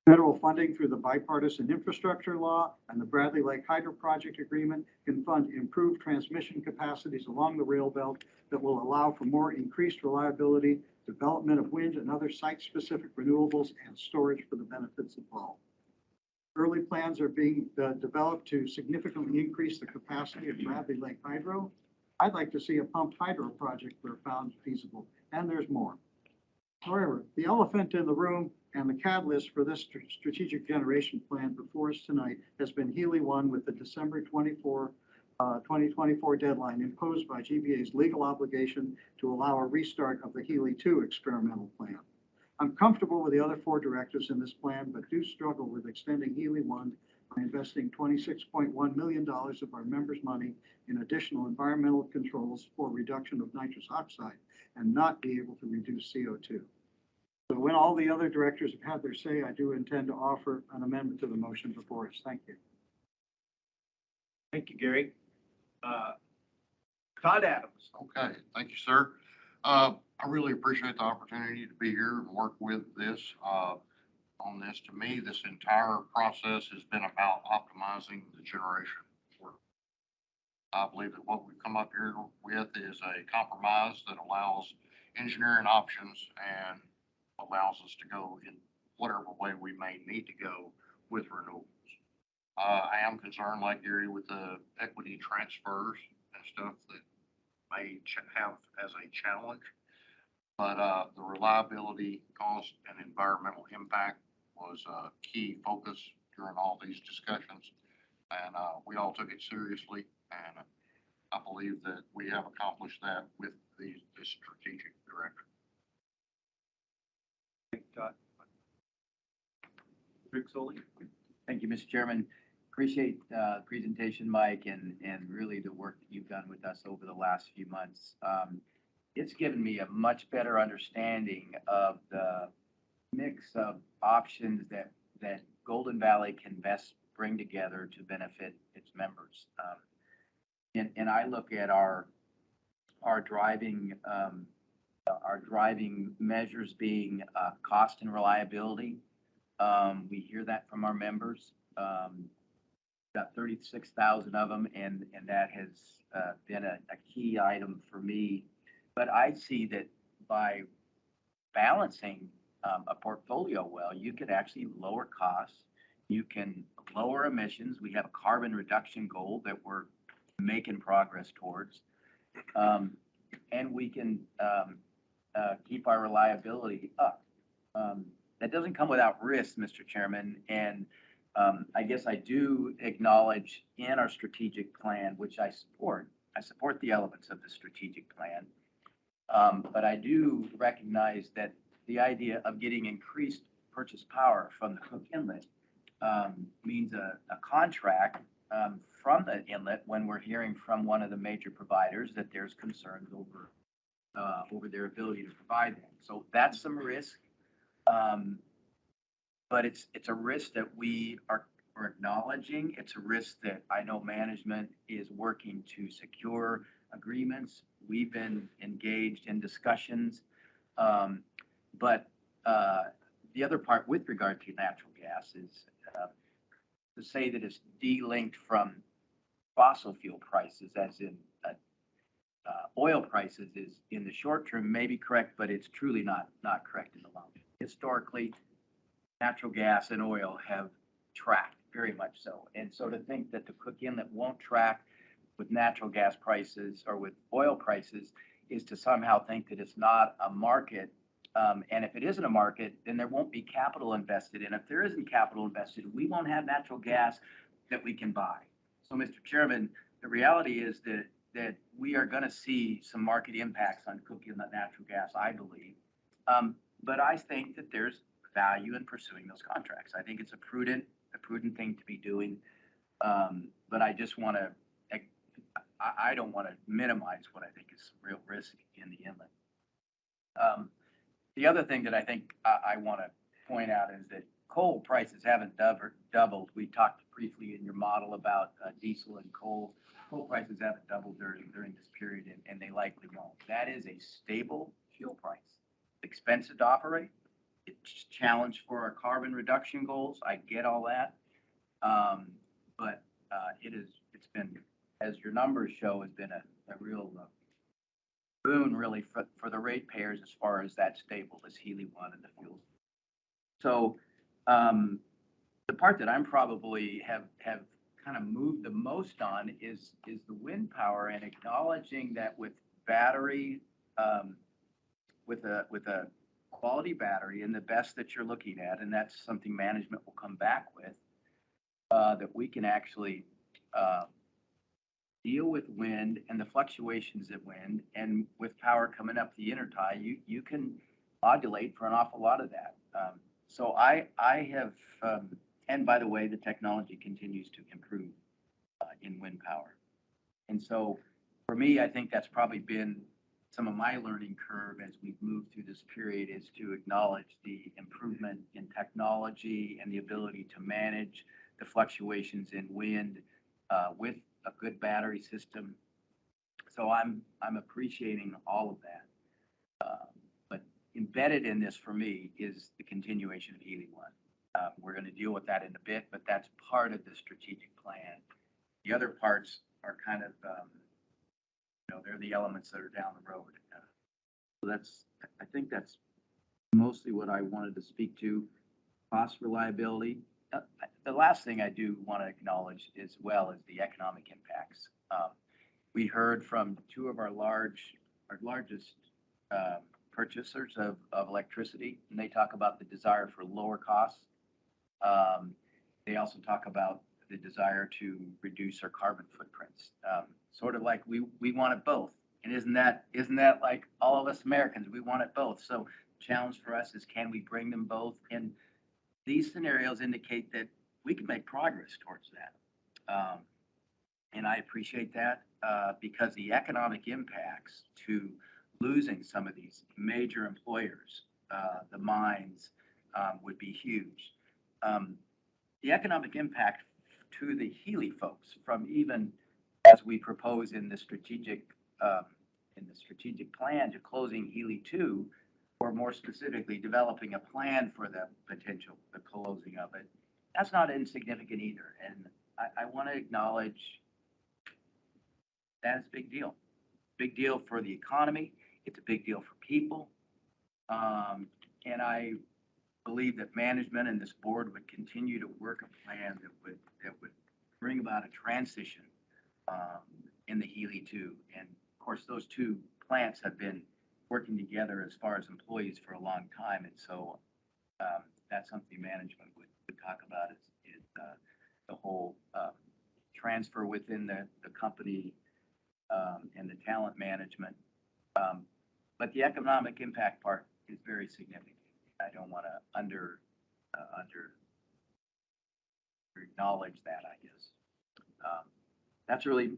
Federal funding through the bipartisan infrastructure law and the Bradley Lake Hydro Project agreement can fund improved transmission capacities along the rail belt that will allow for more increased reliability, development of wind and other site-specific renewables, and storage for the benefits of all. Early plans are being developed to significantly increase the capacity of Bradley Lake Hydro. I'd like to see a pumped hydro project where found feasible, and there's more. However, the elephant in the room and the catalyst for this strategic generation plan before us tonight has been Healy 1 with the December 2024 deadline imposed by GVEA's legal obligation to allow a restart of the Healy 2 experimental plan. I'm comfortable with the other 4 directives in this plan, but do struggle with extending Healy 1 investing $26.1 million of our members' money in additional environmental controls for reduction of nitrous oxide and not be able to reduce CO2. So when all the other directors have had their say, I do intend to offer an amendment to the motion before us. Thank you. Thank you, Gary. Todd Adams. Okay, thank you, sir. I really appreciate the opportunity to be here and work with this, on this. To me, this entire process has been about optimizing the generation. I believe that what we've come up here with is a compromise that allows engineering options and allows us to go in whatever way we may need to go with renewables. I am concerned, like Gary, with the equity transfers and stuff that may have as a challenge. But the reliability, cost, and environmental impact was a key focus during all these discussions. And we all took it seriously. And I believe that we have accomplished that with this strategic direction. Rick Soley. Thank you, Mr. Chairman. Appreciate the presentation, Mike, and really the work that you've done with us over the last few months. It's given me a much better understanding of the mix of options that Golden Valley can best bring together to benefit its members. And I look at our driving measures being cost and reliability. We hear that from our members. Got 36,000 of them, and that has been a key item for me. But I see that by balancing a portfolio well, you could actually lower costs. You can lower emissions. We have a carbon reduction goal that we're making progress towards. And we can keep our reliability up. That doesn't come without risk, Mr. Chairman. And I guess I do acknowledge in our strategic plan, which I support the elements of the strategic plan. But I do recognize that the idea of getting increased purchase power from the Cook Inlet means a contract from the inlet when we're hearing from one of the major providers that there's concerns over their ability to provide that. So that's some risk. But it's a risk that we are acknowledging. It's a risk that I know management is working to secure agreements. We've been engaged in discussions. But the other part with regard to natural gas is to say that it's de-linked from fossil fuel prices, as in oil prices, is in the short term may be correct, but it's truly not correct in the long term. Historically, natural gas and oil have tracked very much so. And so to think that the Cook Inlet won't track with natural gas prices or with oil prices is to somehow think that it's not a market. And if it isn't a market, then there won't be capital invested. And if there isn't capital invested, we won't have natural gas that we can buy. So, Mr. Chairman, the reality is that we are going to see some market impacts on Cook Inlet natural gas, I believe. But I think that there's value in pursuing those contracts. I think it's a prudent thing to be doing. But I just want to, I don't want to minimize what I think is real risk in the inlet. The other thing that I think I want to point out is that coal prices haven't doubled. We talked briefly in your model about diesel and coal. Coal prices haven't doubled during this period, and they likely won't. That is a stable fuel price. Expensive to operate. It's a challenge for our carbon reduction goals. I get all that. But it's been, as your numbers show, has been a real boon really for the ratepayers as far as that stable as Healy 1 and the fuels. So the part that I'm probably have kind of moved the most on is the wind power, and acknowledging that with battery, with a quality battery and the best that you're looking at, and that's something management will come back with, that we can actually deal with wind and the fluctuations of wind, and with power coming up the intertie, you can modulate for an awful lot of that. So I have And by the way, the technology continues to improve in wind power. And so for me, I think that's probably been some of my learning curve as we've moved through this period, is to acknowledge the improvement in technology and the ability to manage the fluctuations in wind with a good battery system. So I'm appreciating all of that. But embedded in this for me is the continuation of Healy 1. We're going to deal with that in a bit, but that's part of the strategic plan. The other parts are kind of, they're the elements that are down the road. So I think that's mostly what I wanted to speak to. Cost reliability. The last thing I do want to acknowledge as well is the economic impacts. We heard from two of our largest purchasers of electricity, and they talk about the desire for lower costs. They also talk about the desire to reduce our carbon footprints. Sort of like we want it both. And isn't that like all of us Americans? We want it both. So challenge for us is, can we bring them both? And these scenarios indicate that we can make progress towards that. And I appreciate that because the economic impacts to losing some of these major employers, the mines, would be huge. The economic impact to the Healy folks, from even as we propose in the strategic plan to closing Healy 2, or more specifically developing a plan for the closing of it, that's not insignificant either. And I want to acknowledge that's a big deal. Big deal for the economy. It's a big deal for people. And I believe that management and this board would continue to work a plan that would bring about a transition in the Healy 2. And of course, those two plants have been working together as far as employees for a long time. And so that's something management would talk about, is the whole transfer within the company and the talent management. But the economic impact part is very significant. I don't want to under acknowledge that, I guess. That's really,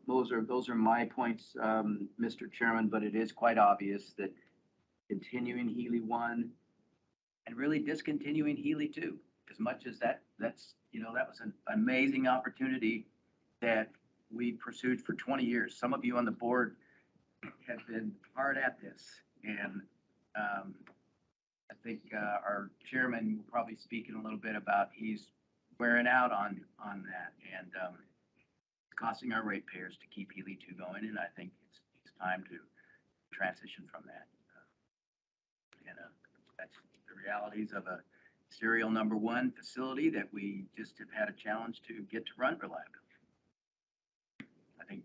those are my points, Mr. Chairman, but it is quite obvious that continuing Healy 1 and really discontinuing Healy 2, as much as that was an amazing opportunity that we pursued for 20 years. Some of you on the board have been hard at this, and I think our chairman will probably speak in a little bit about he's wearing out on that, and it's costing our ratepayers to keep Healy 2 going, and I think it's time to transition from that. And that's the realities of a serial number 1 facility that we just have had a challenge to get to run reliably. I think,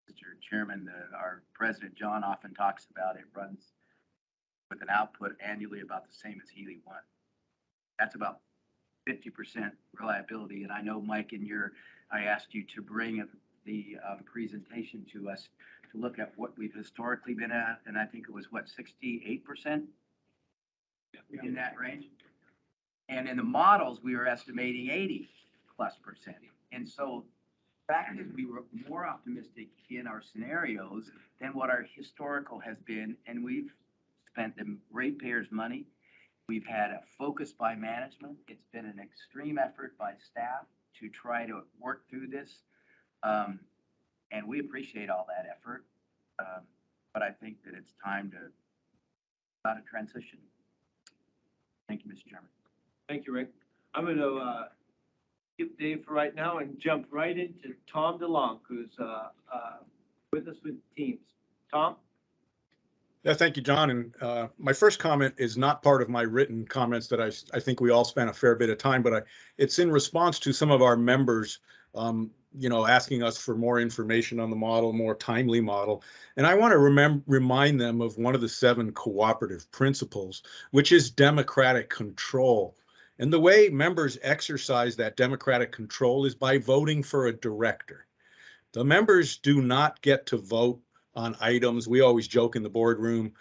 Mr. Chairman, our president, John, often talks about it runs with an output annually about the same as Healy 1. That's about 50% reliability. And I know, Mike, I asked you to bring the presentation to us to look at what we've historically been at. And I think it was, 68% in that range. And in the models, we were estimating 80+%. And so the fact is, we were more optimistic in our scenarios than what our historical has been. And we've spent the ratepayers' money. We've had a focus by management. It's been an extreme effort by staff to try to work through this. And we appreciate all that effort. But I think that it's time to start a transition. Thank you, Mr. Chairman. Thank you, Rick. I'm going to skip Dave for right now and jump right into Tom DeLonge, who's with us with Teams. Tom? Yeah, thank you, John. And my first comment is not part of my written comments that I think we all spent a fair bit of time, but it's in response to some of our members, asking us for more information on the model, more timely model. And I want to remind them of one of the 7 cooperative principles, which is democratic control. And the way members exercise that democratic control is by voting for a director. The members do not get to vote on items. We always joke in the boardroom,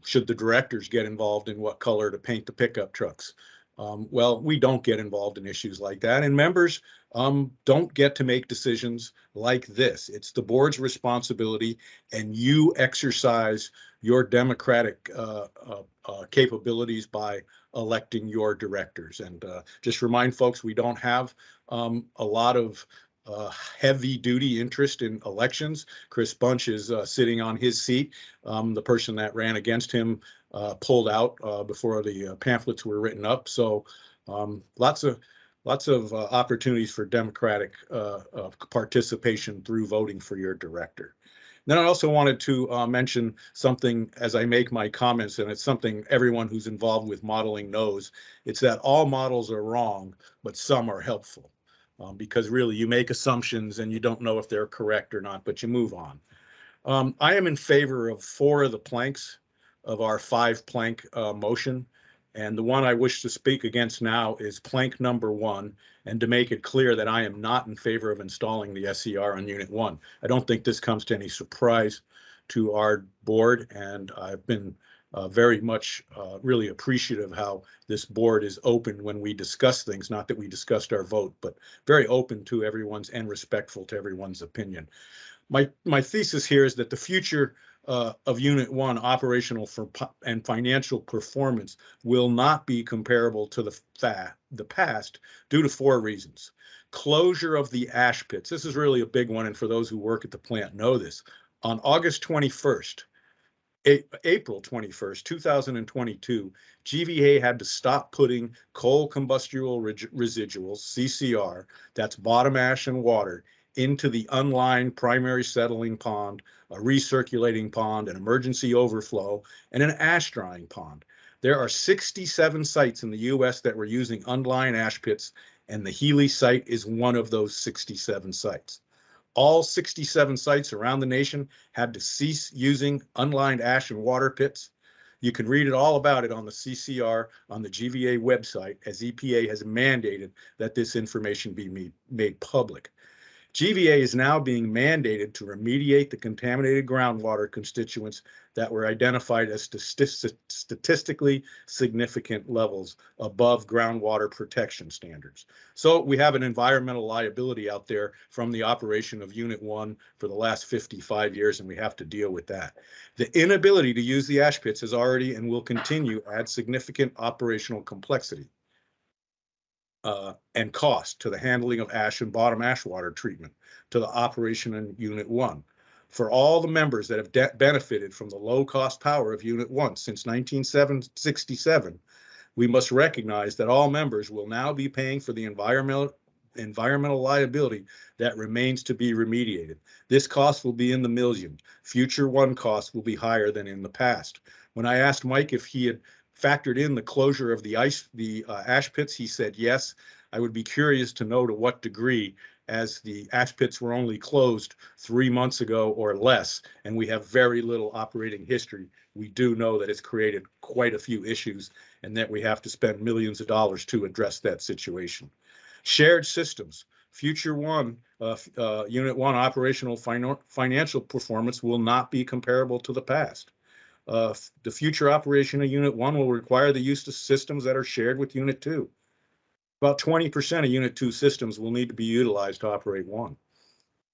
should the directors get involved in what color to paint the pickup trucks? Well, we don't get involved in issues like that, and members don't get to make decisions like this. It's the board's responsibility, and you exercise your democratic capabilities by electing your directors. And just remind folks, we don't have a lot of heavy duty interest in elections. Chris Bunch is sitting on his seat. The person that ran against him pulled out before the pamphlets were written up. So lots of opportunities for democratic participation through voting for your director. Then I also wanted to mention something as I make my comments, and it's something everyone who's involved with modeling knows. It's that all models are wrong, but some are helpful. Because really you make assumptions and you don't know if they're correct or not, but you move on. I am in favor of 4 of the planks of our 5-plank motion. And the one I wish to speak against now is plank number 1. And to make it clear that I am not in favor of installing the SCR on Unit 1. I don't think this comes to any surprise to our board. And I've been very much really appreciative how this board is open when we discuss things. Not that we discussed our vote, but very open to everyone's and respectful to everyone's opinion. My thesis here is that the future of Unit 1 operational and financial performance will not be comparable to the past due to 4 reasons. Closure of the ash pits. This is really a big one, and for those who work at the plant know this. On August 21st, April 21st, 2022, GVEA had to stop putting coal combustible residuals, CCR, that's bottom ash and water, into the unlined primary settling pond, a recirculating pond, an emergency overflow, and an ash drying pond. There are 67 sites in the U.S. that were using unlined ash pits, and the Healy site is one of those 67 sites. All 67 sites around the nation had to cease using unlined ash and water pits. You can read it all about it on the CCR on the GVEA website, as EPA has mandated that this information be made public. GVEA is now being mandated to remediate the contaminated groundwater constituents that were identified as statistically significant levels above groundwater protection standards. So we have an environmental liability out there from the operation of Unit 1 for the last 55 years, and we have to deal with that. The inability to use the ash pits has already and will continue to add significant operational complexity and cost to the handling of ash and bottom ash water treatment, to the operation in Unit 1. For all the members that have benefited from the low-cost power of Unit 1 since 1967, we must recognize that all members will now be paying for the environmental liability that remains to be remediated. This cost will be in the millions. Future 1 costs will be higher than in the past. When I asked Mike if he had factored in the closure of the ash pits, he said yes. I would be curious to know to what degree, as the ash pits were only closed 3 months ago or less, and we have very little operating history. We do know that it's created quite a few issues and that we have to spend millions of dollars to address that situation. Shared systems. Future 1, Unit 1 operational financial performance will not be comparable to the past. The future operation of Unit 1 will require the use of systems that are shared with Unit 2. About 20% of Unit 2 systems will need to be utilized to operate 1.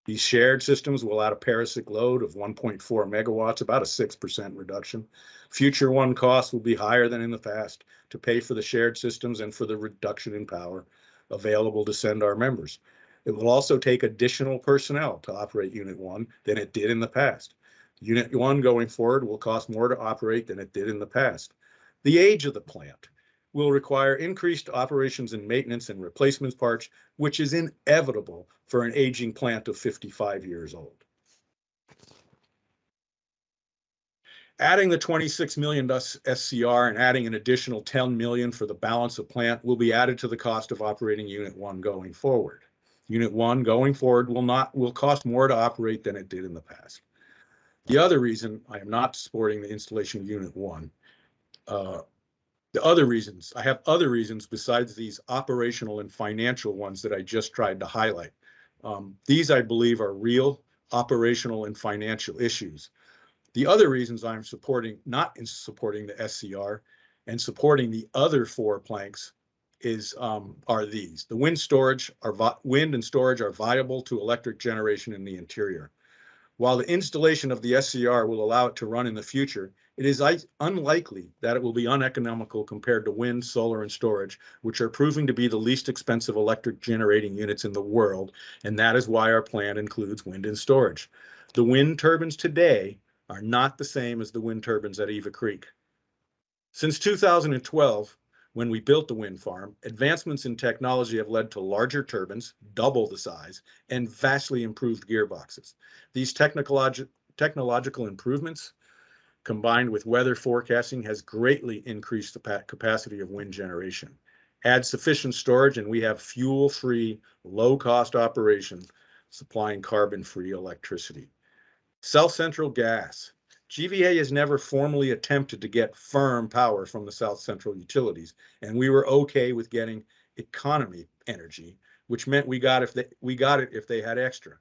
These shared systems will add a parasitic load of 1.4 megawatts, about a 6% reduction. Future 1 costs will be higher than in the past to pay for the shared systems and for the reduction in power available to send our members. It will also take additional personnel to operate Unit 1 than it did in the past. Unit 1 going forward will cost more to operate than it did in the past. The age of the plant will require increased operations and maintenance and replacement parts, which is inevitable for an aging plant of 55 years old. Adding the 26 million SCR and adding an additional 10 million for the balance of plant will be added to the cost of operating Unit 1 going forward. Unit 1 going forward will cost more to operate than it did in the past. The other reason I am not supporting the installation of Unit 1, I have other reasons besides these operational and financial ones that I just tried to highlight. These, I believe, are real operational and financial issues. The other reasons I'm not supporting the SCR and supporting the other 4 planks are these. The wind and storage are viable to electric generation in the interior. While the installation of the SCR will allow it to run in the future, it is unlikely that it will be uneconomical compared to wind, solar, and storage, which are proving to be the least expensive electric generating units in the world, and that is why our plan includes wind and storage. The wind turbines today are not the same as the wind turbines at Eva Creek. Since 2012, when we built the wind farm, advancements in technology have led to larger turbines, double the size, and vastly improved gearboxes. These technological improvements, combined with weather forecasting, has greatly increased the capacity of wind generation. Add sufficient storage, and we have fuel-free, low-cost operation supplying carbon-free electricity. South Central Gas. GVEA has never formally attempted to get firm power from the South Central utilities, and we were okay with getting economy energy, which meant we got it if they had extra.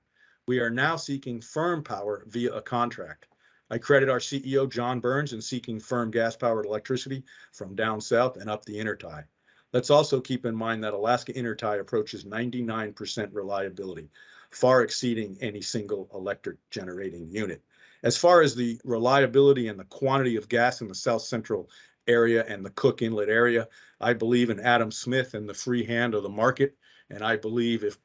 We are now seeking firm power via a contract. I credit our CEO, John Burns, in seeking firm gas-powered electricity from down south and up the intertie. Let's also keep in mind that Alaska intertie approaches 99% reliability, far exceeding any single electric generating unit. As far as the reliability and the quantity of gas in the South Central area and the Cook Inlet area, I believe in Adam Smith and the free hand of the market. And I believe if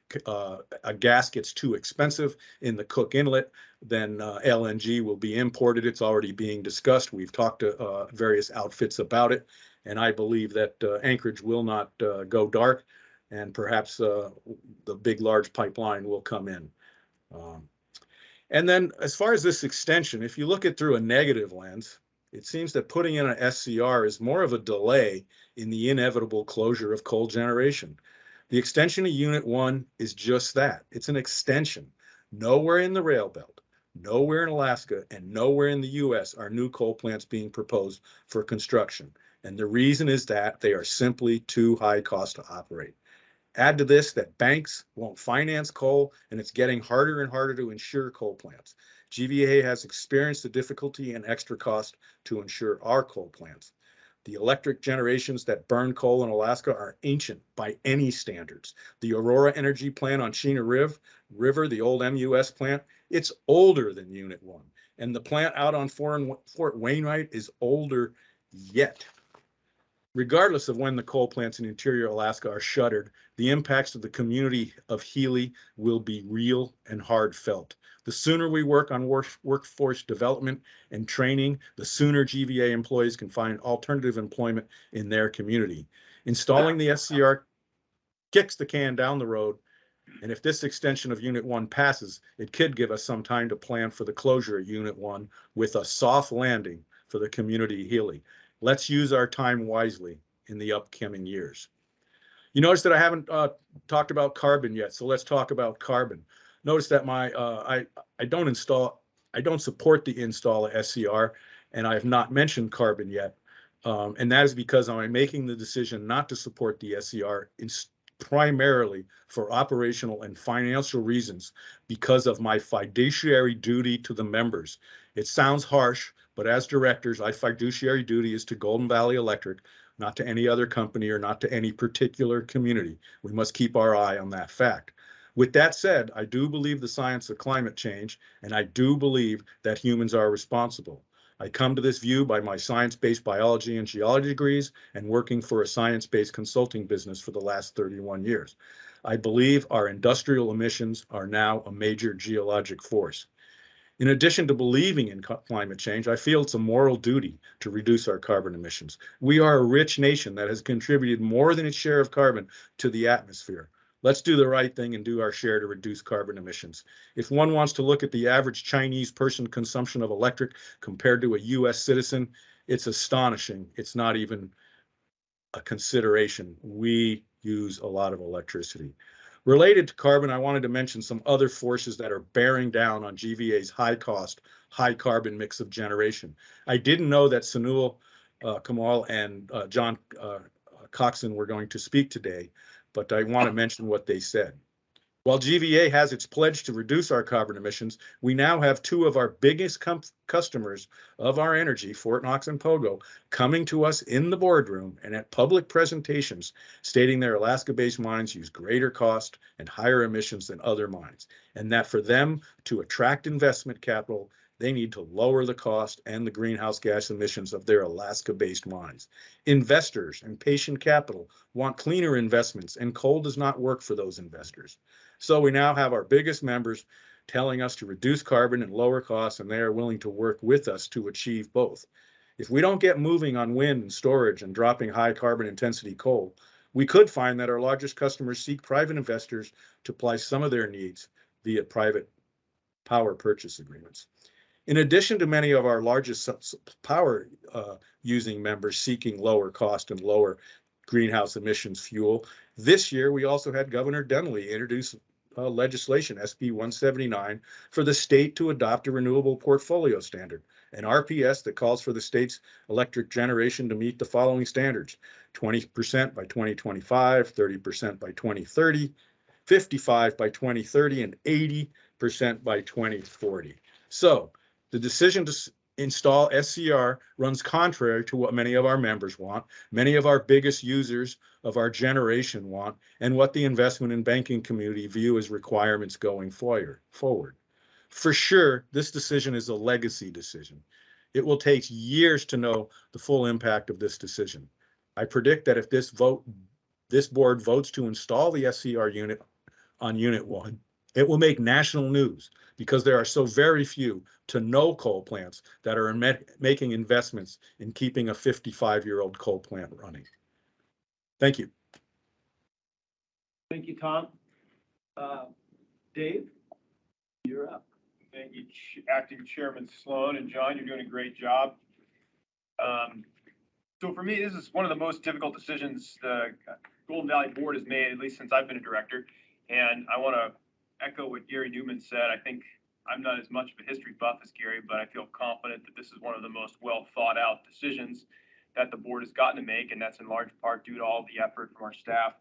a gas gets too expensive in the Cook Inlet, then LNG will be imported. It's already being discussed. We've talked to various outfits about it. And I believe that Anchorage will not go dark, and perhaps the big, large pipeline will come in. And then as far as this extension, if you look at through a negative lens, it seems that putting in an SCR is more of a delay in the inevitable closure of coal generation. The extension of Unit 1 is just that. It's an extension. Nowhere in the rail belt, nowhere in Alaska, and nowhere in the US are new coal plants being proposed for construction. And the reason is that they are simply too high cost to operate. Add to this that banks won't finance coal, and it's getting harder and harder to insure coal plants. GVEA has experienced the difficulty and extra cost to insure our coal plants. The electric generations that burn coal in Alaska are ancient by any standards. The Aurora Energy plant on Chena River, the old MUS plant, it's older than Unit 1. And the plant out on Fort Wainwright is older yet. Regardless of when the coal plants in interior Alaska are shuttered, the impacts of the community of Healy will be real and hard felt. The sooner we work on workforce development and training, the sooner GVEA employees can find alternative employment in their community. Installing the SCR kicks the can down the road, and if this extension of Unit 1 passes, it could give us some time to plan for the closure of Unit 1 with a soft landing for the community of Healy. Let's use our time wisely in the upcoming years. You notice that I haven't talked about carbon yet, so let's talk about carbon. Notice that I don't support the install of SCR, and I have not mentioned carbon yet. And that is because I'm making the decision not to support the SCR primarily for operational and financial reasons because of my fiduciary duty to the members. It sounds harsh, but as directors, our fiduciary duty is to Golden Valley Electric, not to any other company or not to any particular community. We must keep our eye on that fact. With that said, I do believe the science of climate change, and I do believe that humans are responsible. I come to this view by my science-based biology and geology degrees and working for a science-based consulting business for the last 31 years. I believe our industrial emissions are now a major geologic force. In addition to believing in climate change, I feel it's a moral duty to reduce our carbon emissions. We are a rich nation that has contributed more than its share of carbon to the atmosphere. Let's do the right thing and do our share to reduce carbon emissions. If one wants to look at the average Chinese person consumption of electric compared to a US citizen, it's astonishing. It's not even a consideration. We use a lot of electricity. Related to carbon, I wanted to mention some other forces that are bearing down on GVEA's high cost, high carbon mix of generation. I didn't know that Sunil Kamal and John Coxon were going to speak today, but I want to mention what they said. While GVEA has its pledge to reduce our carbon emissions, we now have two of our biggest customers of our energy, Fort Knox and Pogo, coming to us in the boardroom and at public presentations stating their Alaska-based mines use greater cost and higher emissions than other mines, and that for them to attract investment capital, they need to lower the cost and the greenhouse gas emissions of their Alaska-based mines. Investors and patient capital want cleaner investments, and coal does not work for those investors. So we now have our biggest members telling us to reduce carbon and lower costs, and they are willing to work with us to achieve both. If we don't get moving on wind and storage and dropping high carbon intensity coal, we could find that our largest customers seek private investors to apply some of their needs via private power purchase agreements. In addition to many of our largest power using members seeking lower cost and lower greenhouse emissions fuel, this year we also had Governor Dunleavy introduce legislation, SB 179, for the state to adopt a renewable portfolio standard, an RPS that calls for the state's electric generation to meet the following standards: 20% by 2025, 30% by 2030, 55% by 2030, and 80% by 2040. So the decision to install SCR runs contrary to what many of our members want, many of our biggest users of our generation want, and what the investment and banking community view as requirements going forward. For sure, this decision is a legacy decision. It will take years to know the full impact of this decision. I predict that if this board votes to install the SCR unit on Unit 1, it will make national news because there are so very few to no coal plants that are making investments in keeping a 55-year-old coal plant running. Thank you. Thank you, Tom. Dave, you're up. Thank you, Acting Chairman Sloan, and John, you're doing a great job. So for me, this is one of the most difficult decisions the Golden Valley Board has made, at least since I've been a director. And I want to echo what Gary Newman said. I think I'm not as much of a history buff as Gary, but I feel confident that this is one of the most well thought out decisions that the board has gotten to make. And that's in large part due to all the effort from our staff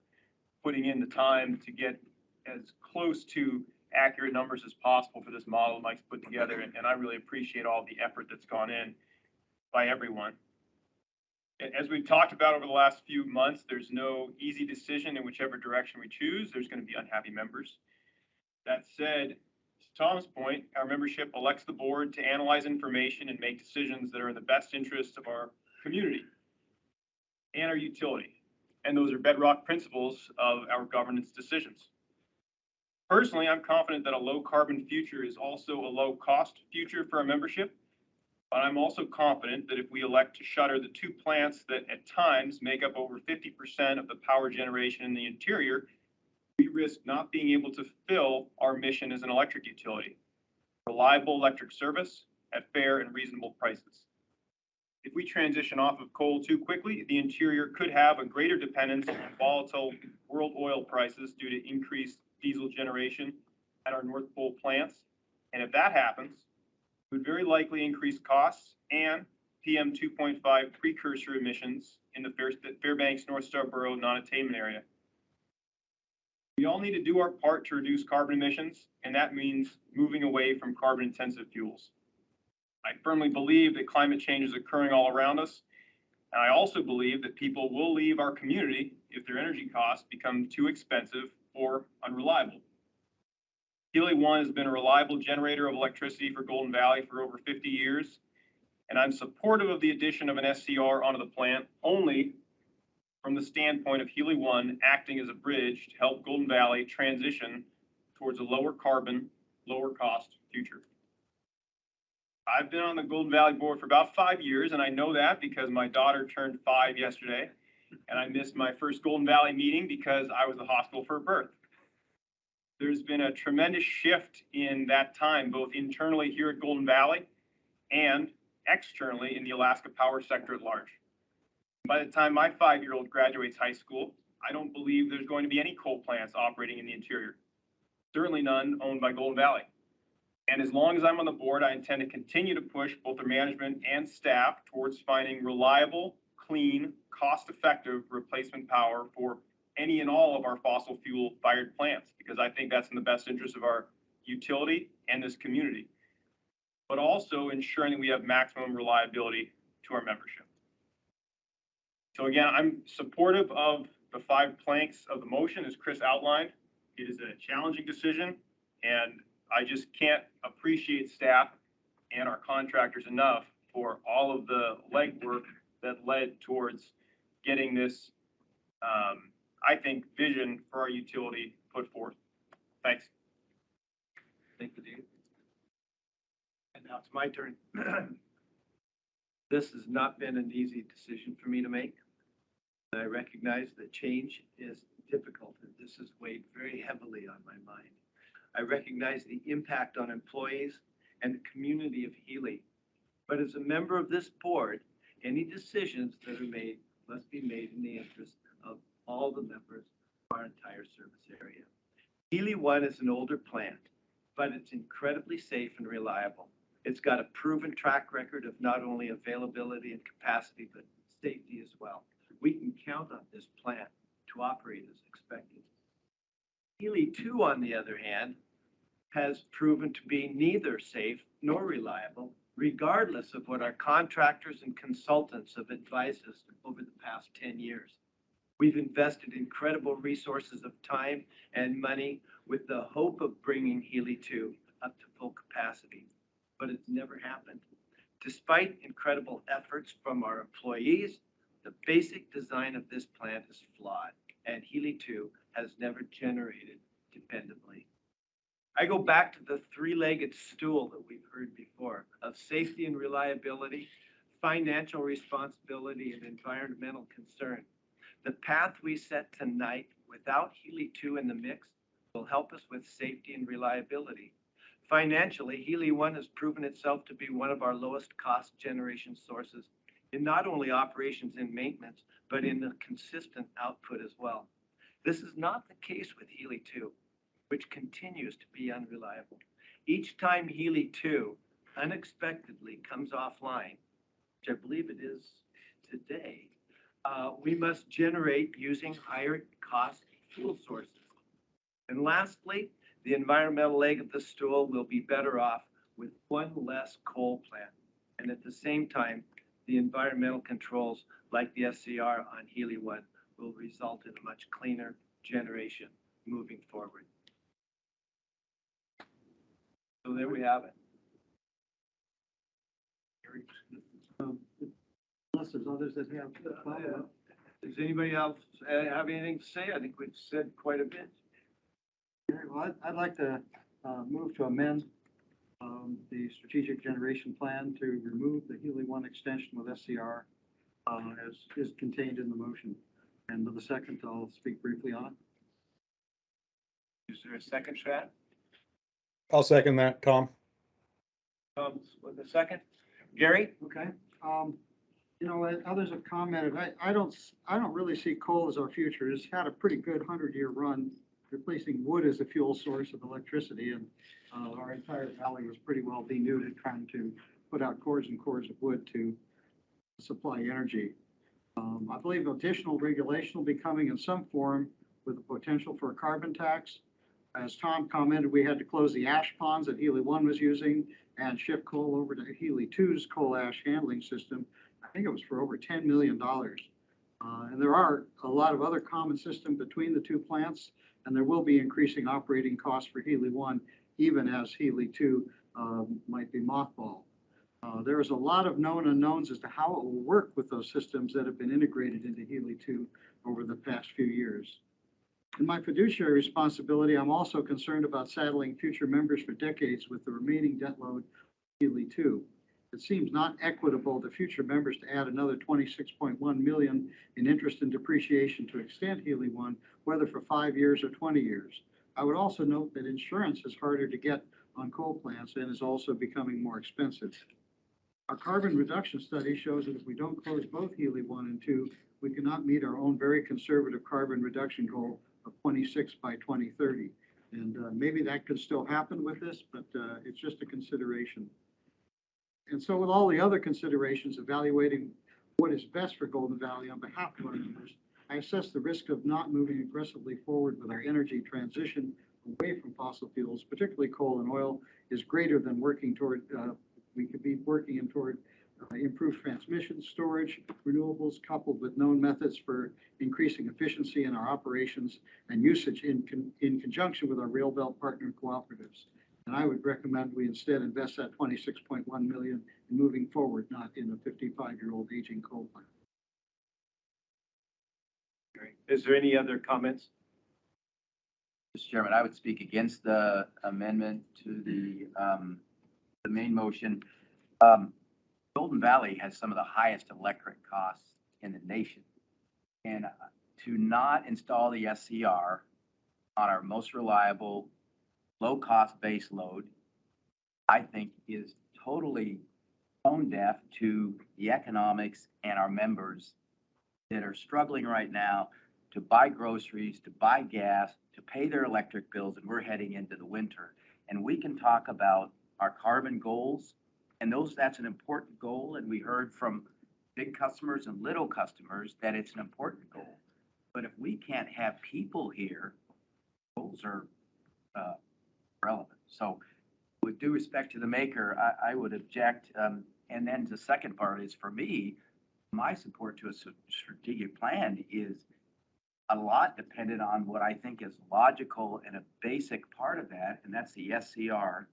putting in the time to get as close to accurate numbers as possible for this model Mike's put together. And I really appreciate all the effort that's gone in by everyone. As we've talked about over the last few months, there's no easy decision in whichever direction we choose. There's going to be unhappy members. That said, to Tom's point, our membership elects the board to analyze information and make decisions that are in the best interest of our community and our utility. And those are bedrock principles of our governance decisions. Personally, I'm confident that a low carbon future is also a low cost future for our membership. But I'm also confident that if we elect to shutter the two plants that at times make up over 50% of the power generation in the interior, we risk not being able to fulfill our mission as an electric utility: reliable electric service at fair and reasonable prices. If we transition off of coal too quickly, the interior could have a greater dependence on volatile world oil prices due to increased diesel generation at our North Pole plants. And if that happens, would very likely increase costs and PM 2.5 precursor emissions in the Fairbanks North Scarborough non-attainment area. We all need to do our part to reduce carbon emissions, and that means moving away from carbon-intensive fuels. I firmly believe that climate change is occurring all around us, and I also believe that people will leave our community if their energy costs become too expensive or unreliable. Healy 1 has been a reliable generator of electricity for Golden Valley for over 50 years, and I'm supportive of the addition of an SCR onto the plant only from the standpoint of Healy 1 acting as a bridge to help Golden Valley transition towards a lower carbon, lower cost future. I've been on the Golden Valley board for about 5 years, and I know that because my daughter turned 5 yesterday, and I missed my first Golden Valley meeting because I was in the hospital for a birth. There's been a tremendous shift in that time, both internally here at Golden Valley and externally in the Alaska power sector at large. By the time my 5-year-old graduates high school, I don't believe there's going to be any coal plants operating in the interior, certainly none owned by Golden Valley. And as long as I'm on the board, I intend to continue to push both the management and staff towards finding reliable, clean, cost-effective replacement power for any and all of our fossil fuel fired plants, because I think that's in the best interest of our utility and this community, but also ensuring that we have maximum reliability to our membership. So again, I'm supportive of the 5 planks of the motion as Chris outlined. It is a challenging decision, and I just can't appreciate staff and our contractors enough for all of the legwork that led towards getting this, I think, vision for our utility put forth. Thanks. Thank you, Dave. And now it's my turn. This has not been an easy decision for me to make. I recognize that change is difficult, and this has weighed very heavily on my mind. I recognize the impact on employees and the community of Healy. But as a member of this board, any decisions that are made must be made in the interest of all the members of our entire service area. Healy 1 is an older plant, but it's incredibly safe and reliable. It's got a proven track record of not only availability and capacity, but safety as well. We can count on this plant to operate as expected. Healy 2, on the other hand, has proven to be neither safe nor reliable, regardless of what our contractors and consultants have advised us over the past 10 years. We've invested incredible resources of time and money with the hope of bringing Healy 2 up to full capacity, but it's never happened. Despite incredible efforts from our employees, the basic design of this plant is flawed, and Healy 2 has never generated dependably. I go back to the 3-legged stool that we've heard before of safety and reliability, financial responsibility, and environmental concern. The path we set tonight without Healy 2 in the mix will help us with safety and reliability. Financially, Healy 1 has proven itself to be one of our lowest cost generation sources in not only operations and maintenance, but in the consistent output as well. This is not the case with Healy 2, which continues to be unreliable. Each time Healy 2 unexpectedly comes offline, which I believe it is today, we must generate using higher cost fuel sources. And lastly, the environmental leg of the stool will be better off with 1 less coal plant. And at the same time, the environmental controls like the SCR on Healy 1 will result in a much cleaner generation moving forward. So there we have it. Unless there's others that have follow-up. Does anybody else have anything to say? I think we've said quite a bit. Okay, well, I'd like to move to amend the strategic generation plan to remove the Healy 1 extension with SCR as is contained in the motion. And with the second, I'll speak briefly on it. Is there a second, Chad? I'll second that, Tom. With the second, Gary? Okay. You know, others have commented, I don't really see coal as our future. It's had a pretty good 100-year run, replacing wood as a fuel source of electricity, and our entire valley was pretty well denuded trying to put out cords and cords of wood to supply energy. I believe additional regulation will be coming in some form with the potential for a carbon tax. As Tom commented, we had to close the ash ponds that Healy 1 was using and ship coal over to Healy 2's coal ash handling system. I think it was for over $10 million. And there are a lot of other common systems between the two plants, and there will be increasing operating costs for Healy 1, even as Healy 2 might be mothballed. There is a lot of known unknowns as to how it will work with those systems that have been integrated into Healy 2 over the past few years. In my fiduciary responsibility, I'm also concerned about saddling future members for decades with the remaining debt load of Healy 2. It seems not equitable to future members to add another $26.1 million in interest and depreciation to extend Healy 1, whether for 5 years or 20 years. I would also note that insurance is harder to get on coal plants and is also becoming more expensive. Our carbon reduction study shows that if we don't close both Healy 1 and 2, we cannot meet our own very conservative carbon reduction goal of 26 by 2030. And maybe that could still happen with this, but it's just a consideration. And so with all the other considerations, evaluating what is best for Golden Valley on behalf of our members, I assess the risk of not moving aggressively forward with our energy transition away from fossil fuels, particularly coal and oil, is greater than working toward, we could be working in toward improved transmission, storage, renewables, coupled with known methods for increasing efficiency in our operations and usage in conjunction with our rail belt partner cooperatives. And I would recommend we instead invest that 26.1 million in moving forward, not in a 55-year-old aging coal plant. Is there any other comments? Mr. Chairman, I would speak against the amendment to the main motion. Golden Valley has some of the highest electric costs in the nation. And to not install the SCR on our most reliable, low-cost base load, I think is totally tone deaf to the economics and our members that are struggling right now to buy groceries, to buy gas, to pay their electric bills, and we're heading into the winter. And we can talk about our carbon goals, and that's an important goal, and we heard from big customers and little customers that it's an important goal. But if we can't have people here, goals are relevant. So with due respect to the maker, I would object. And then the second part is, for me, my support to a strategic plan is a lot dependent on what I think is logical and a basic part of that, and that's the SCR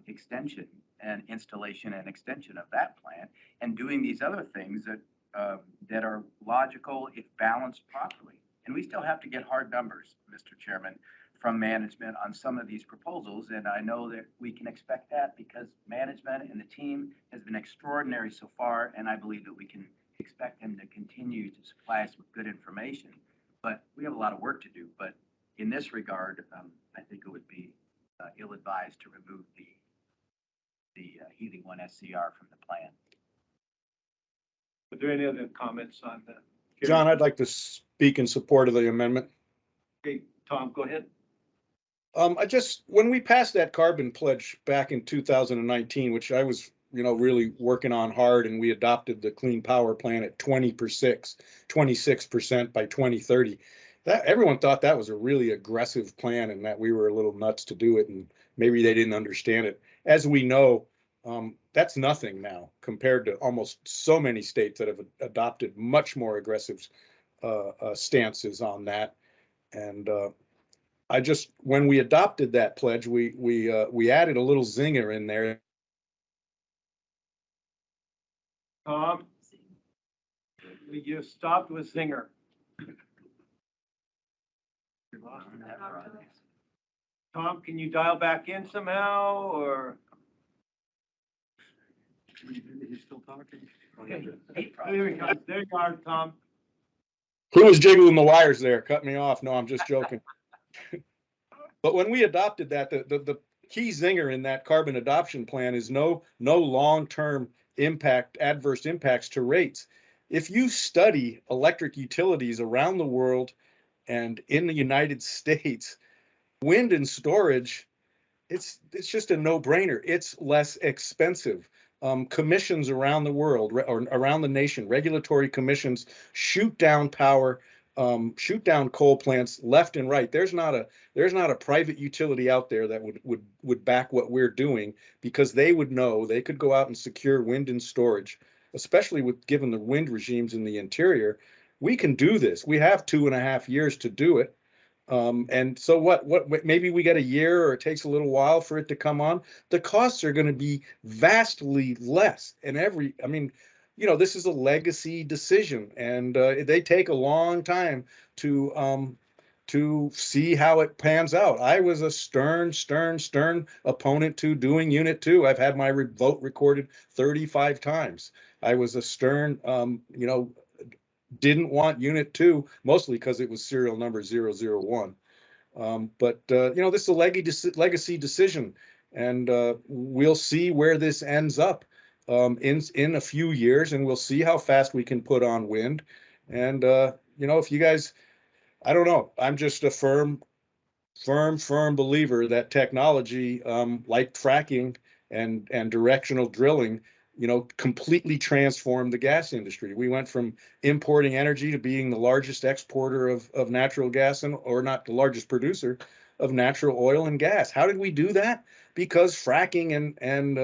extension and installation and extension of that plant, and doing these other things that are logical if balanced properly. And we still have to get hard numbers, Mr. Chairman, from management on some of these proposals, and I know that we can expect that because management and the team has been extraordinary so far, and I believe that we can expect them to continue to supply us with good information. But we have a lot of work to do. But in this regard, I think it would be ill-advised to remove the Healy 1 SCR from the plan. Are there any other comments on that? John, I'd like to speak in support of the amendment. Okay, Tom, go ahead. When we passed that carbon pledge back in 2019, which I was, really working on hard, and we adopted the Clean Power Plan at 26% by 2030. That everyone thought that was a really aggressive plan, and that we were a little nuts to do it, and maybe they didn't understand it. As we know, that's nothing now compared to almost so many states that have adopted much more aggressive stances on that. And when we adopted that pledge, we added a little zinger in there. Tom, you stopped with zinger. Tom, can you dial back in somehow, or? He's still talking. Okay. There you are, Tom. Who was jiggling the wires there? Cut me off. No, I'm just joking. But when we adopted that, the key zinger in that carbon adoption plan is no long-term adverse impacts to rates. If you study electric utilities around the world and in the United States, wind and storage, it's just a no-brainer. It's less expensive. Commissions around the world or around the nation, regulatory commissions shoot down power, shoot down coal plants left and right. There's not a private utility out there that would back what we're doing, because they would know they could go out and secure wind and storage, especially given the wind regimes in the interior. We can do this. We have 2.5 years to do it. And so what maybe we get a year, or it takes a little while for it to come on. The costs are going to be vastly less. And this is a legacy decision, and they take a long time to see how it pans out. I was a stern opponent to doing Unit 2. I've had my vote recorded 35 times. I was a stern, didn't want Unit 2, mostly because it was serial number 001. But this is a legacy decision, and we'll see where this ends up in a few years, and we'll see how fast we can put on wind. And if you guys, I don't know, I'm just a firm believer that technology like fracking and directional drilling completely transformed the gas industry. We went from importing energy to being the largest exporter of natural gas, or not the largest producer of natural oil and gas. How did we do that? Because fracking and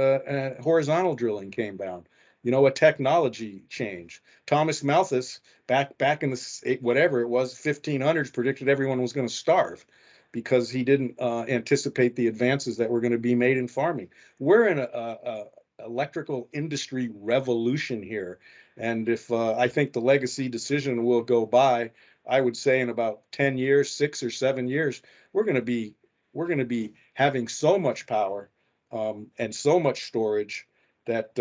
horizontal drilling came down. A technology change. Thomas Malthus, back in the whatever it was, 1500s, predicted everyone was going to starve because he didn't anticipate the advances that were going to be made in farming. We're in a electrical industry revolution here. And if I think the legacy decision will go by, I would say in about 10 years, 6 or 7 years, we're going to be having so much power and so much storage that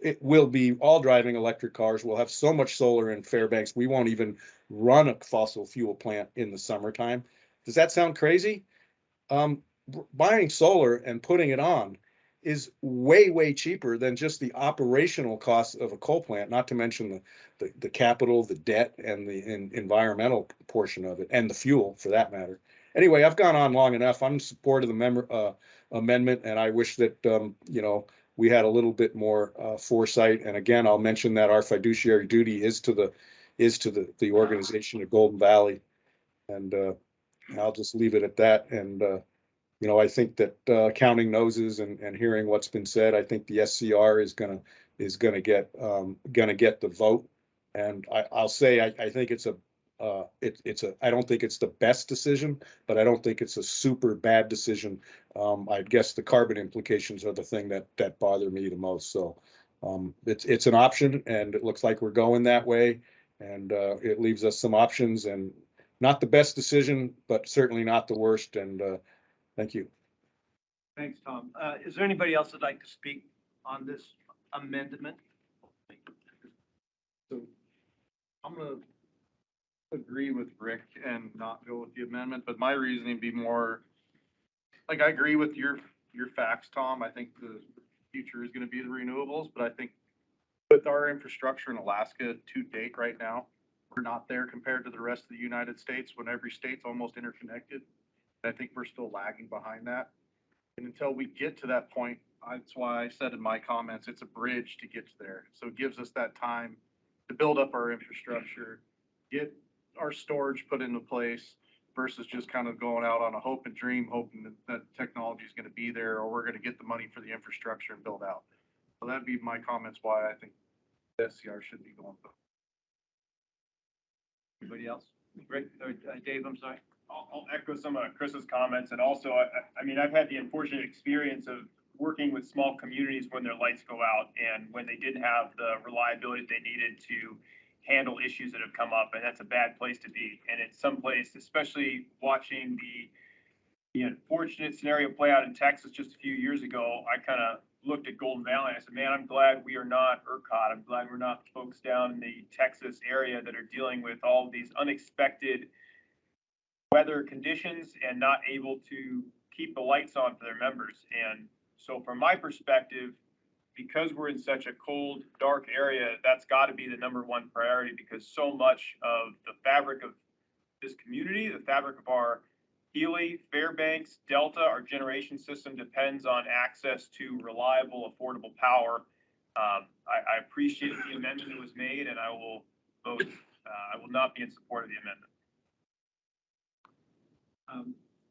it will be all driving electric cars. We'll have so much solar in Fairbanks, we won't even run a fossil fuel plant in the summertime. Does that sound crazy? Buying solar and putting it on is way cheaper than just the operational costs of a coal plant, not to mention the capital, the debt, and the environmental portion of it, and the fuel for that matter. Anyway, I've gone on long enough. I'm in support of the amendment, and I wish that we had a little bit more foresight. And again, I'll mention that our fiduciary duty is to the organization of Golden Valley, and I'll just leave it at that. And I think that counting noses and hearing what's been said, I think the SCR is gonna get the vote. And I'll say I think it's a I don't think it's the best decision, but I don't think it's a super bad decision. I guess the carbon implications are the thing that bother me the most. So it's an option, and it looks like we're going that way, and it leaves us some options, and not the best decision, but certainly not the worst. And thank you. Thanks, Tom. Is there anybody else that'd like to speak on this amendment? So I'm gonna agree with Rick and not go with the amendment, but my reasoning be more, like, I agree with your facts, Tom. I think the future is gonna be the renewables, but I think with our infrastructure in Alaska to date right now, we're not there compared to the rest of the United States, when every state's almost interconnected. I think we're still lagging behind that. And until we get to that point, that's why I said in my comments, it's a bridge to get to there. So it gives us that time to build up our infrastructure, get our storage put into place, versus just kind of going out on a hope and dream, hoping that technology is going to be there, or we're going to get the money for the infrastructure and build out. So that'd be my comments why I think the SCR should be going. Anybody else? Rick, or Dave, I'm sorry. I'll echo some of Chris's comments, and also, I mean, I've had the unfortunate experience of working with small communities when their lights go out and when they didn't have the reliability they needed to handle issues that have come up, and that's a bad place to be. And it's someplace, especially watching the unfortunate scenario play out in Texas just a few years ago, I kind of looked at Golden Valley and I said, man, I'm glad we are not ERCOT. I'm glad we're not folks down in the Texas area that are dealing with all of these unexpected weather conditions and not able to keep the lights on for their members. And so from my perspective, because we're in such a cold, dark area, that's got to be the number one priority, because so much of the fabric of this community, the fabric of our Healy, Fairbanks, Delta, our generation system depends on access to reliable, affordable power. I appreciate the amendment that was made, and I will vote. I will not be in support of the amendment.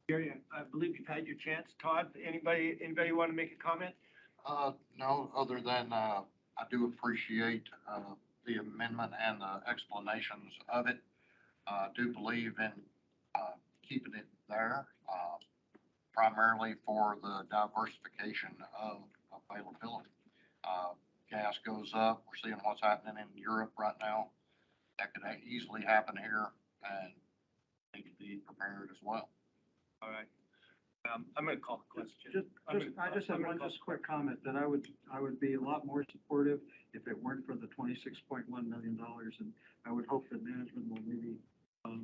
Gary, I believe you've had your chance. Todd, anybody want to make a comment? No, other than I do appreciate the amendment and the explanations of it. I do believe in keeping it there, primarily for the diversification of availability. Gas goes up. We're seeing what's happening in Europe right now. That could easily happen here, and need to be prepared as well. All right. I'm going to call the question. I just have one quick comment that I would be a lot more supportive if it weren't for the $26.1 million, and I would hope that management will maybe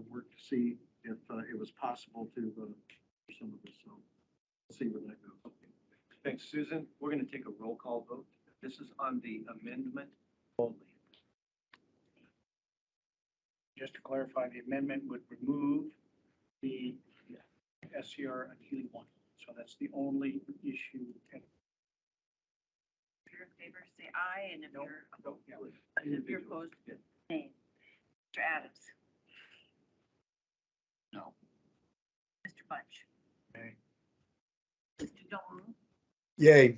work to see if it was possible to do some of this. So we'll see where that goes. Okay. Thanks, Susan. We're going to take a roll call vote. This is on the amendment only. Just to clarify, the amendment would remove the SCR and Healy 1. So that's the only issue. favor, say aye, and if No, you're, no, yeah. and if you're opposed, nay. Mr. Adams, No. Mr. Bunch, Okay. Mr. Dong, Yay.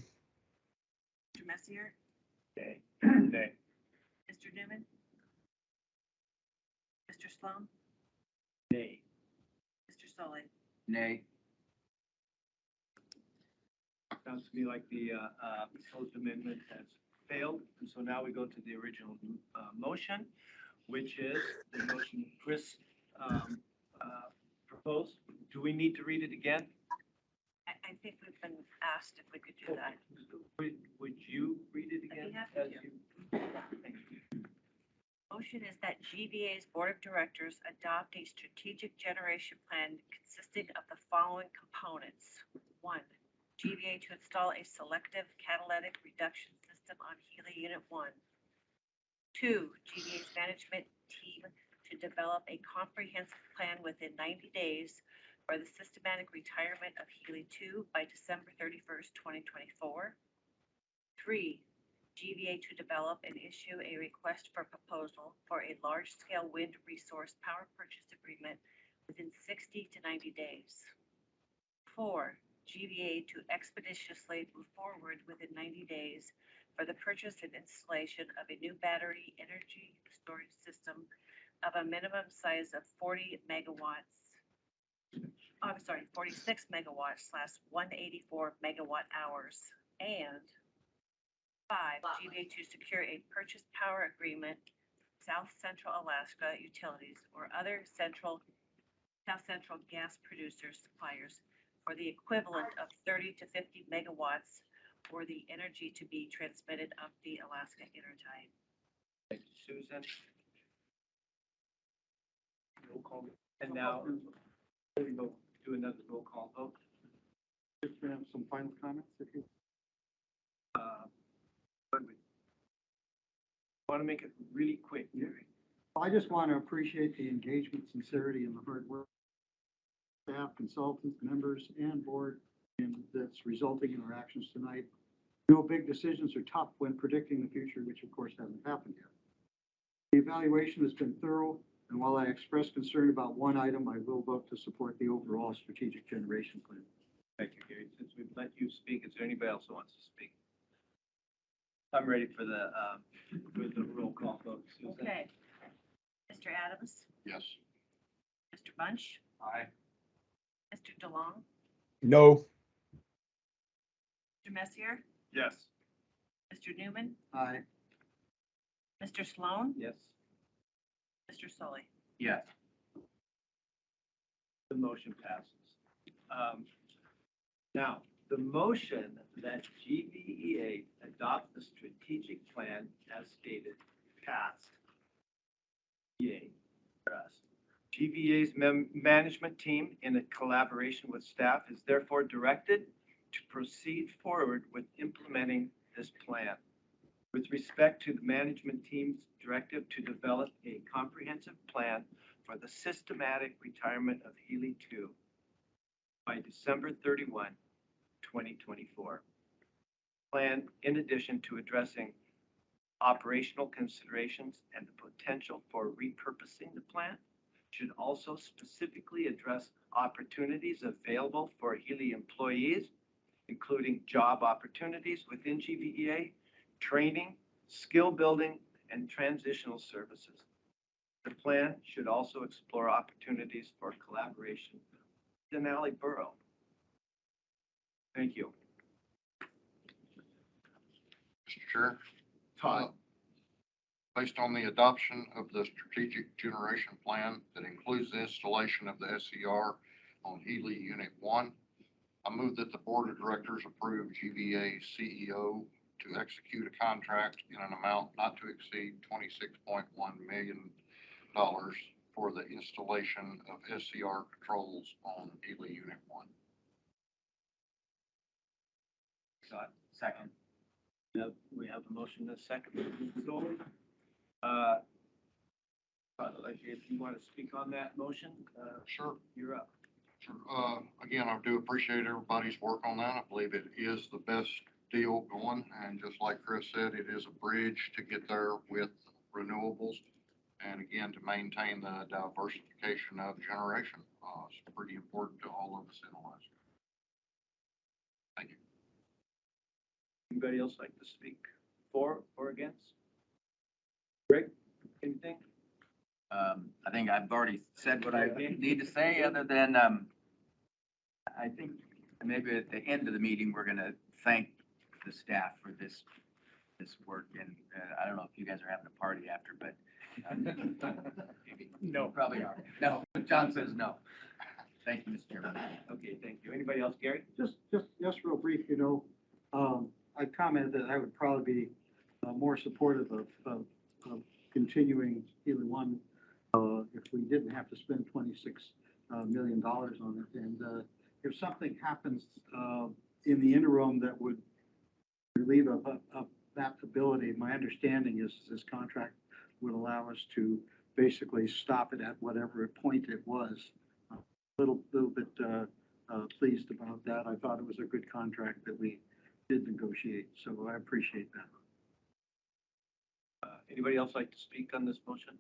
Mr. Messier, Nay. Nay. Mr. Newman, Mr. Sloan, Nay. Mr. Solly. Nay. Sounds to me like the proposed amendment has failed, and so now we go to the original motion, which is the motion Chris proposed. Do we need to read it again? I think we've been asked if we could do that. Would you read it I'd be again? happy as to. you- Motion is that GVA's Board of Directors adopt a strategic generation plan consisting of the following components. 1, GVA to install a selective catalytic reduction system on Healy Unit 1. 2, GVA's management team to develop a comprehensive plan within 90 days for the systematic retirement of Healy 2 by December 31st, 2024. 3, GVA to develop and issue a request for proposal for a large-scale wind resource power purchase agreement within 60 to 90 days. 4, GVA to expeditiously move forward within 90 days for the purchase and installation of a new battery energy storage system of a minimum size of 40 megawatts. 46 megawatts / 184 megawatt hours. And 5, GVA to secure a purchase power agreement, South Central Alaska Utilities or other South Central gas producers, suppliers for the equivalent of 30 to 50 megawatts for the energy to be transmitted up the Alaska Intertide. Thank you, Susan. Roll call. And now, we'll do another roll call vote. Just have some final comments, if you. Want to make it really quick, Gary? I just want to appreciate the engagement, sincerity, and the hard work. Staff, consultants, members, and board, and that's resulting in our actions tonight. No big decisions are tough when predicting the future, which of course hasn't happened yet. The evaluation has been thorough, and while I express concern about one item, I will vote to support the overall strategic generation plan. Thank you, Gary. Since we've let you speak, is there anybody else who wants to speak? I'm ready for the roll call vote, Susan. Okay. Mr. Adams, Yes. Mr. Bunch, Aye. Mr. DeLong, No. Mr. Messier, Yes. Mr. Newman, Aye. Mr. Sloan, Yes. Mr. Solly. Yes. The motion passes. Now, the motion that GVEA adopt the strategic plan as stated passed. Yay for us. GVA's management team, in a collaboration with staff, is therefore directed to proceed forward with implementing this plan. With respect to the management team's directive to develop a comprehensive plan for the systematic retirement of Healy 2 by December 31, 2024. Plan, in addition to addressing operational considerations and the potential for repurposing the plant, should also specifically address opportunities available for Healy employees, including job opportunities within GVEA, training, skill building, and transitional services. The plan should also explore opportunities for collaboration with Denali Borough. Thank you. Mr. Chair. Todd. Based on the adoption of the strategic generation plan that includes the installation of the SCR on Healy Unit 1, I move that the Board of Directors approve GVA CEO to execute a contract in an amount not to exceed $26.1 million for the installation of SCR controls on Healy Unit 1. Second. We have a motion and a second. If you want to speak on that motion, sure. You're up. Sure. Again, I do appreciate everybody's work on that. I believe it is the best deal going. And just like Chris said, it is a bridge to get there with renewables. And again, to maintain the diversification of generation. It's pretty important to all of us in Alaska. Thank you. Anybody else like to speak for or against? Greg, anything? I think I've already said what I need to say, other than, I think maybe at the end of the meeting, we're gonna thank the staff for this work, and I don't know if you guys are having a party after, but no, probably not. No, John says no. Thank you, Mr. Chairman. Okay, thank you. Anybody else, Gary? Just real brief, I commented that I would probably be more supportive of continuing Healy One if we didn't have to spend $26 million on it. And if something happens in the interim that would relieve of that ability, my understanding is this contract would allow us to basically stop it at whatever point it was. A little bit pleased about that. I thought it was a good contract that we did negotiate, so I appreciate that. Anybody else like to speak on this motion?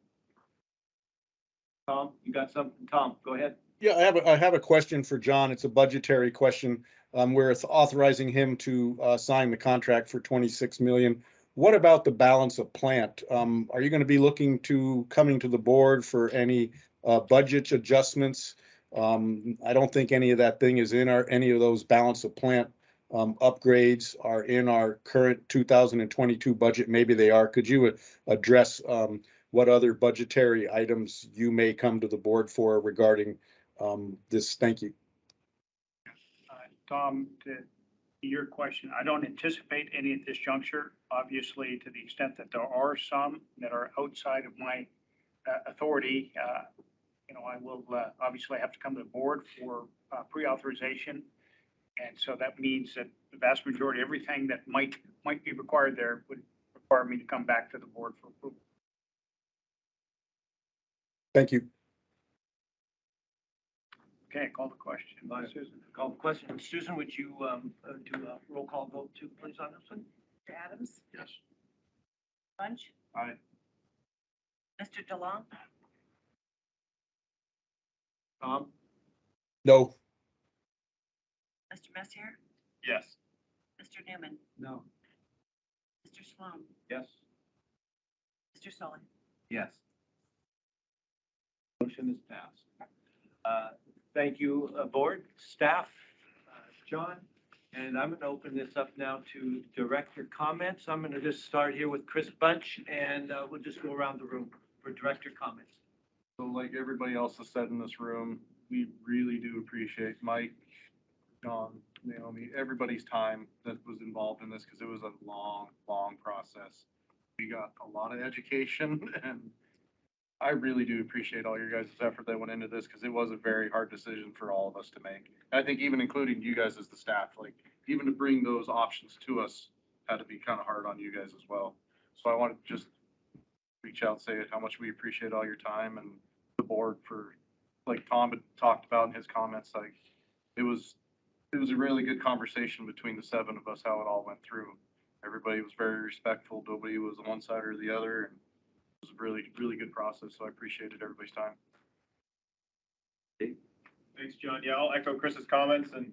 Tom, you got something? Tom, go ahead. Yeah, I have a question for John. It's a budgetary question, where it's authorizing him to sign the contract for 26 million. What about the balance of plant? Are you going to be looking to coming to the board for any budget adjustments? I don't think any of that thing is in any of those balance of plant upgrades are in our current 2022 budget. Maybe they are. Could you address what other budgetary items you may come to the board for regarding this? Thank you. Tom, to your question, I don't anticipate any at this juncture. Obviously, to the extent that there are some that are outside of my authority, I will obviously have to come to the board for pre-authorization. And so that means that the vast majority, everything that might be required there would require me to come back to the board for approval. Thank you. Okay, call the question. Susan, call the question. Susan, would you do a roll call vote too, please, on this one? Mr. Adams? Yes. Bunch? Aye. Mr. DeLong? Tom? No. Mr. Messier? Yes. Mr. Newman? No. Mr. Sloan? Yes. Mr. Sully? Yes. Motion is passed. Thank you, board, staff, John, and I'm going to open this up now to director comments. I'm going to just start here with Chris Bunch, and we'll just go around the room for director comments. So like everybody else has said in this room, we really do appreciate Mike, John, Naomi, everybody's time that was involved in this, because it was a long, long process. We got a lot of education, and I really do appreciate all your guys' effort that went into this, because it was a very hard decision for all of us to make. And I think even including you guys as the staff, like even to bring those options to us had to be kind of hard on you guys as well. So I want to just reach out and say how much we appreciate all your time, and the board for, like Tom had talked about in his comments, like it was a really good conversation between the seven of us, how it all went through. Everybody was very respectful. Nobody was on one side or the other. And it was a really, really good process. So I appreciated everybody's time. Thanks, John. Yeah, I'll echo Chris's comments and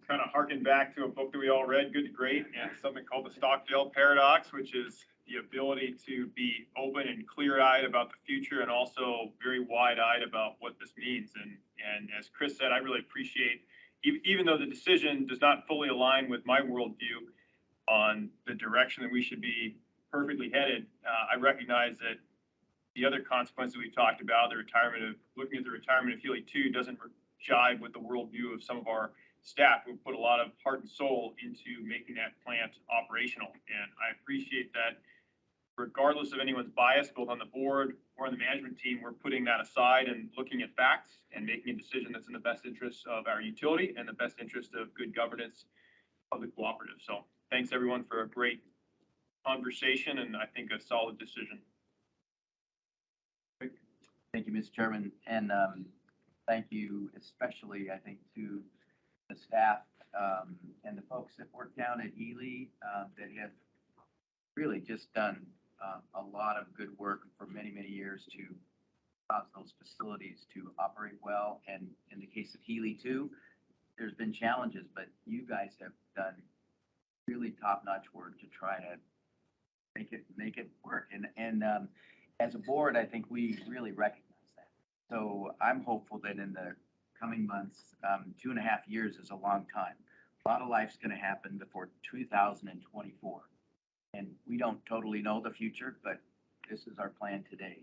kind of harken back to a book that we all read, Good to Great, and something called the Stockdale Paradox, which is the ability to be open and clear-eyed about the future, and also very wide-eyed about what this means. And as Chris said, I really appreciate, even though the decision does not fully align with my worldview on the direction that we should be perfectly headed, I recognize that the other consequences we talked about, looking at the retirement of Healy 2 doesn't jive with the worldview of some of our staff who put a lot of heart and soul into making that plant operational. And I appreciate that regardless of anyone's bias, both on the board or on the management team, we're putting that aside and looking at facts and making a decision that's in the best interest of our utility and the best interest of good governance of the cooperative. So thanks everyone for a great conversation and I think a solid decision. Thank you, Mr. Chairman, and thank you especially, I think, to the staff and the folks that work down at Ely, that have really just done, a lot of good work for many, many years to cause those facilities to operate well. And in the case of Healy too, there's been challenges, but you guys have done really top-notch work to try to make it work. And as a board, I think we really recognize that. So I'm hopeful that in the coming months, 2.5 years is a long time. A lot of life's going to happen before 2024. And we don't totally know the future, but this is our plan today.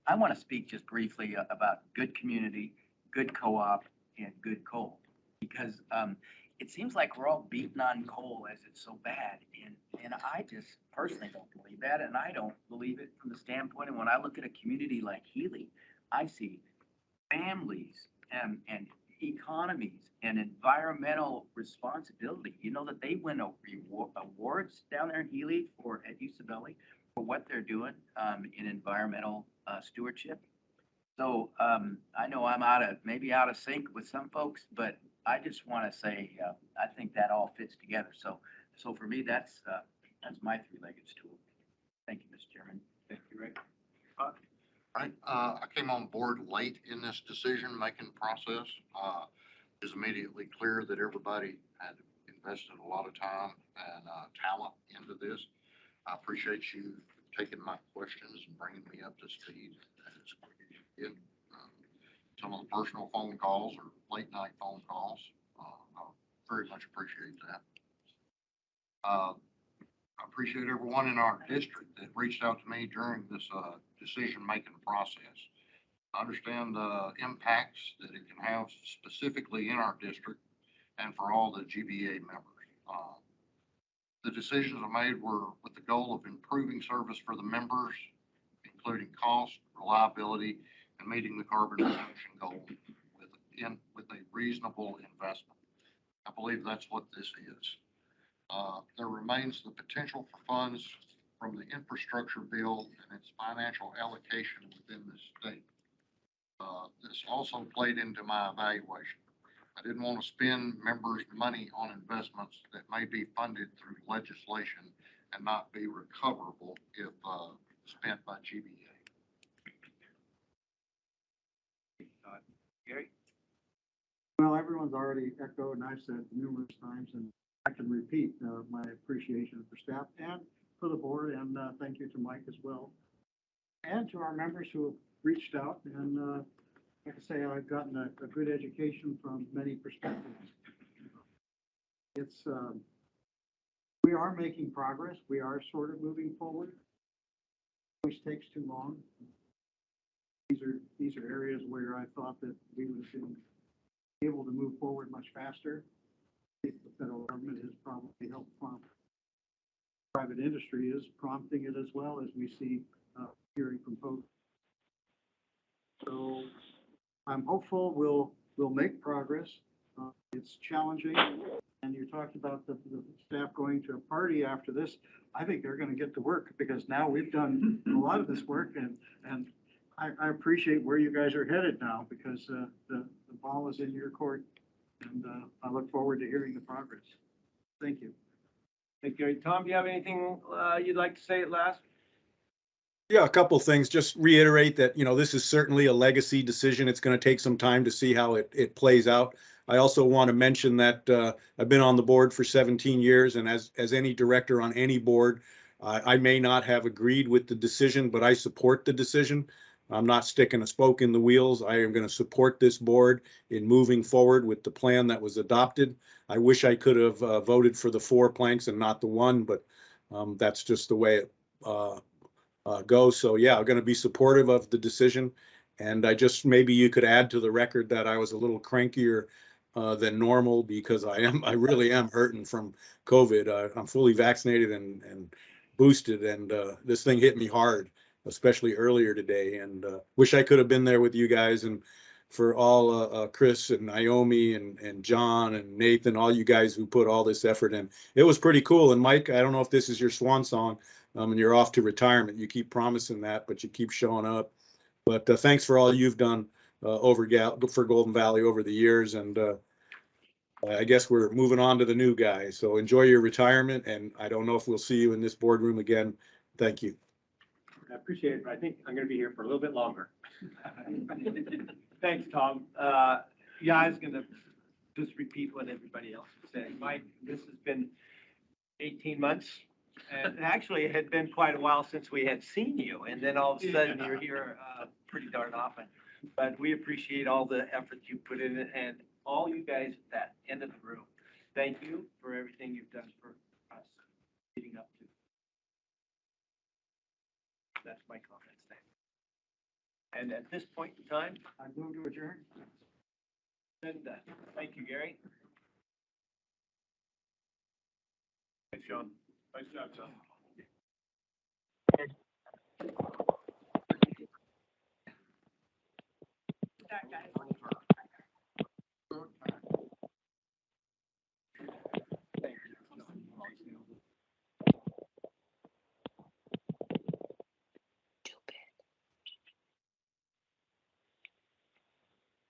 I want to speak just briefly about good community, good co-op, and good coal, because it seems like we're all beating on coal as it's so bad. And I just personally don't believe that. And I don't believe it from the standpoint of when I look at a community like Healy, I see families and economies and environmental responsibility. You know that they win awards down there in Healy at Usabelli for what they're doing in environmental stewardship. So I know I'm maybe out of sync with some folks, but I just want to say I think that all fits together. So for me, that's my three-legged stool. Thank you, Mr. Chairman. Thank you, Ray. I came on board late in this decision-making process. It was immediately clear that everybody had invested a lot of time and talent into this. I appreciate you taking my questions and bringing me up to speed as quick as you did. Some of the personal phone calls or late-night phone calls, I very much appreciate that. I appreciate everyone in our district that reached out to me during this decision-making process. I understand the impacts that it can have specifically in our district and for all the GVEA members. The decisions I made were with the goal of improving service for the members, including cost, reliability, and meeting the carbon reduction goal with a reasonable investment. I believe that's what this is. There remains the potential for funds from the infrastructure bill and its financial allocation within the state. This also played into my evaluation. I didn't want to spend members' money on investments that may be funded through legislation and not be recoverable if spent by GVEA. Gary? Well, everyone's already echoed, and I've said numerous times, and I can repeat my appreciation for staff and for the board, and thank you to Mike as well, and to our members who have reached out. And like I say, I've gotten a good education from many perspectives. It's we are making progress. We are sort of moving forward. It always takes too long. These are areas where I thought that we would have been able to move forward much faster. I think the federal government has probably helped prompt. Private industry is prompting it as well, as we see hearing from folks. So I'm hopeful we'll make progress. It's challenging, and you talked about the staff going to a party after this. I think they're going to get to work, because now we've done a lot of this work, and I appreciate where you guys are headed now, because the ball is in your court, and I look forward to hearing the progress. Thank you. Thank you. Tom, do you have anything you'd like to say at last? Yeah, a couple things. Just reiterate that, this is certainly a legacy decision. It's going to take some time to see how it plays out. I also want to mention that I've been on the board for 17 years, and as any director on any board, I may not have agreed with the decision, but I support the decision. I'm not sticking a spoke in the wheels. I am going to support this board in moving forward with the plan that was adopted. I wish I could have voted for the 4 planks and not the 1, but that's just the way it go. So yeah, I'm going to be supportive of the decision. And maybe you could add to the record that I was a little crankier than normal, because I really am hurting from COVID. I'm fully vaccinated and boosted, and this thing hit me hard, especially earlier today. And wish I could have been there with you guys, and for all Chris and Naomi and John and Nathan, all you guys who put all this effort in. It was pretty cool. And Mike, I don't know if this is your swan song, and you're off to retirement. You keep promising that, but you keep showing up. But thanks for all you've done for Golden Valley over the years. And I guess we're moving on to the new guy. So enjoy your retirement, and I don't know if we'll see you in this boardroom again. Thank you. I appreciate it, but I think I'm gonna be here for a little bit longer. Thanks, Tom. Yeah, I was gonna just repeat what everybody else was saying. Mike, this has been 18 months, and actually it had been quite a while since we had seen you, and then all of a sudden you're here pretty darn often. But we appreciate all the effort you put in it, and all you guys at that end of the room. Thank you for everything you've done for us leading up to. That's my comments. Thank you. And at this point in time, I move to adjourn. And thank you, Gary. Thanks, John. Nice job, John.